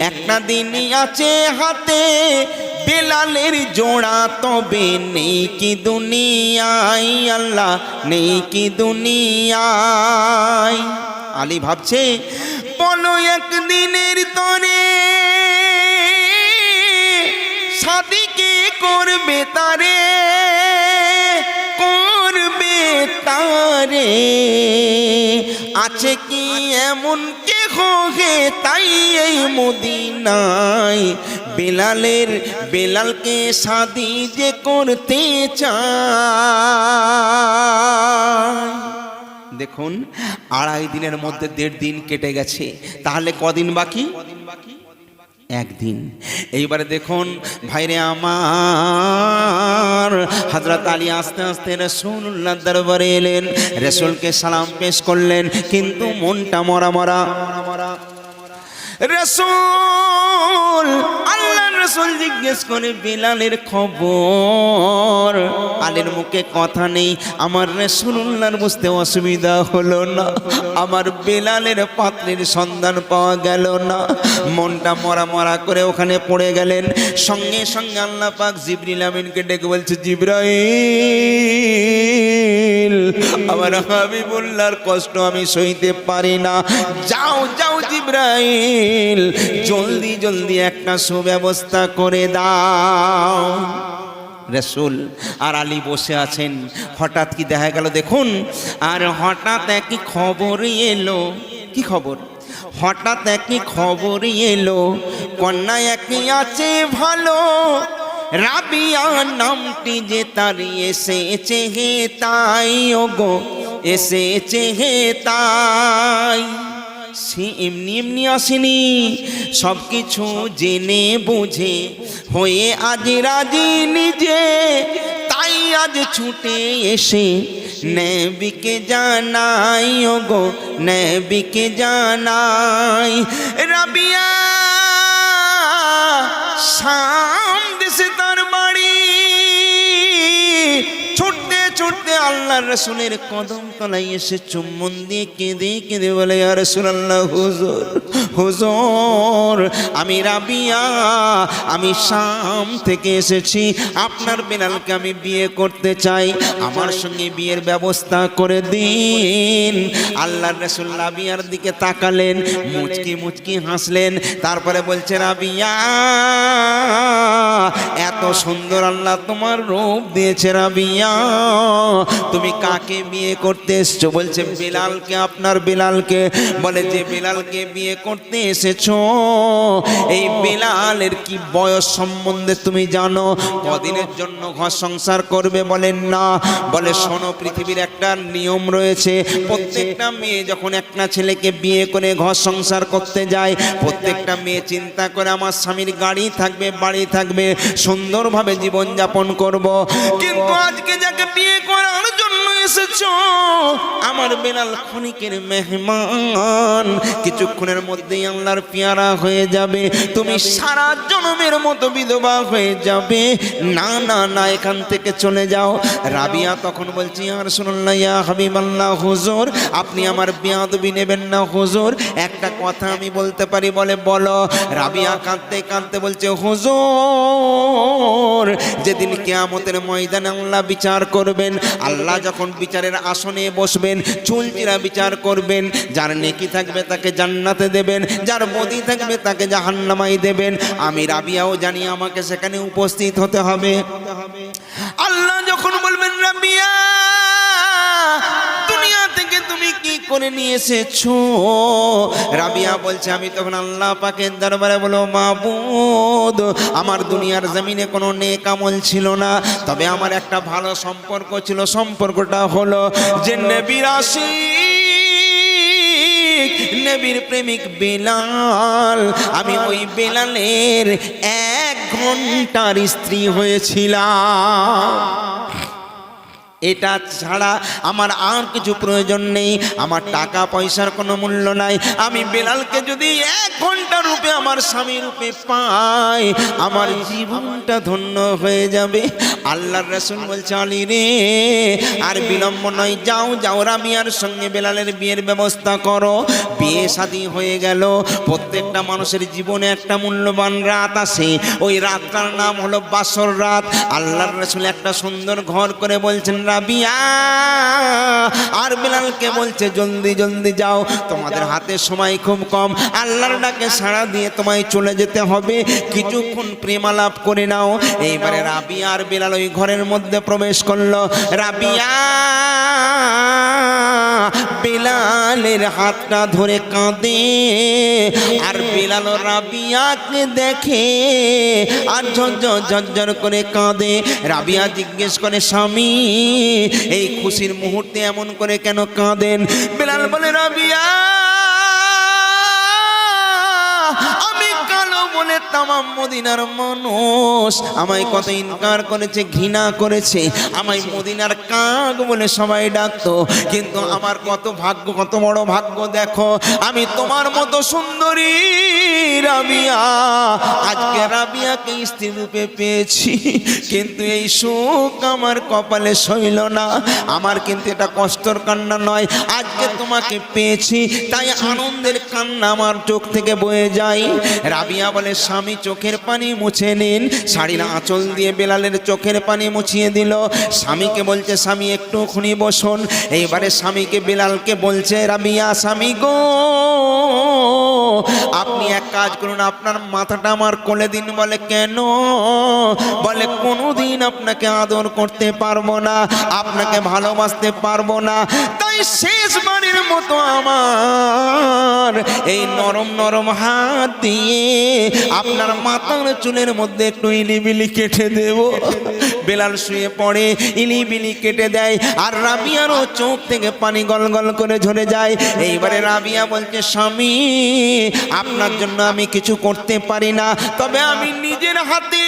একটা দিনই আছে হাতে, বেলালের জোড়া তবে নেই কি দুনিয়ায়, আল্লাহ নেই কি দুনিয়ায়। আলী ভাবছে, বলো একদিনের তরে সাদিকে করবে তারে, করবে তারে। আছে কি এমন কেহ হে তাই এই মদিনায় বেলালকে শাদি যে করতে চায়। দেখুন 2.5 দিনের মধ্যে 1.5 দিন কেটে গেছে, তাহলে কদিন বাকি? একদিন। এইবারে দেখুন ভাইরে আমার, হযরত আলী আস্তে আস্তে রাসূলুল্লাহর দরবারে এলেন, রাসূলকে সালাম পেশ করলেন, কিন্তু মনটা মরা মরা। রাসূল, আল্লাহর রাসূল জিজ্ঞেস করে বিলালের খবর। আলীর মুখে কথা নেই। আমার রাসূলুল্লাহর বুঝতে অসুবিধা হলো না, আমার বিলালের পাত্রের সন্ধান পাওয়া গেল না। মনটা মরা মরা করে ওখানে পড়ে গেলেন। সঙ্গে সঙ্গে আল্লাহ পাক জিবরিল আমিনকে ডেকে বলছে, জিবরাইল, আমার হাবিবুল্লাহর কষ্ট আমি সইতে পারি না, যাও যাও জিবরাইল, জলদি জলদি একটা সুব্যবস্থা করে দাও। রাসূল আর আলী বসে আছেন, হঠাৎ কি দেখা গেল দেখুন। আর হঠাৎ একই খবর এলো। কি খবর? হঠাৎ একই খবর এলো, কন্যা একই আছে ভালো, রাবিয়া নামটি যে তার এসেছে হে তাই, ওগো এসেছে হে তাই। সে এমনি এমনি আসেনি, সব কিছু জেনে বুঝে হয়ে আজ রাজি নিজে, তাই আজ ছুটে এসে নবীকে জানাই, ওগো নবীকে জানাই। রাবিয়া শাম দেশে তার বাড়ি, ছুটতে ছুটতে আল্লাহর রাসূলের কদম তলায় এসে চুম্বন দিয়ে কেঁদে কেঁদে বলে, ইয়া রাসূলুল্লাহ, হুজুর হুজুর, আমি রাবিয়া, আমি শাম থেকে এসেছি, আপনার বেলালকে আমি বিয়ে করতে চাই, আমার সঙ্গে বিয়ের ব্যবস্থা করে দিন। আল্লাহর রাসূল রাবিয়ার দিকে তাকালেন, মুচকি মুচকি হাসলেন, তারপরে বলছে, রাবিয়া, এত সুন্দর আল্লাহ তোমার রূপ দিয়েছে রাবিয়া, তুমি কাকে বিয়ে করতে এসছো? বলছে বেলালকে, আপনার বেলালকে। বলে যে বেলালকে বিয়ে করতে এসেছো, এই বেলালের কি বয়স সম্বন্ধে তুমি জানো? কদিনের জন্য ঘর সংসার করবে? বলেন না। বলে শোনো, পৃথিবীর একটা নিয়ম রয়েছে, প্রত্যেকটা মেয়ে যখন একটা ছেলেকে বিয়ে করে ঘর সংসার করতে যায়, প্রত্যেকটা মেয়ে চিন্তা করে আমার স্বামীর গাড়ি থাকবে, বাড়ি থাকবে, সুন্দরভাবে জীবনযাপন করব। কিন্তু আজকে যাকে বিয়ে করার জন্য এসেছো, আমার বেলাল ক্ষণিকের মেহমান, কিছুক্ষণের মধ্যেই আল্লাহর পেয়ারা হয়ে যাবে, তুমি সারা জন্মের মতো বিধবা হয়ে যাবে। না না না, এখান থেকে চলে যাও। রাবিয়া তখন বলছি, ইয়া রাসূলুল্লাহ, ইয়া হাবিবাল্লাহ, হুজুর আপনি আমার বেয়াদবি নেবেন না হুজুর, একটা কথা আমি বলতে পারি? বলে বলো। রাবিয়া কাঁদতে কাঁদতে বলছে, হুজুর যেদিন কিয়ামতের ময়দানে আল্লাহ বিচার করবেন, আল্লাহ যখন বিচারের আসনে বসবেন, চুলচিরা বিচার করবেন, যার নেকি থাকবে তাকে জান্নাতে দেবেন, যার বদি থাকবে তাকে জাহান্নামায় দেবেন। আমি রাবিয়াও জানি আমাকে সেখানে উপস্থিত হতে হবে। আল্লাহ যখন বলবেন, রাবিয়া দুনিয়া থেকে তুমি কি করে নিয়ে এসেছো? রাবিয়া বলছে, আমি তখন আল্লাহ পাকের দরবারে বলো, মাবুদ আমার দুনিয়ার জমিনে কোনো নেক আমল ছিল না, তবে আমার একটা ভালো সম্পর্ক ছিল। সম্পর্কটা হলো যে নবীর আশিক, নবীর প্রেমিক বেলাল, আমি ওই বেলালের 1 ঘন্টার স্ত্রী হয়েছিলাম। এটা ছাড়া আমার আর কিছু প্রয়োজন নেই, আমার টাকা পয়সার কোনো মূল্য নাই। আমি বেলালকে যদি 1 ঘন্টা রূপে আমার স্বামী রূপে পাই, আমার জীবনটা ধন্য হয়ে যাবে। আল্লাহর রাসূল বলছে, আলী রে আর বিলম্ব নয়, যাও যাও রাবিয়ার সঙ্গে বেলালের বিয়ের ব্যবস্থা করো। বিয়ে শাদী হয়ে গেল। প্রত্যেকটা মানুষের জীবনে একটা মূল্যবান রাত আসে, ওই রাতটার নাম হলো বাসর রাত। আল্লাহর রাসূল একটা সুন্দর ঘর করে বলছেন, রাবিয়া আর আর বিলালকে বলছে জলদি জলদি যাও, তোমাদের হাতে সময় খুব কম, আল্লাহর ডাকে সাড়া দিয়ে তোমায় চলে যেতে হবে, কিছুক্ষণ প্রেমালাপ করে নাও। এইবারে রাবিয়া আর বিলাল ওই ঘরের মধ্যে প্রবেশ করলো। রাবিয়া বিলালের হাতটা ধরে কাঁদে, আর বিলাল রাবিয়াকে দেখে আর ঝরঝর করে কাঁদে। রাবিয়া জিজ্ঞেস করে, স্বামী এই খুশির মুহূর্তে এমন করে কেন কাঁদেন? বিলাল বলে, রাবিয়া আমি কালো বলে তামাম মদিনার মানুষ আমায় কত ইনকার করেছে, ঘৃণা করেছে, আমায় মদিনার কাক বলে সবাই ডাকতো, কিন্তু আমার কত ভাগ্য, কত বড় ভাগ্য দেখো, আমি তোমার মতো সুন্দরী রাবিয়া, আজকে রাবিয়াকে স্ত্রী রূপে পেয়েছি, কিন্তু এই সুখ আমার কপালে সইল না, আমার কিন্তু এটা কষ্টর কান্না নয়, আজকে তোমাকে পেয়েছি তাই আনন্দের কান্না আমার চোখ থেকে বয়ে যায়। রাবিয়া বলে, স্বামী চোখের পানি মুছে নিন। শাড়ির আঁচল দিয়ে বেলালের চোখের পানি মুছিয়ে দিল। স্বামীকে বলছে, স্বামী একটুখানি বসুন। এইবারে স্বামীকে বেলালকে বলছে, রাবিয়া স্বামী গো, আপনি এক কাজ করুন, আপনার মাথাটা আমার কোলে দিন। বলে, কেন? বলে, কোনোদিন আপনাকে আদর করতে পারবো না, আপনাকে ভালোবাসতে পারবো না, তাই শেষবারের মতো আমার এই নরম নরম হাত দিয়ে আপনার মাথার চুলের মধ্যে একটু ইলিবিলি কেটে দেব। বেলাল শুয়ে পড়ে, ইলিবিলি কেটে দেয়, আর রাবিয়ারও চোখ থেকে পানি গল গল করে ঝরে যায়। এইবারে রাবিয়া বলছে, স্বামী আপনার জন্য আমি কিছু করতে পারি না, তবে আমি নিজের হাতে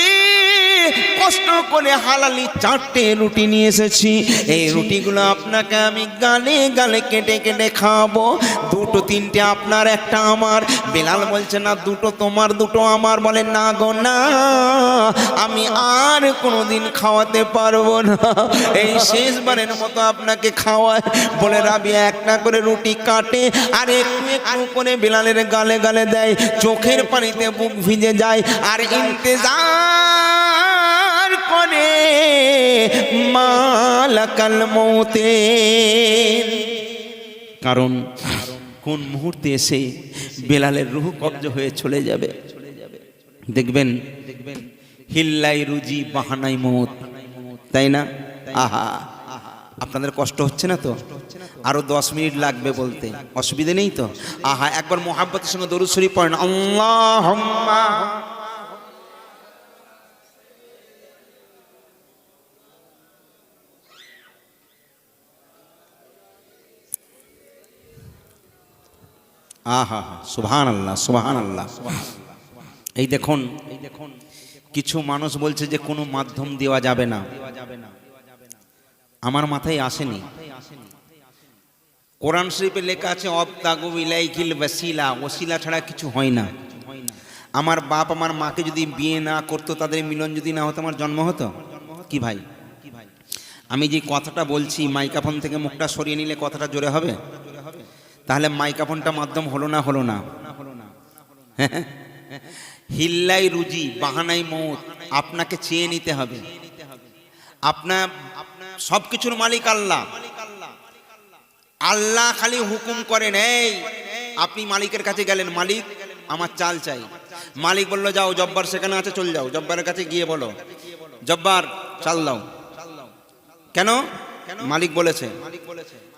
কষ্ট করে হালালি 4টে রুটি নিয়ে এসেছি, এই রুটিগুলো আপনাকে আমি গালে গালে কেটে কেটে খাওয়াবো, 2টো 3টে আপনার, একটা আমার। বেলাল বলছে, না 2টো তোমার 2টো আমার। বলে, না গো না, আমি আর কোনোদিন খাওয়াতে পারবো না, এই শেষবারের মতো আপনাকে খাওয়ায়। বলে রাবিয়া একটা করে রুটি কাটে আর একটু একটু করে বেলালের গালে গালে দেয়, চোখের পানিতে বুক ভিজে যায়, আর ইন্তেজার করে মালাকাল মৌতে, কারণ কোন মুহূর্তে এসে বেলালের রূহ কব্জ হয়ে চলে যাবে। দেখবেন হিল্লাই রুজি বাহানাই মৌত, তাই না? আহা, আপনাদের কষ্ট হচ্ছে না তো? আরো 10 মিনিট লাগবে বলতে, অসুবিধা নেই তো? আহা, একবার মোহাব্বতের সঙ্গে দরুদ শরীফ পড়েন, আল্লাহুম্মা। আহা, সুবহানাল্লাহ সুবহানাল্লাহ। এই দেখুন কিছু মানুষ বলছে যে কোনো মাধ্যম দেওয়া যাবে না, আমার মাথায় আসেনি। কোরআন শরীফে লেখা আছে, অবতাগু ইলাইহিল ওয়াসিলা, ওসিলা ছাড়া কিছু হয় না। আমার বাপ আমার মাকে যদি বিয়ে না করতো, তাদের মিলন যদি না হতো, আমার জন্ম হতো কি ভাই? আমি যে কথাটা বলছি, মাইক্রোফোন থেকে মুখটা সরিয়ে নিলে কথাটা জোরে হবে, তাহলে মাইক্রোফোনটা মাধ্যম হলো না? হলো না? হিল্লাই রুজি বাহানাই মৌত, আপনাকে চেয়ে নিতে হবে। আপনার সবকিছুর মালিক আল্লাহ, আল্লাহ খালি হুকুম করেন, এই আপনি মালিকের কাছে গেলেন, মালিক আমার চাল চাই, মালিক বললো যাও জব্বার সেখানে আছে, চল যাও জব্বারের কাছে গিয়ে বলো, জব্বার চাল দাও। কেন? মালিক বলেছে।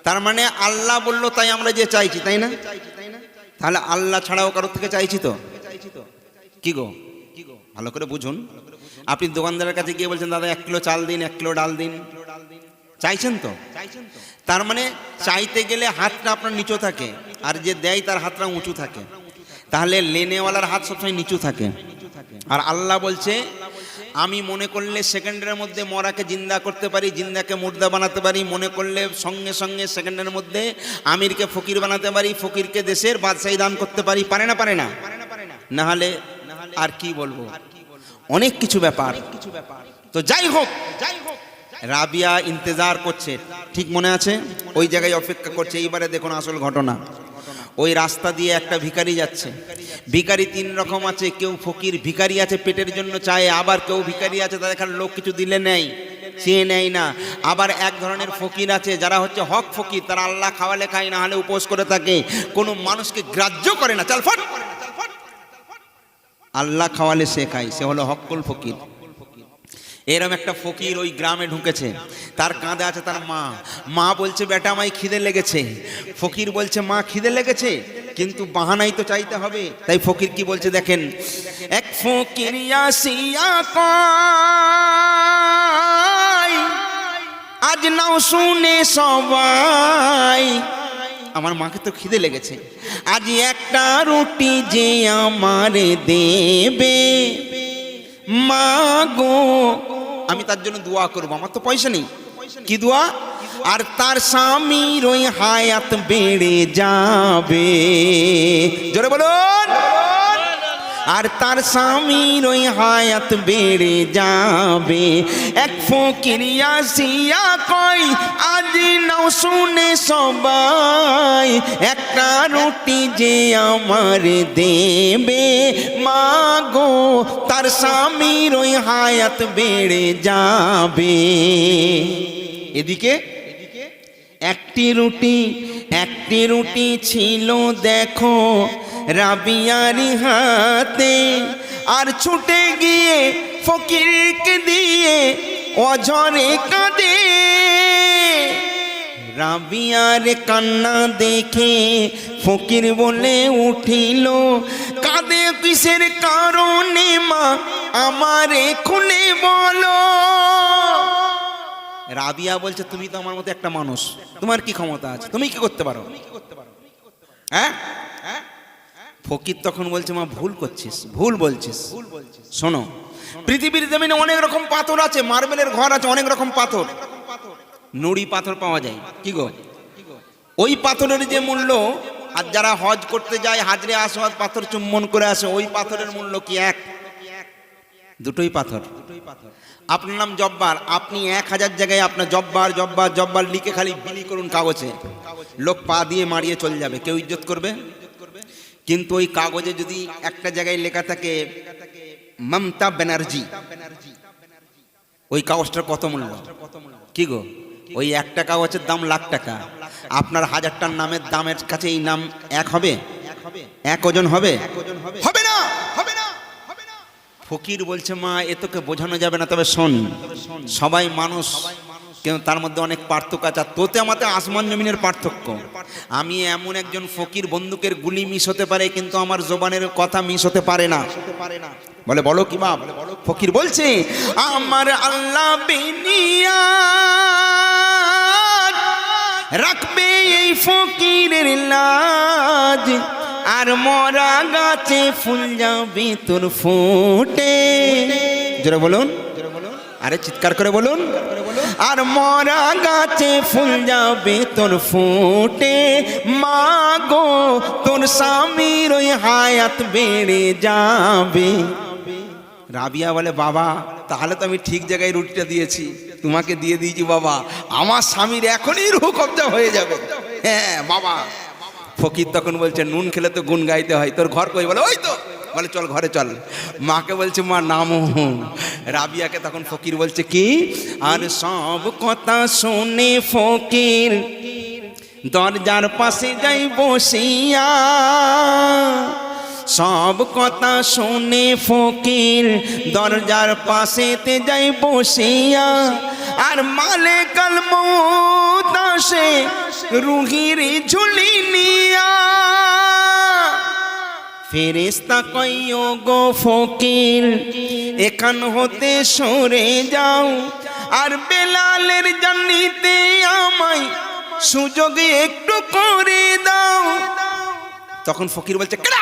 তার মানে আল্লাহ বললো তাই আমরা যে চাইছি, তাই না? তাহলে আল্লাহ ছাড়াও কারোর থেকে চাইছি তো? কি গো, ভালো করে বুঝুন। আপনি দোকানদারের কাছে গিয়ে বলছেন, দাদা 1 কিলো চাল দিন, 1 কিলো ডাল দিন, চাইছেন তো? তার মানে চাইতে গেলে হাতটা আপনার নিচু থাকে, আর যে দেয় তার হাতটা উঁচু থাকে, তাহলে লেনেওয়ালার হাত সবসময় নিচু থাকে। আর আল্লাহ বলছে, আমি মনে করলে সেকেন্ডের মধ্যে মরাকে জিন্দা করতে পারি, জিন্দাকে মুর্দা বানাতে পারি, মনে করলে সঙ্গে সঙ্গে সেকেন্ডের মধ্যে আমিরকে ফকির বানাতে পারি, ফকিরকে দেশের বাদশাহী দান করতে পারি। পারে না? পারে না? না হলে আর কি বলবো, অনেক কিছু ব্যাপার। তো যাই হোক, রাবিয়া ইন্তজার করছে, ঠিক মনে আছে? ওই জায়গায় অপেক্ষা করছে। এইবারে দেখুন আসল ঘটনা। ওই রাস্তা দিয়ে একটা ভিখারি যাচ্ছে। ভিখারি 3 রকম আছে, কেউ ফকির ভিখারি আছে পেটের জন্য চায়, আবার কেউ ভিখারি আছে তাদের এখানে লোক কিছু দিলে নেই, চেয়ে নেয় না। আবার এক ধরনের ফকির আছে যারা হচ্ছে হক ফকির, তারা আল্লাহ খাওয়ালে খায়, না হলে উপোস করে থাকে, কোনো মানুষকে গ্রাহ্য করে না, চল ফট, আল্লাহ খাওয়ালে সে খায়, সে হলো হক্কুল ফকির। এরম একটা ফকির ওই গ্রামে ঢুকেছে, তার কাঁধে আছে তার মা। মা বলছে বেটা আমায় খিদে লেগেছে। ফকির বলছে মা খিদে লেগেছে, কিন্তু বাহানাই তো চাইতে হবে। তাই ফকির কি বলছে দেখেন, এক ফকির আসিয়া কয়, আজ নাও শুনে সবাই, আমার মাকে তো খিদে লেগেছে, আজ একটা রুটি যে আমারে দেবে মা গো, আমি তার জন্য দোয়া করবো, আমার তো পয়সা নেই। কি দোয়া? আর তার স্বামীর ওই হায়াত বেড়ে যাবে, জোরে বলুন, আর তার স্বামীর ওই হায়াত বেড়ে যাবে। এক ফকির আসিয়া কয়, আজ নাও শুনে সবাই, একটা রুটি যে আমার দেবে মা গো, তার স্বামীর ওই হায়াত বেড়ে যাবে। এদিকে একটি রুটি ছিল দেখো রাবিয়ারি হাতে, আর ছুটে গিয়ে ফকিরকে দিয়ে অঝরে কাঁদে। রাবিয়ার কান্না দেখে ফকির বলে উঠিল, কাঁদে কিসের কারণে মা আমারে খুলে বলো। রাবিয়া বলছে তুমি তো আমার মতো একটা মানুষ, তোমার কি ক্ষমতা আছে, তুমি কি করতে পারো? হ্যাঁ, ফকির তখন বলছে মা ভুল করছিস, ভুল বলছিস। শোনো, পৃথিবীর জমিনে অনেক রকম পাথর আছে, মার্বেলের ঘর আছে, অনেক রকম পাথর, নুড়ি পাথর পাওয়া যায়। কি গো, ওই পাথরের যে মূল্য, আর যারা হজ করতে যায় হাজরে আসওয়াদ পাথর চুম্বন করে আসে, ওই পাথরের মূল্য কি এক? দুটোই পাথর। আপনার নাম জব্বার, আপনি 1000 জায়গায় আপনার জব্বার জব্বার জব্বার লিখে খালি বিলি করুন কাগজে, লোক পা দিয়ে মারিয়ে চলে যাবে, কেউ ইজ্জত করবে? কিন্তু ওই কাগজে যদি একটা জায়গায় লেখা থাকে মমতা ব্যানার্জি, ওই কাগজটার কত মূল্য? কি গো, ওই একটা কাগজের দাম লাখ টাকা, আপনার 1000টার নামের দামের কাছে এই নাম এক হবে? এক ওজন হবে? হবে না, হবে না। ফকির বলছে মা এ তোকে বোঝানো যাবে না, তবে শোন, সবাই মানুষ, কিন্তু তার মধ্যে অনেক পার্থক্য আছে, তোতে আমাদের আসমান জমিনের পার্থক্য। আমি এমন একজন ফকির, বন্দুকের গুলি মিস হতে পারে, কিন্তু আমার জবানের কথা মিস হতে পারে না। বলে বলো কি বাপ? ফকির বলছে আমার আল্লাহ বিনিয়াদ রাখবে এই ফকিরের লাজ, আর মরা গাছে ফুল যাবে তোর ফুটে। জোরে বলুন, আরে চিৎকার করে বলুন, আর মরা গাছে ফুল যাবে তোর ফুটে মা গো, তোর স্বামীর ওই হায়াত বেড়ে যাবে। রাবিয়া বলে বাবা তাহলে তো আমি ঠিক জায়গায় রুটিটা দিয়েছি, তোমাকে দিয়ে দিয়েছি বাবা, আমার স্বামীর এখনই রুহ কবজা হয়ে যাবে। হ্যাঁ বাবা। ফকির তখন বলছে নুন খেলে তো গুণ গাইতে হয়, তোর ঘর কই? বলে ওই তো। বলে চল ঘরে চল। মাকে বলছে মা নামো। রাবিয়াকে তখন ফকির বলছে কি, আর সব কথা শুনে ফকির দরজার পাশে যাই বসিয়া, সব কথা শুনে ফকির দরজার পাশেতে যাই বসিয়া, আর মালেকাল মউত আসে রুহির ঝুলি নিয়া। ফেরেশতা কইও গো ফকির এখান হতে সরে যাও, আর বেলালের জান্নিতে আমায় সুযোগ একটু করে দাও। তখন ফকির বলছে কেডা?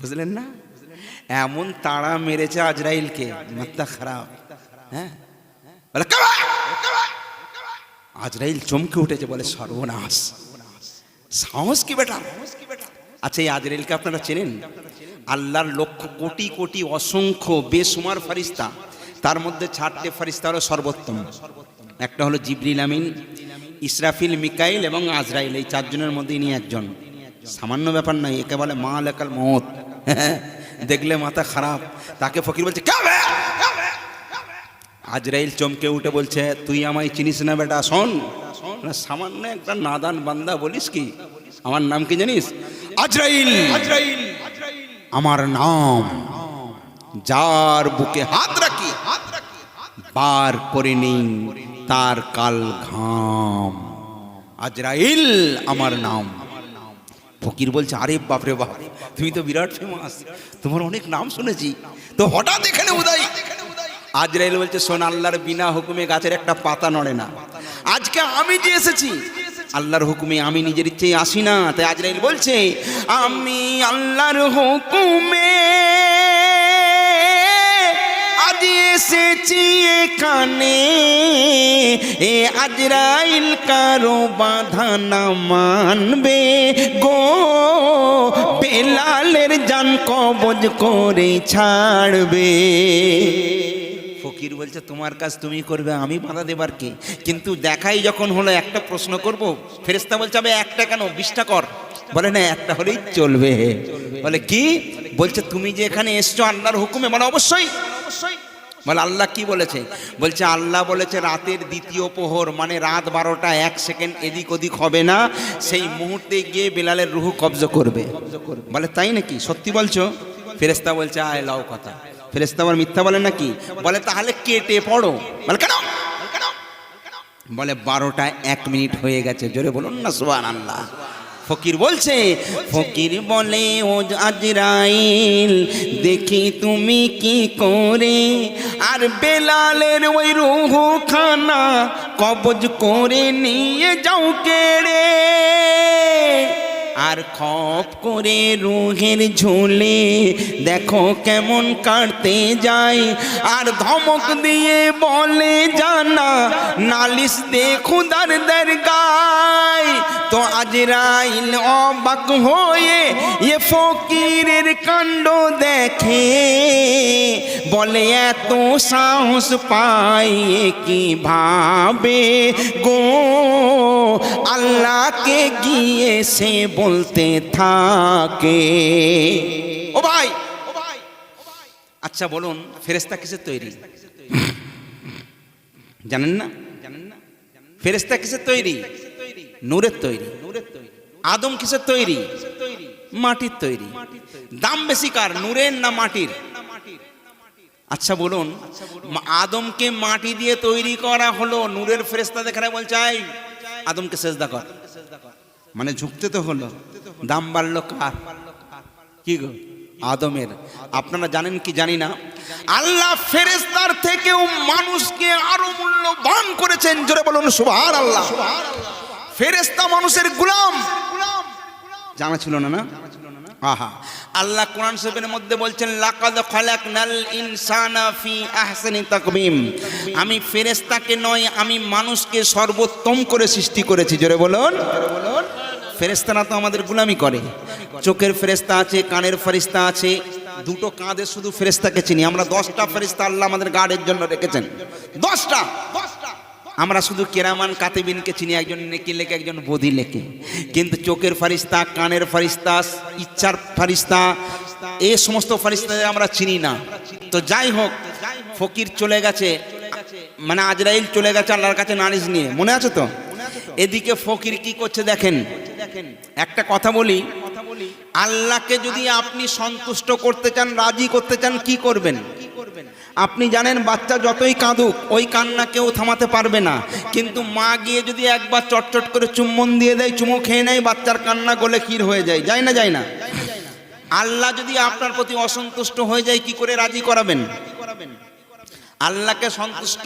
বুঝলেন না, এমন তাড়া মেরেছে আজরাইলকে, মাথা খারাপ। হ্যাঁ, বলে আজরাইল চমকে উঠেছে, বলে সর্বনাশ, সাহস কি বেটা? আচ্ছা এই আজরাইলকে আপনারা চেনেন? আল্লাহর লক্ষ কোটি কোটি অসংখ্য বেসুমার ফারিস্তা, তার মধ্যে 4টে ফারিস্তা হলো সর্বোত্তম। একটা হলো জিবরিল আমিন, ইসরাফিল, মিকাইল এবং আজরাইল, এই 4 জনের মধ্যে ইনি একজন। সামান্য ব্যাপার নাই, একে বলে মালাকাল মউত। দেখলে মাথা খারাপ। তাকে ফকির বলছে আজরাইল চমকে উঠে বলছে, তুই আমায় চিনিস না বেটা? শোন, সামান্য একটা নাদান বান্দা বলিস কি? আমার নাম কি জানিস? আজরাইল। আমার নাম, যার বুকে হাত রাখি বার করে নেই তার কাল ঘাম। আজরাইল আমার নাম। ফকির বলছে, আরে বাপরে বাপ, তুমি তো বিরাট ফেমাস, তোমার অনেক নাম শুনেছি, তো হঠাৎ এখানে উদয়? আজরাইল বলছে, শোন, আল্লাহর বিনা হুকুমে গাছের একটা পাতা নড়ে না। আজকে আমি যে এসেছি আল্লাহর হুকুমে, আমি নিজের ইচ্ছেই আসি না। তাই আজরাইল বলছে, আমি আল্লাহর হুকুমে আজ এসেছি এখানে। এ আজরাইল কারো বাধা না মানবে গো, বেলালের জান কবজ করে ছাড়বে। ফকির বলছে, তোমার কাজ তুমি করবে, আমি বাধা দেবার কে? কিন্তু দেখাই যখন হলো, একটা প্রশ্ন করব। ফেরেশতা বলছে, আমি একটা কেন, 20টা কর। বলে না, একটা হলেই চলবে। বলে কি? বলছে, তুমি যে এখানে এসছো আল্লাহর হুকুমে। মানে অবশ্যই। বলে আল্লাহ কি বলেছে? বলছে, আল্লাহ বলেছে রাতের দ্বিতীয় প্রহর, মানে রাত 12টা 1 সেকেন্ড এদিক ওদিক হবে না, সেই মুহূর্তে গিয়ে বেলালের রুহ কবজ করবে। বলে তাই নাকি? সত্যি বলছো? ফেরেশতা বলছে, আয় লাও কথা। ফেরেশতা আবার মিথ্যা বলে নাকি? বলে তাহলে কেটে পড়ো। বলে কেন? বলে 12টা 1 মিনিট হয়ে গেছে। জোরে বলুন না সুবহানাল্লাহ। ফকির বলছে, ফকির বলে, ও আজরাইল, দেখি তুমি কি করে আর বেলালের ওই রূহ খানা কবজ করে নিয়ে যাও কেড়ে। আর খপ করে রুহের ঝুলে দেখো কেমন কাটতে যায়। আর ধমক দিয়ে বলে, জানা নালিশ দে খুদার দরগায়। তো আজরাইল অবাক হয়ে এ ফকিরের কাণ্ড দেখে, বলে এত সাহস পায় কিভাবে গো, আল্লাহকে গিয়ে সে বলতে থাকে। ও ভাই, আচ্ছা বলুন, ফেরেশতা কিসের তৈরি? জানেন না? ফেরেশতা কিসের তৈরি? নূরের তৈরি। আদম কিসের তৈরি? মাটির তৈরি। দাম বেশি কার, নূরের না মাটির? আচ্ছা বলুন, আদমকে মাটি দিয়ে তৈরি করা হলো, নূরের ফেরেশতা দেখানে বলছে, আদমকে সেজদা কর, মানে ঝুঁকতে তো হলো। দাম বাড়লো কার? কি গো? আদমের। আপনারা জানেন কি জানি না, আল্লাহ ফেরেশতার থেকেও মানুষকে আরো মূল্যবান করেছেন। জোরে বলুন সুবহানাল্লাহ। ফেরেশতা মানুষের গোলাম, জানা ছিল না? না, আহা, আল্লাহ কোরআন শরীফের মধ্যে বলছেন, লাকাদ খালাকনাল ইনসানা ফি আহসানি তাকবীম। আমি ফেরেশতাকে নয়, আমি মানুষকে সর্বোত্তম করে সৃষ্টি করেছি। জোরে বলুন। ফেরেশতারা তো আমাদের গোলামি করে। চোখের ফেরেশতা আছে, কানের ফেরেশতা আছে। দুটো কাঁধে শুধু ফেরেশতাকে চিনি আমরা। 10টা ফেরেশতা আল্লাহ আমাদের গার্ডের জন্য রেখেছেন। 10টা। আমরা শুধু কেরামান কাতিবিনকে চিনি, একজন নেকি লেখে, একজন বদি লেখে। কিন্তু চোখের ফেরেশতা, কানের ফেরেশতা, ইচ্ছার ফেরেশতা, এই সমস্ত ফেরেশতাদের আমরা চিনি না। তো যাই হোক, ফকির চলে গেছে, মানে আজরাইল চলে গেছে আল্লাহর কাছে নালিশ নিয়ে, মনে আছে তো? এদিকে ফকির কি করছে দেখেন। একটা কথা বলি, আল্লাহকে যদি আপনি সন্তুষ্ট করতে চান, রাজি করতে চান, কি করবেন? আপনি জানেন, বাচ্চা যতই কাঁদুক ওই কান্না কেউ থামাতে পারবে না। কিন্তু মা গিয়ে যদি একবার চটচট করে চুম্বন দিয়ে দেয়, চুমো খেয়ে নেয়, বাচ্চার কান্না গলে ক্ষীর হয়ে যায়। যায় না? যায় না? আল্লাহ যদি আপনার প্রতি অসন্তুষ্ট হয়ে যায়, কি করে রাজি করাবেন? আল্লাহকে সন্তুষ্ট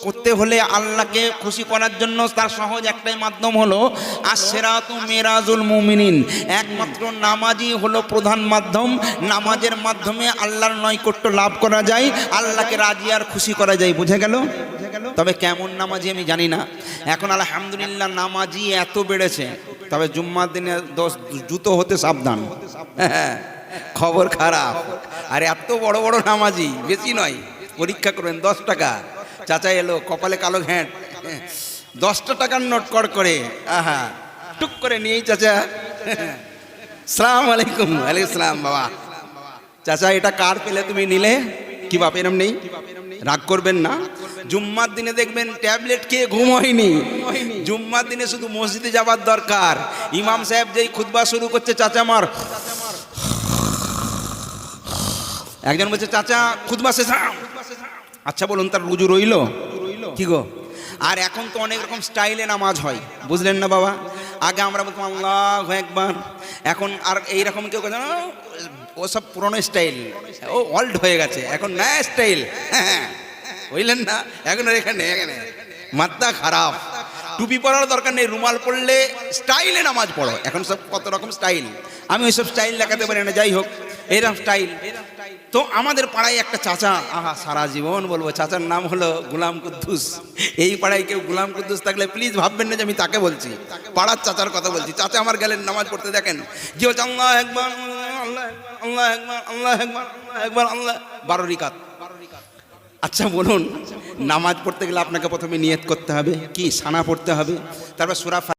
করতে হলে, আল্লাহকে খুশি করার জন্য তার সহজ একটাই মাধ্যম হলো আশ-সিরাতু মিরাজুল মুমিনিন। একমাত্র নামাজই হলো প্রধান মাধ্যম। নামাজের মাধ্যমে আল্লাহর নৈকট্য লাভ করা যায়, আল্লাহকে রাজি আর খুশি করা যায়। বুঝে গেল? তবে কেমন নামাজি আমি জানি না। এখন আলহামদুলিল্লাহ নামাজি এত বেড়েছে, তবে জুম্মার দিনে জুতো হতে সাবধান। খবর খারাপ। আর এত বড় বড় নামাজি, বেশি নয়, পরীক্ষা করবেন। 10 টাকা চাচা এলো, কপালে কালো ঘ্যাঁট, 10টা টাকার নোট কর করে, আহা, টুক করে নিয়েই চাচা, সালাম আলাইকুম। ওয়ালাইকুম সালাম। বাবা চাচা, এটা কার পেলে তুমি নিলে? কি বাপ এরম নেই? রাগ করবেন না। জুম্মার দিনে দেখবেন ট্যাবলেট খেয়ে ঘুম হয়নি, জুম্মার দিনে শুধু মসজিদে যাবার দরকার। ইমাম সাহেব যেই খুতবা শুরু করছে, চাচা আমার, একজন বলছে চাচা খুতবা শেষ, আচ্ছা বলুন তার রুজু রইল কি গো? আর এখন তো অনেক রকম স্টাইলে নামাজ হয়, বুঝলেন না বাবা? আগে আমরা বলতাম আল্লাহু আকবার, এখন আর এইরকম কেউ কথা, ও সব পুরনো স্টাইল, ও ওল্ড হয়ে গেছে, এখন নয়া স্টাইল। হ্যাঁ বুঝলেন না? এখন এখানে এখানে মাথা খারাপ। টুপি পরার দরকার নেই, রুমাল পরলে স্টাইলে নামাজ পড়ো। এখন সব কত রকম স্টাইল, আমি ওইসব স্টাইল দেখাতে পারি না, যাই হোক এরকম স্টাইল। তো আমাদের পাড়ায় একটা চাচা, আহা সারা জীবন বলবো, চাচার নাম হলো গোলাম কুদ্দুস। এই পাড়ায় কেউ গোলাম কুদ্দুস থাকলে প্লিজ ভাববেন না যে আমি তাকে বলছি, পাড়ার চাচার কথা বলছি। চাচা আমার গেলেন নামাজ পড়তে, দেখেন কি হচ্ছে, আল্লাহ একবার, আল্লাহ আল্লাহ একবার, আল্লাহ একবার, একবার আল্লাহ, 12 রিকাত। আচ্ছা বলুন, নামাজ পড়তে গেলে আপনাকে প্রথমে নিয়ত করতে হবে কি? সানা পড়তে হবে, তারপর সূরা